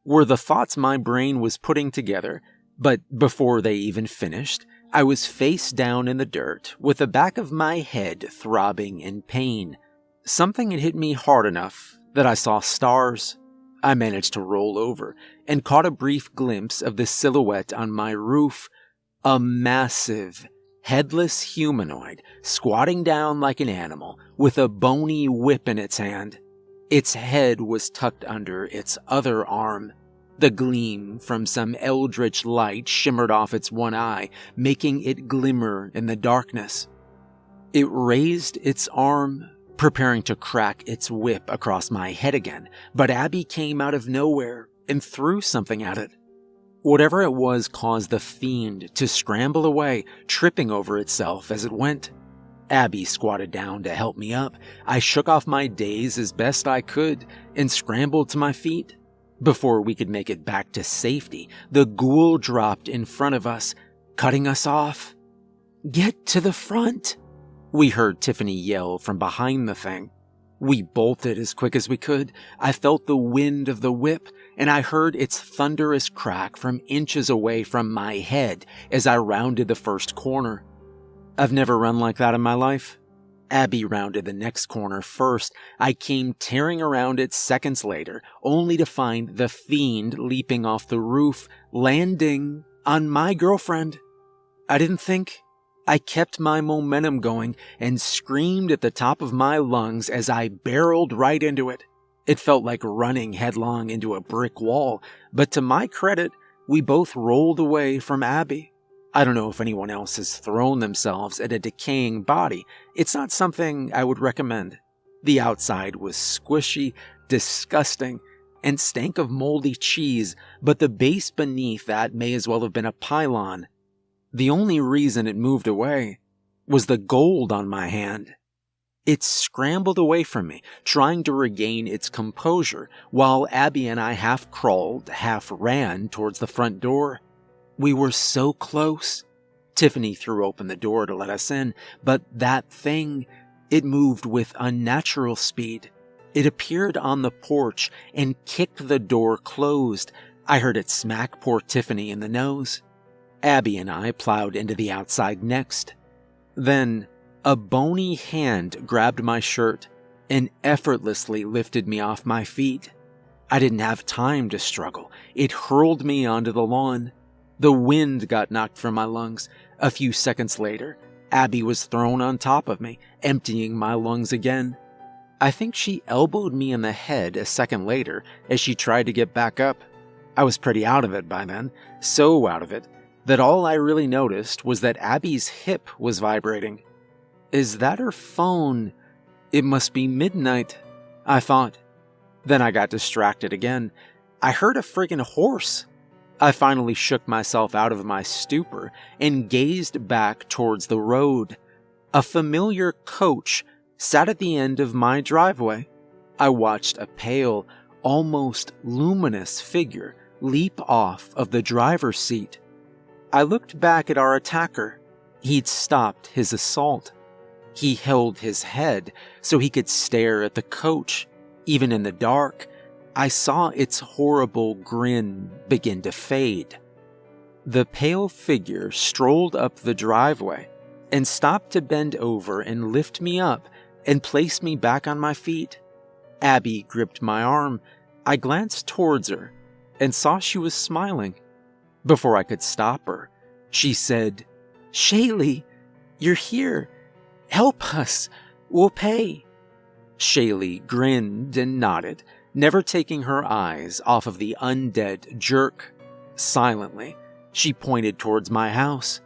Were the thoughts my brain was putting together, but before they even finished, I was face down in the dirt with the back of my head throbbing in pain. Something had hit me hard enough that I saw stars. I managed to roll over and caught a brief glimpse of the silhouette on my roof. A massive, headless humanoid squatting down like an animal with a bony whip in its hand. Its head was tucked under its other arm. The gleam from some eldritch light shimmered off its one eye, making it glimmer in the darkness. It raised its arm, preparing to crack its whip across my head again, but Abby came out of nowhere and threw something at it. Whatever it was caused the fiend to scramble away, tripping over itself as it went. Abby squatted down to help me up. I shook off my daze as best I could and scrambled to my feet. Before we could make it back to safety, the ghoul dropped in front of us, cutting us off. "Get to the front!" we heard Tiffany yell from behind the thing. We bolted as quick as we could. I felt the wind of the whip, and I heard its thunderous crack from inches away from my head as I rounded the first corner. I've never run like that in my life. Abby rounded the next corner first. I came tearing around it seconds later, only to find the fiend leaping off the roof, landing on my girlfriend. I didn't think. I kept my momentum going and screamed at the top of my lungs as I barreled right into it. It felt like running headlong into a brick wall, but to my credit, we both rolled away from Abby. I don't know if anyone else has thrown themselves at a decaying body. It's not something I would recommend. The outside was squishy, disgusting, and stank of moldy cheese, but the base beneath that may as well have been a pylon. The only reason it moved away was the gold on my hand. It scrambled away from me, trying to regain its composure, while Abby and I half crawled, half ran towards the front door. We were so close. Tiffany threw open the door to let us in, but that thing, it moved with unnatural speed. It appeared on the porch and kicked the door closed. I heard it smack poor Tiffany in the nose. Abby and I plowed into the outside next. Then, a bony hand grabbed my shirt and effortlessly lifted me off my feet. I didn't have time to struggle. It hurled me onto the lawn. The wind got knocked from my lungs. A few seconds later, Abby was thrown on top of me, emptying my lungs again. I think she elbowed me in the head a second later as she tried to get back up. I was pretty out of it by then, so out of it that all I really noticed was that Abby's hip was vibrating. Is that her phone? It must be midnight, I thought. Then I got distracted again. I heard a friggin' horse. I finally shook myself out of my stupor and gazed back towards the road. A familiar coach sat at the end of my driveway. I watched a pale, almost luminous figure leap off of the driver's seat. I looked back at our attacker. He'd stopped his assault. He held his head so he could stare at the coach. Even in the dark, I saw its horrible grin begin to fade. The pale figure strolled up the driveway and stopped to bend over and lift me up and place me back on my feet. Abby gripped my arm. I glanced towards her and saw she was smiling. Before I could stop her, she said, "Shaylee, you're here. Help us. We'll pay." Shaylee grinned and nodded, never taking her eyes off of the undead jerk. Silently, she pointed towards my house.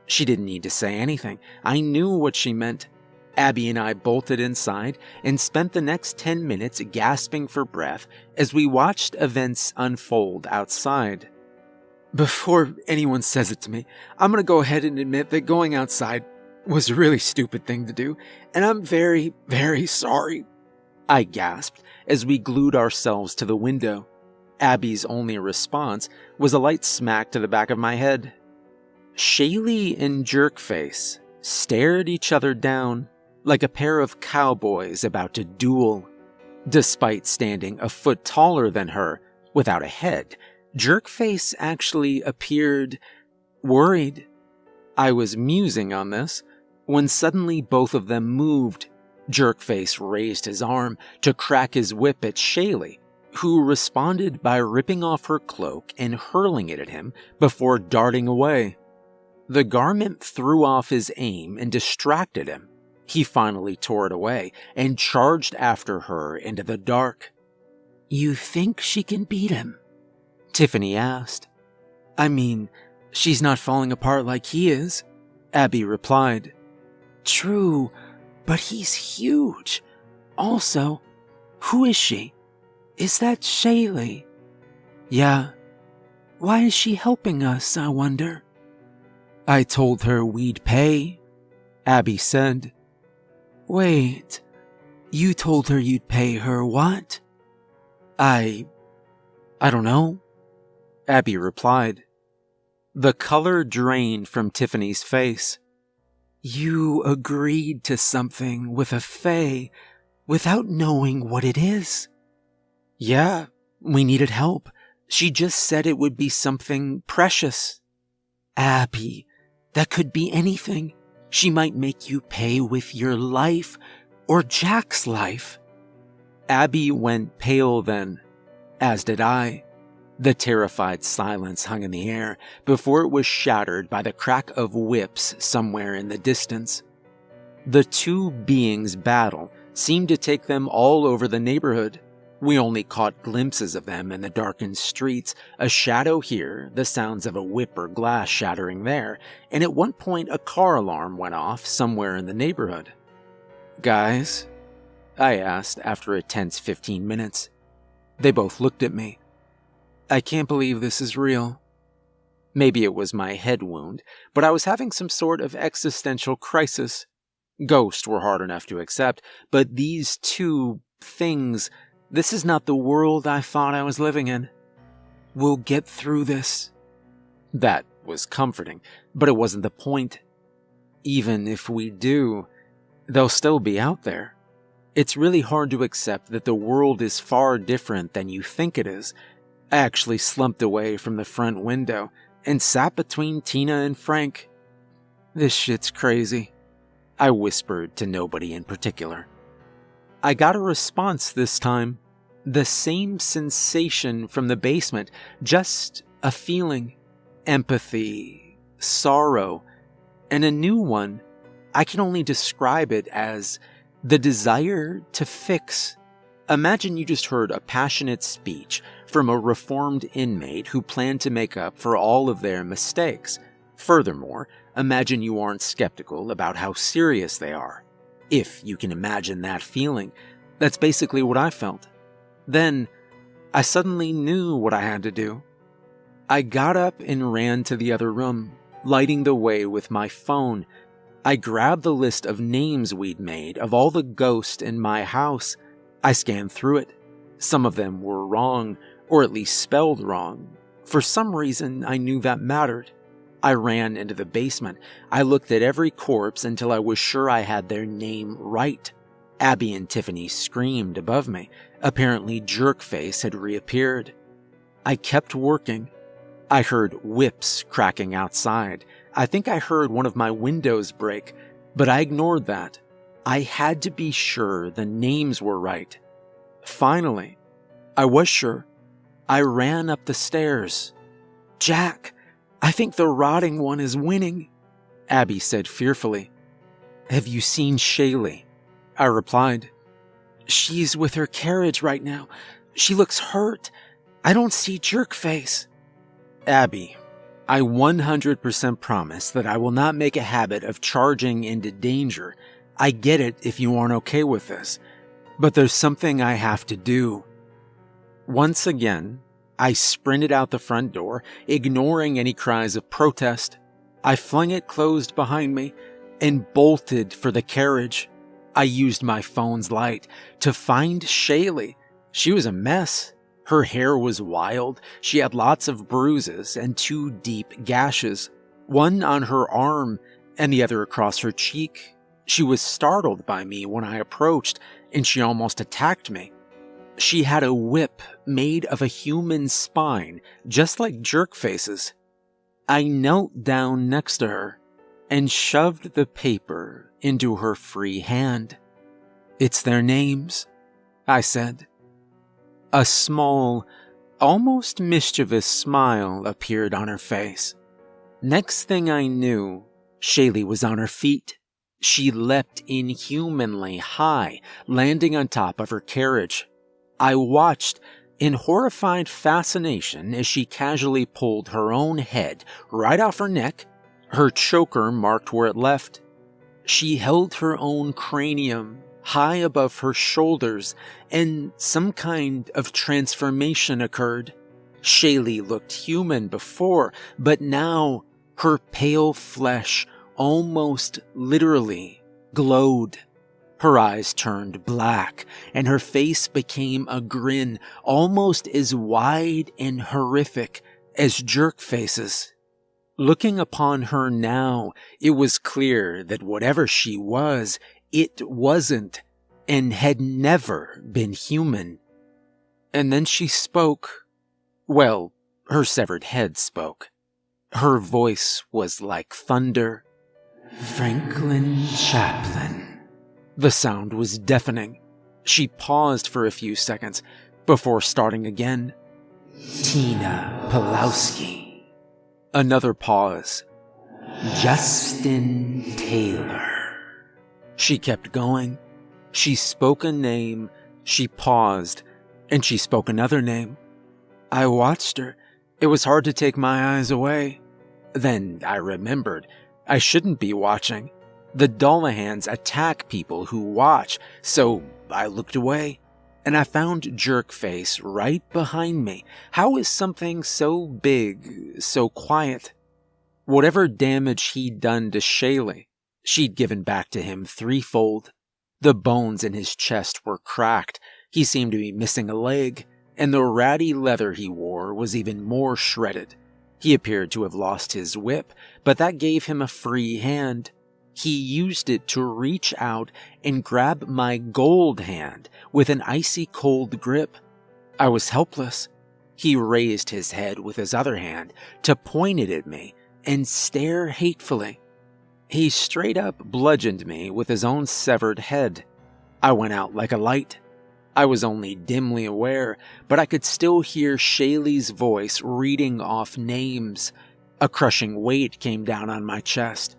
She didn't need to say anything. I knew what she meant. Abby and I bolted inside and spent the next 10 minutes gasping for breath as we watched events unfold outside. Before anyone says it to me, I'm going to go ahead and admit that going outside was a really stupid thing to do, and I'm very, very sorry, I gasped as we glued ourselves to the window. Abby's only response was a light smack to the back of my head. Shaylee and Jerkface stared each other down like a pair of cowboys about to duel. Despite standing a foot taller than her, without a head, Jerkface actually appeared worried. I was musing on this when suddenly both of them moved. Jerkface raised his arm to crack his whip at Shaylee, who responded by ripping off her cloak and hurling it at him before darting away. The garment threw off his aim and distracted him. He finally tore it away and charged after her into the dark. "You think she can beat him?" Tiffany asked. "I mean, she's not falling apart like he is," Abby replied. "True, but he's huge. Also, who is she? Is that Shaylee?" "Yeah." "Why is she helping us, I wonder?" "I told her we'd pay," Abby said. "Wait, you told her you'd pay her what?" I don't know," Abby replied. The color drained from Tiffany's face. "You agreed to something with a fae without knowing what it is?" "Yeah, we needed help. She just said it would be something precious." "Abby, that could be anything. She might make you pay with your life or Jack's life." Abby went pale then, as did I. The terrified silence hung in the air before it was shattered by the crack of whips somewhere in the distance. The two beings' battle seemed to take them all over the neighborhood. We only caught glimpses of them in the darkened streets, a shadow here, the sounds of a whip or glass shattering there, and at one point a car alarm went off somewhere in the neighborhood. "Guys?" I asked after a tense 15 minutes. They both looked at me. "I can't believe this is real." Maybe it was my head wound, but I was having some sort of existential crisis. Ghosts were hard enough to accept, but these two things, this is not the world I thought I was living in. "We'll get through this." That was comforting, but it wasn't the point. Even if we do, they'll still be out there. It's really hard to accept that the world is far different than you think it is. I actually slumped away from the front window and sat between Tina and Frank. "This shit's crazy," I whispered to nobody in particular. I got a response this time. The same sensation from the basement, just a feeling. Empathy, sorrow, and a new one. I can only describe it as the desire to fix. Imagine you just heard a passionate speech from a reformed inmate who planned to make up for all of their mistakes. Furthermore, imagine you aren't skeptical about how serious they are. If you can imagine that feeling, that's basically what I felt. Then, I suddenly knew what I had to do. I got up and ran to the other room, lighting the way with my phone. I grabbed the list of names we'd made of all the ghosts in my house. I scanned through it. Some of them were wrong, or at least spelled wrong. For some reason, I knew that mattered. I ran into the basement. I looked at every corpse until I was sure I had their name right. Abby and Tiffany screamed above me. Apparently, Jerkface had reappeared. I kept working. I heard whips cracking outside. I think I heard one of my windows break, but I ignored that. I had to be sure the names were right. Finally, I was sure. I ran up the stairs. "Jack, I think the rotting one is winning," Abby said fearfully. "Have you seen Shaylee?" I replied. "She's with her carriage right now. She looks hurt. I don't see Jerkface." "Abby, I 100% promise that I will not make a habit of charging into danger. I get it if you aren't okay with this, but there's something I have to do." Once again, I sprinted out the front door, ignoring any cries of protest. I flung it closed behind me and bolted for the carriage. I used my phone's light to find Shaylee. She was a mess. Her hair was wild. She had lots of bruises and 2 deep gashes, one on her arm and the other across her cheek. She was startled by me when I approached, and she almost attacked me. She had a whip made of a human spine, just like Jerkface's. I knelt down next to her and shoved the paper into her free hand. "It's their names," I said. A small, almost mischievous smile appeared on her face. Next thing I knew, Shaylee was on her feet. She leapt inhumanly high, landing on top of her carriage. I watched in horrified fascination as she casually pulled her own head right off her neck, her choker marked where it left. She held her own cranium high above her shoulders, and some kind of transformation occurred. Shaylee looked human before, but now her pale flesh almost literally glowed. Her eyes turned black, and her face became a grin almost as wide and horrific as jerk faces. Looking upon her now, it was clear that whatever she was, it wasn't and had never been human. And then she spoke. Well, her severed head spoke. Her voice was like thunder. "Franklin Chaplin." The sound was deafening. She paused for a few seconds before starting again. "Tina Pulowski." Another pause. "Justin Taylor." She kept going. She spoke a name, she paused, and she spoke another name. I watched her. It was hard to take my eyes away. Then I remembered I shouldn't be watching. The Dullahans attack people who watch, so I looked away, and I found Jerkface right behind me. How is something so big, so quiet? Whatever damage he'd done to Shaylee, she'd given back to him threefold. The bones in his chest were cracked, he seemed to be missing a leg, and the ratty leather he wore was even more shredded. He appeared to have lost his whip, but that gave him a free hand. He used it to reach out and grab my gold hand with an icy cold grip. I was helpless. He raised his head with his other hand to point it at me and stare hatefully. He straight up bludgeoned me with his own severed head. I went out like a light. I was only dimly aware, but I could still hear Shaylee's voice reading off names. A crushing weight came down on my chest.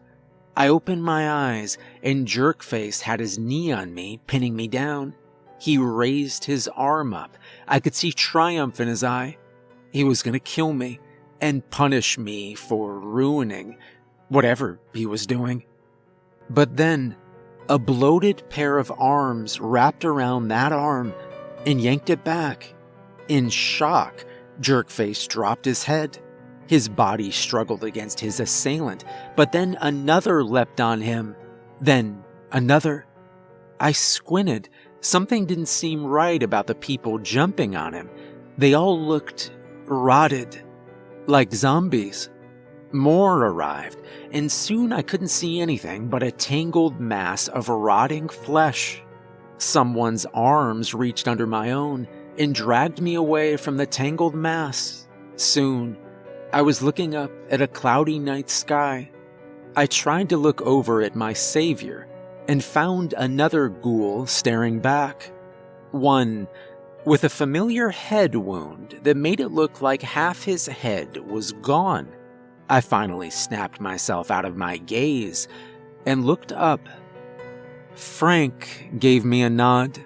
I opened my eyes, and Jerkface had his knee on me, pinning me down. He raised his arm up. I could see triumph in his eye. He was going to kill me and punish me for ruining whatever he was doing. But then, a bloated pair of arms wrapped around that arm and yanked it back. In shock, Jerkface dropped his head. His body struggled against his assailant, but then another leapt on him. Then another. I squinted. Something didn't seem right about the people jumping on him. They all looked rotted, like zombies. More arrived, and soon I couldn't see anything but a tangled mass of rotting flesh. Someone's arms reached under my own and dragged me away from the tangled mass. Soon, I was looking up at a cloudy night sky. I tried to look over at my savior and found another ghoul staring back. One with a familiar head wound that made it look like half his head was gone. I finally snapped myself out of my gaze and looked up. Frank gave me a nod.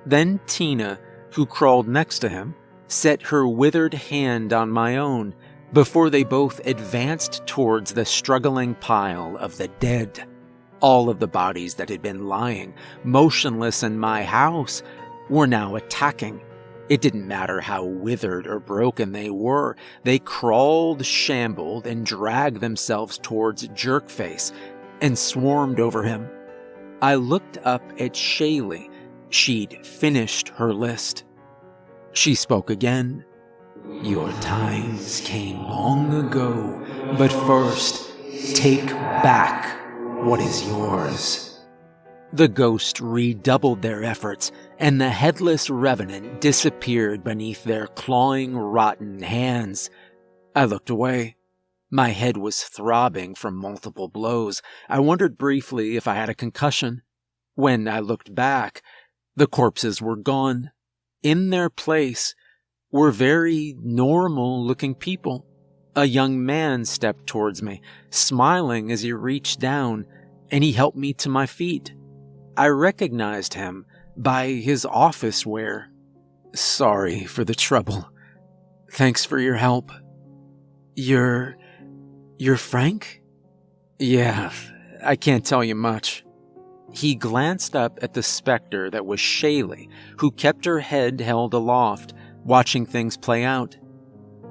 Then Tina, who crawled next to him, set her withered hand on my own before they both advanced towards the struggling pile of the dead. All of the bodies that had been lying motionless in my house were now attacking. It didn't matter how withered or broken they were. They crawled, shambled, and dragged themselves towards Jerkface and swarmed over him. I looked up at Shaylee. She'd finished her list. She spoke again. "Your times came long ago, but first, take back what is yours." The ghosts redoubled their efforts, and the headless revenant disappeared beneath their clawing, rotten hands. I looked away. My head was throbbing from multiple blows. I wondered briefly if I had a concussion. When I looked back, the corpses were gone. In their place were very normal-looking people. A young man stepped towards me, smiling as he reached down and he helped me to my feet. I recognized him by his office wear. Sorry for the trouble. Thanks for your help. You're Frank? Yeah, I can't tell you much. He glanced up at the specter that was Shaylee, who kept her head held aloft, watching things play out.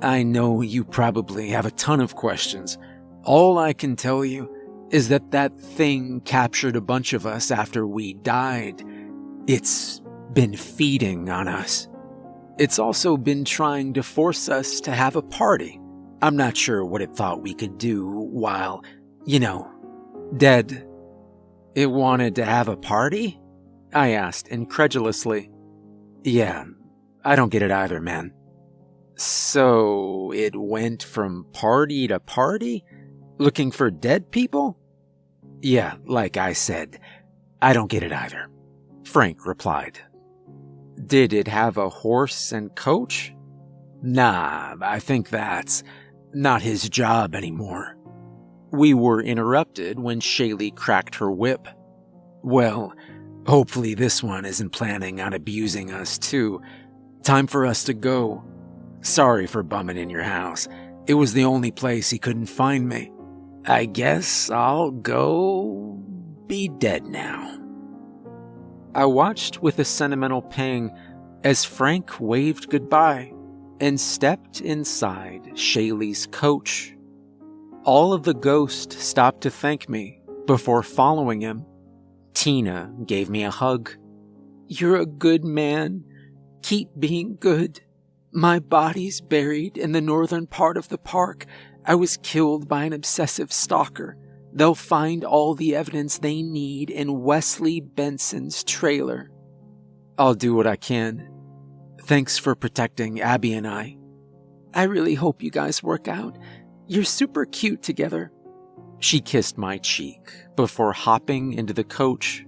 I know you probably have a ton of questions. All I can tell you is that thing captured a bunch of us after we died. It's been feeding on us. It's also been trying to force us to have a party. I'm not sure what it thought we could do while, dead. It wanted to have a party? I asked incredulously. Yeah, I don't get it either, man. So it went from party to party? Looking for dead people? Yeah, like I said, I don't get it either, Frank replied. Did it have a horse and coach? Nah, I think that's not his job anymore. We were interrupted when Shaylee cracked her whip. Well, hopefully this one isn't planning on abusing us too. Time for us to go. Sorry for bumming in your house. It was the only place he couldn't find me. I guess I'll go be dead now. I watched with a sentimental pang as Frank waved goodbye and stepped inside Shaylee's coach. All of the ghosts stopped to thank me before following him. Tina gave me a hug. You're a good man. Keep being good. My body's buried in the northern part of the park. I was killed by an obsessive stalker. They'll find all the evidence they need in Wesley Benson's trailer. I'll do what I can. Thanks for protecting Abby and I. I really hope you guys work out. You're super cute together. She kissed my cheek before hopping into the coach.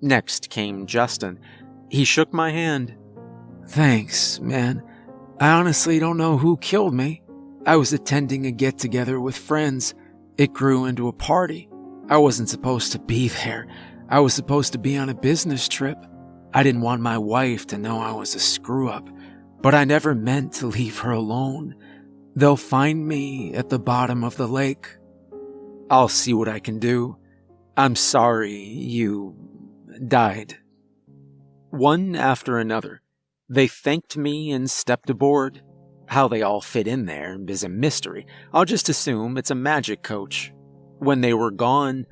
Next came Justin. He shook my hand. Thanks, man. I honestly don't know who killed me. I was attending a get-together with friends. It grew into a party. I wasn't supposed to be there. I was supposed to be on a business trip. I didn't want my wife to know I was a screw-up, but I never meant to leave her alone. They'll find me at the bottom of the lake. I'll see what I can do. I'm sorry you died. One after another, they thanked me and stepped aboard. How they all fit in there is a mystery. I'll just assume it's a magic coach. When they were gone,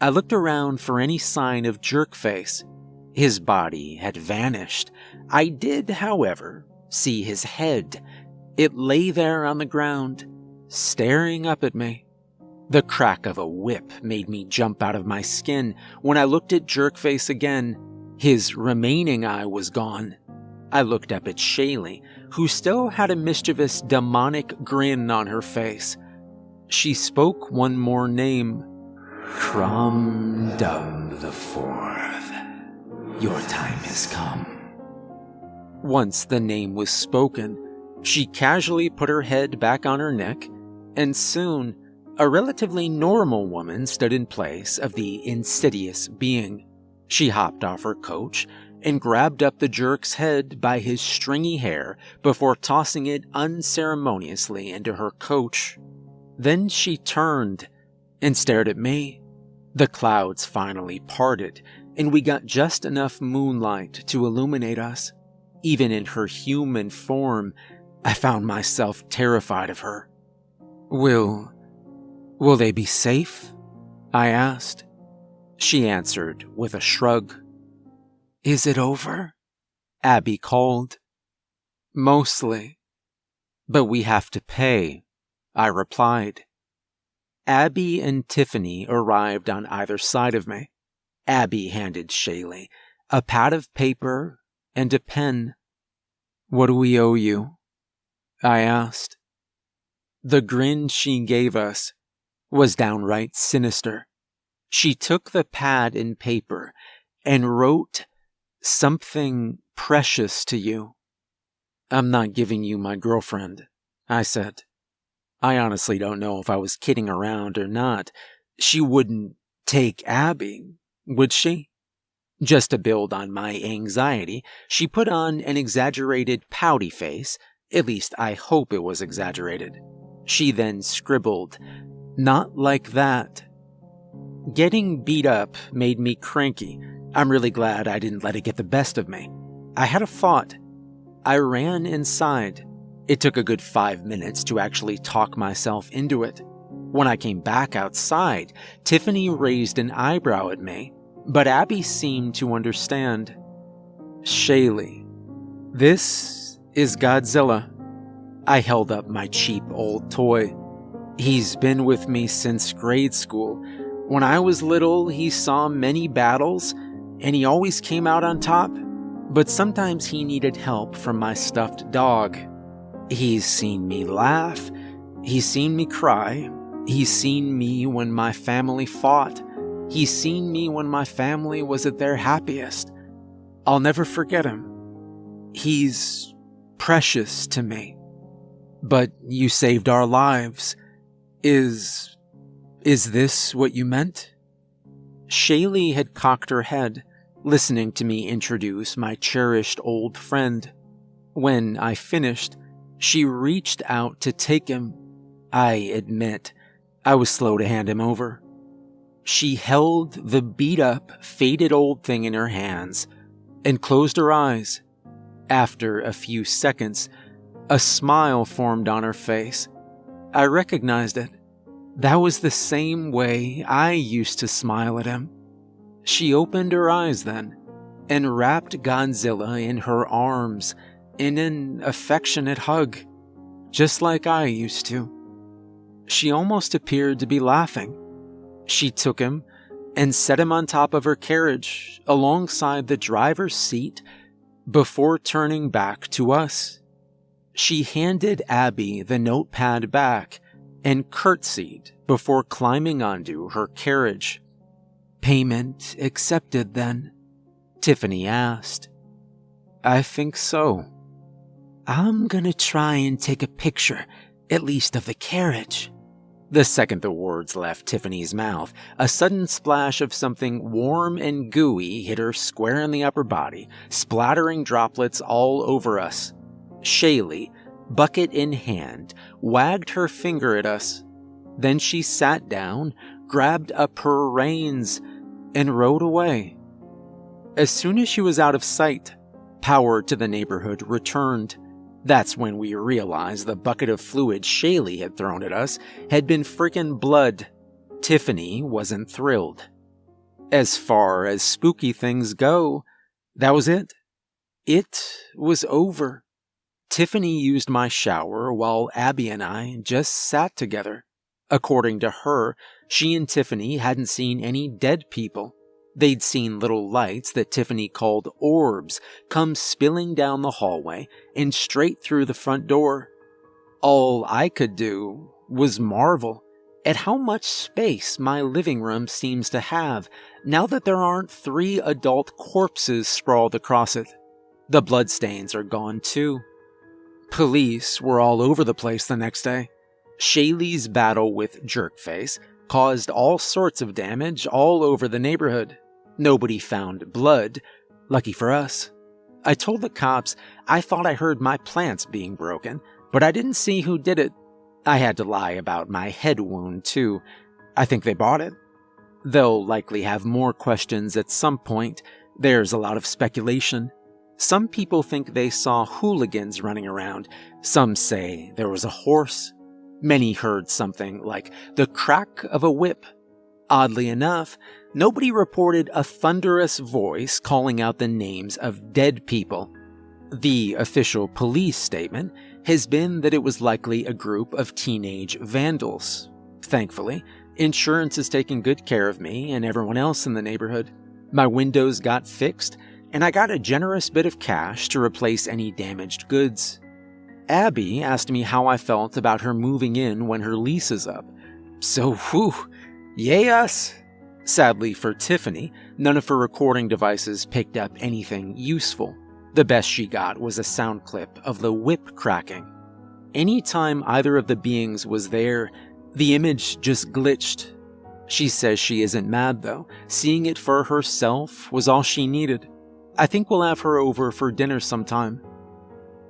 I looked around for any sign of Jerkface. His body had vanished. I did, however, see his head. It lay there on the ground, staring up at me. The crack of a whip made me jump out of my skin. When I looked at Jerkface again, his remaining eye was gone. I looked up at Shaylee, who still had a mischievous, demonic grin on her face. She spoke one more name. Crom-Dub the Fourth. Your time has come. Once the name was spoken, she casually put her head back on her neck, and soon a relatively normal woman stood in place of the insidious being. She hopped off her coach and grabbed up the jerk's head by his stringy hair before tossing it unceremoniously into her coach. Then she turned and stared at me. The clouds finally parted, and we got just enough moonlight to illuminate us. Even in her human form, I found myself terrified of her. Will they be safe? I asked. She answered with a shrug. Is it over? Abby called. Mostly. But we have to pay, I replied. Abby and Tiffany arrived on either side of me. Abby handed Shaylee a pad of paper and a pen. What do we owe you? I asked. The grin she gave us was downright sinister. She took the pad and paper and wrote something precious to you. I'm not giving you my girlfriend, I said. I honestly don't know if I was kidding around or not. She wouldn't take Abby, would she? Just to build on my anxiety, she put on an exaggerated pouty face. At least I hope it was exaggerated. She then scribbled, "Not like that." Getting beat up made me cranky. I'm really glad I didn't let it get the best of me. I had a thought. I ran inside. It took a good 5 minutes to actually talk myself into it. When I came back outside, Tiffany raised an eyebrow at me, but Abby seemed to understand. "Shaylee, this is Godzilla." I held up my cheap old toy. "He's been with me since grade school. When I was little, he saw many battles, and he always came out on top, but sometimes he needed help from my stuffed dog. He's seen me laugh, he's seen me cry, he's seen me when my family fought, he's seen me when my family was at their happiest. I'll never forget him. He's precious to me. But you saved our lives. Is this what you meant?" Shaylee had cocked her head, listening to me introduce my cherished old friend. When I finished, she reached out to take him. I admit, I was slow to hand him over. She held the beat-up, faded old thing in her hands and closed her eyes. After a few seconds, a smile formed on her face. I recognized it. That was the same way I used to smile at him. She opened her eyes then and wrapped Godzilla in her arms in an affectionate hug, just like I used to. She almost appeared to be laughing. She took him and set him on top of her carriage alongside the driver's seat before turning back to us. She handed Abby the notepad back and curtsied before climbing onto her carriage. "Payment accepted then?" Tiffany asked. "I think so." "I'm gonna try and take a picture, at least of the carriage." The second the words left Tiffany's mouth, a sudden splash of something warm and gooey hit her square in the upper body, splattering droplets all over us. Shaylee, bucket in hand, wagged her finger at us. Then she sat down, grabbed up her reins, and rode away. As soon as she was out of sight, power to the neighborhood returned. That's when we realized the bucket of fluid Shaylee had thrown at us had been frickin' blood. Tiffany wasn't thrilled. As far as spooky things go, that was it. It was over. Tiffany used my shower while Abby and I just sat together. According to her, she and Tiffany hadn't seen any dead people. They'd seen little lights that Tiffany called orbs come spilling down the hallway and straight through the front door. All I could do was marvel at how much space my living room seems to have now that there aren't 3 adult corpses sprawled across it. The bloodstains are gone too. Police were all over the place the next day. Shaylee's battle with Jerkface caused all sorts of damage all over the neighborhood. Nobody found blood, lucky for us. I told the cops I thought I heard my plants being broken, but I didn't see who did it. I had to lie about my head wound too. I think they bought it. They'll likely have more questions at some point. There's a lot of speculation. Some people think they saw hooligans running around. Some say there was a horse. Many heard something like the crack of a whip. Oddly enough, nobody reported a thunderous voice calling out the names of dead people. The official police statement has been that it was likely a group of teenage vandals. Thankfully, insurance is taking good care of me and everyone else in the neighborhood. My windows got fixed, and I got a generous bit of cash to replace any damaged goods. Abby asked me how I felt about her moving in when her lease is up. So, whew, yay us! Sadly for Tiffany, none of her recording devices picked up anything useful. The best she got was a sound clip of the whip cracking. Anytime either of the beings was there, the image just glitched. She says she isn't mad though. Seeing it for herself was all she needed. I think we'll have her over for dinner sometime.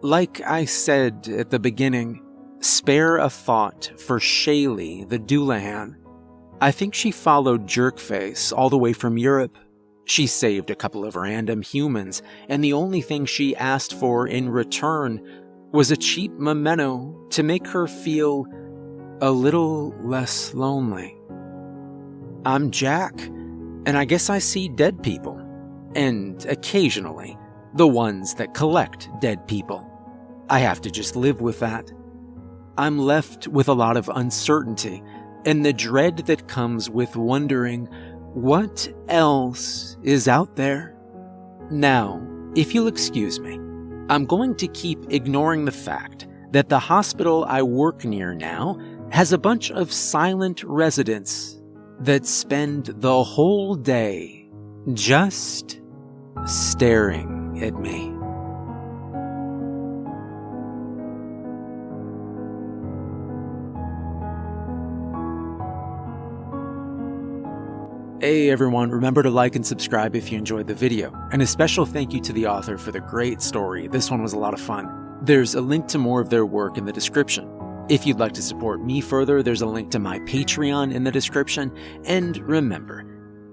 Like I said at the beginning, spare a thought for Shaylee the Doulahan. I think she followed Jerkface all the way from Europe. She saved a couple of random humans, and the only thing she asked for in return was a cheap memento to make her feel a little less lonely. I'm Jack, and I guess I see dead people. And occasionally, the ones that collect dead people. I have to just live with that. I'm left with a lot of uncertainty and the dread that comes with wondering what else is out there. Now, if you'll excuse me, I'm going to keep ignoring the fact that the hospital I work near now has a bunch of silent residents that spend the whole day just staring at me. Hey everyone, remember to like and subscribe if you enjoyed the video. And a special thank you to the author for the great story. This one was a lot of fun. There's a link to more of their work in the description. If you'd like to support me further, there's a link to my Patreon in the description. And remember,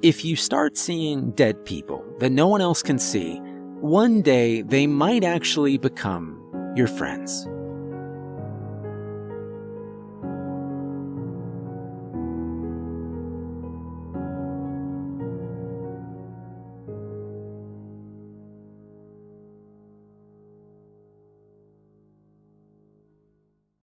if you start seeing dead people that no one else can see, one day they might actually become your friends.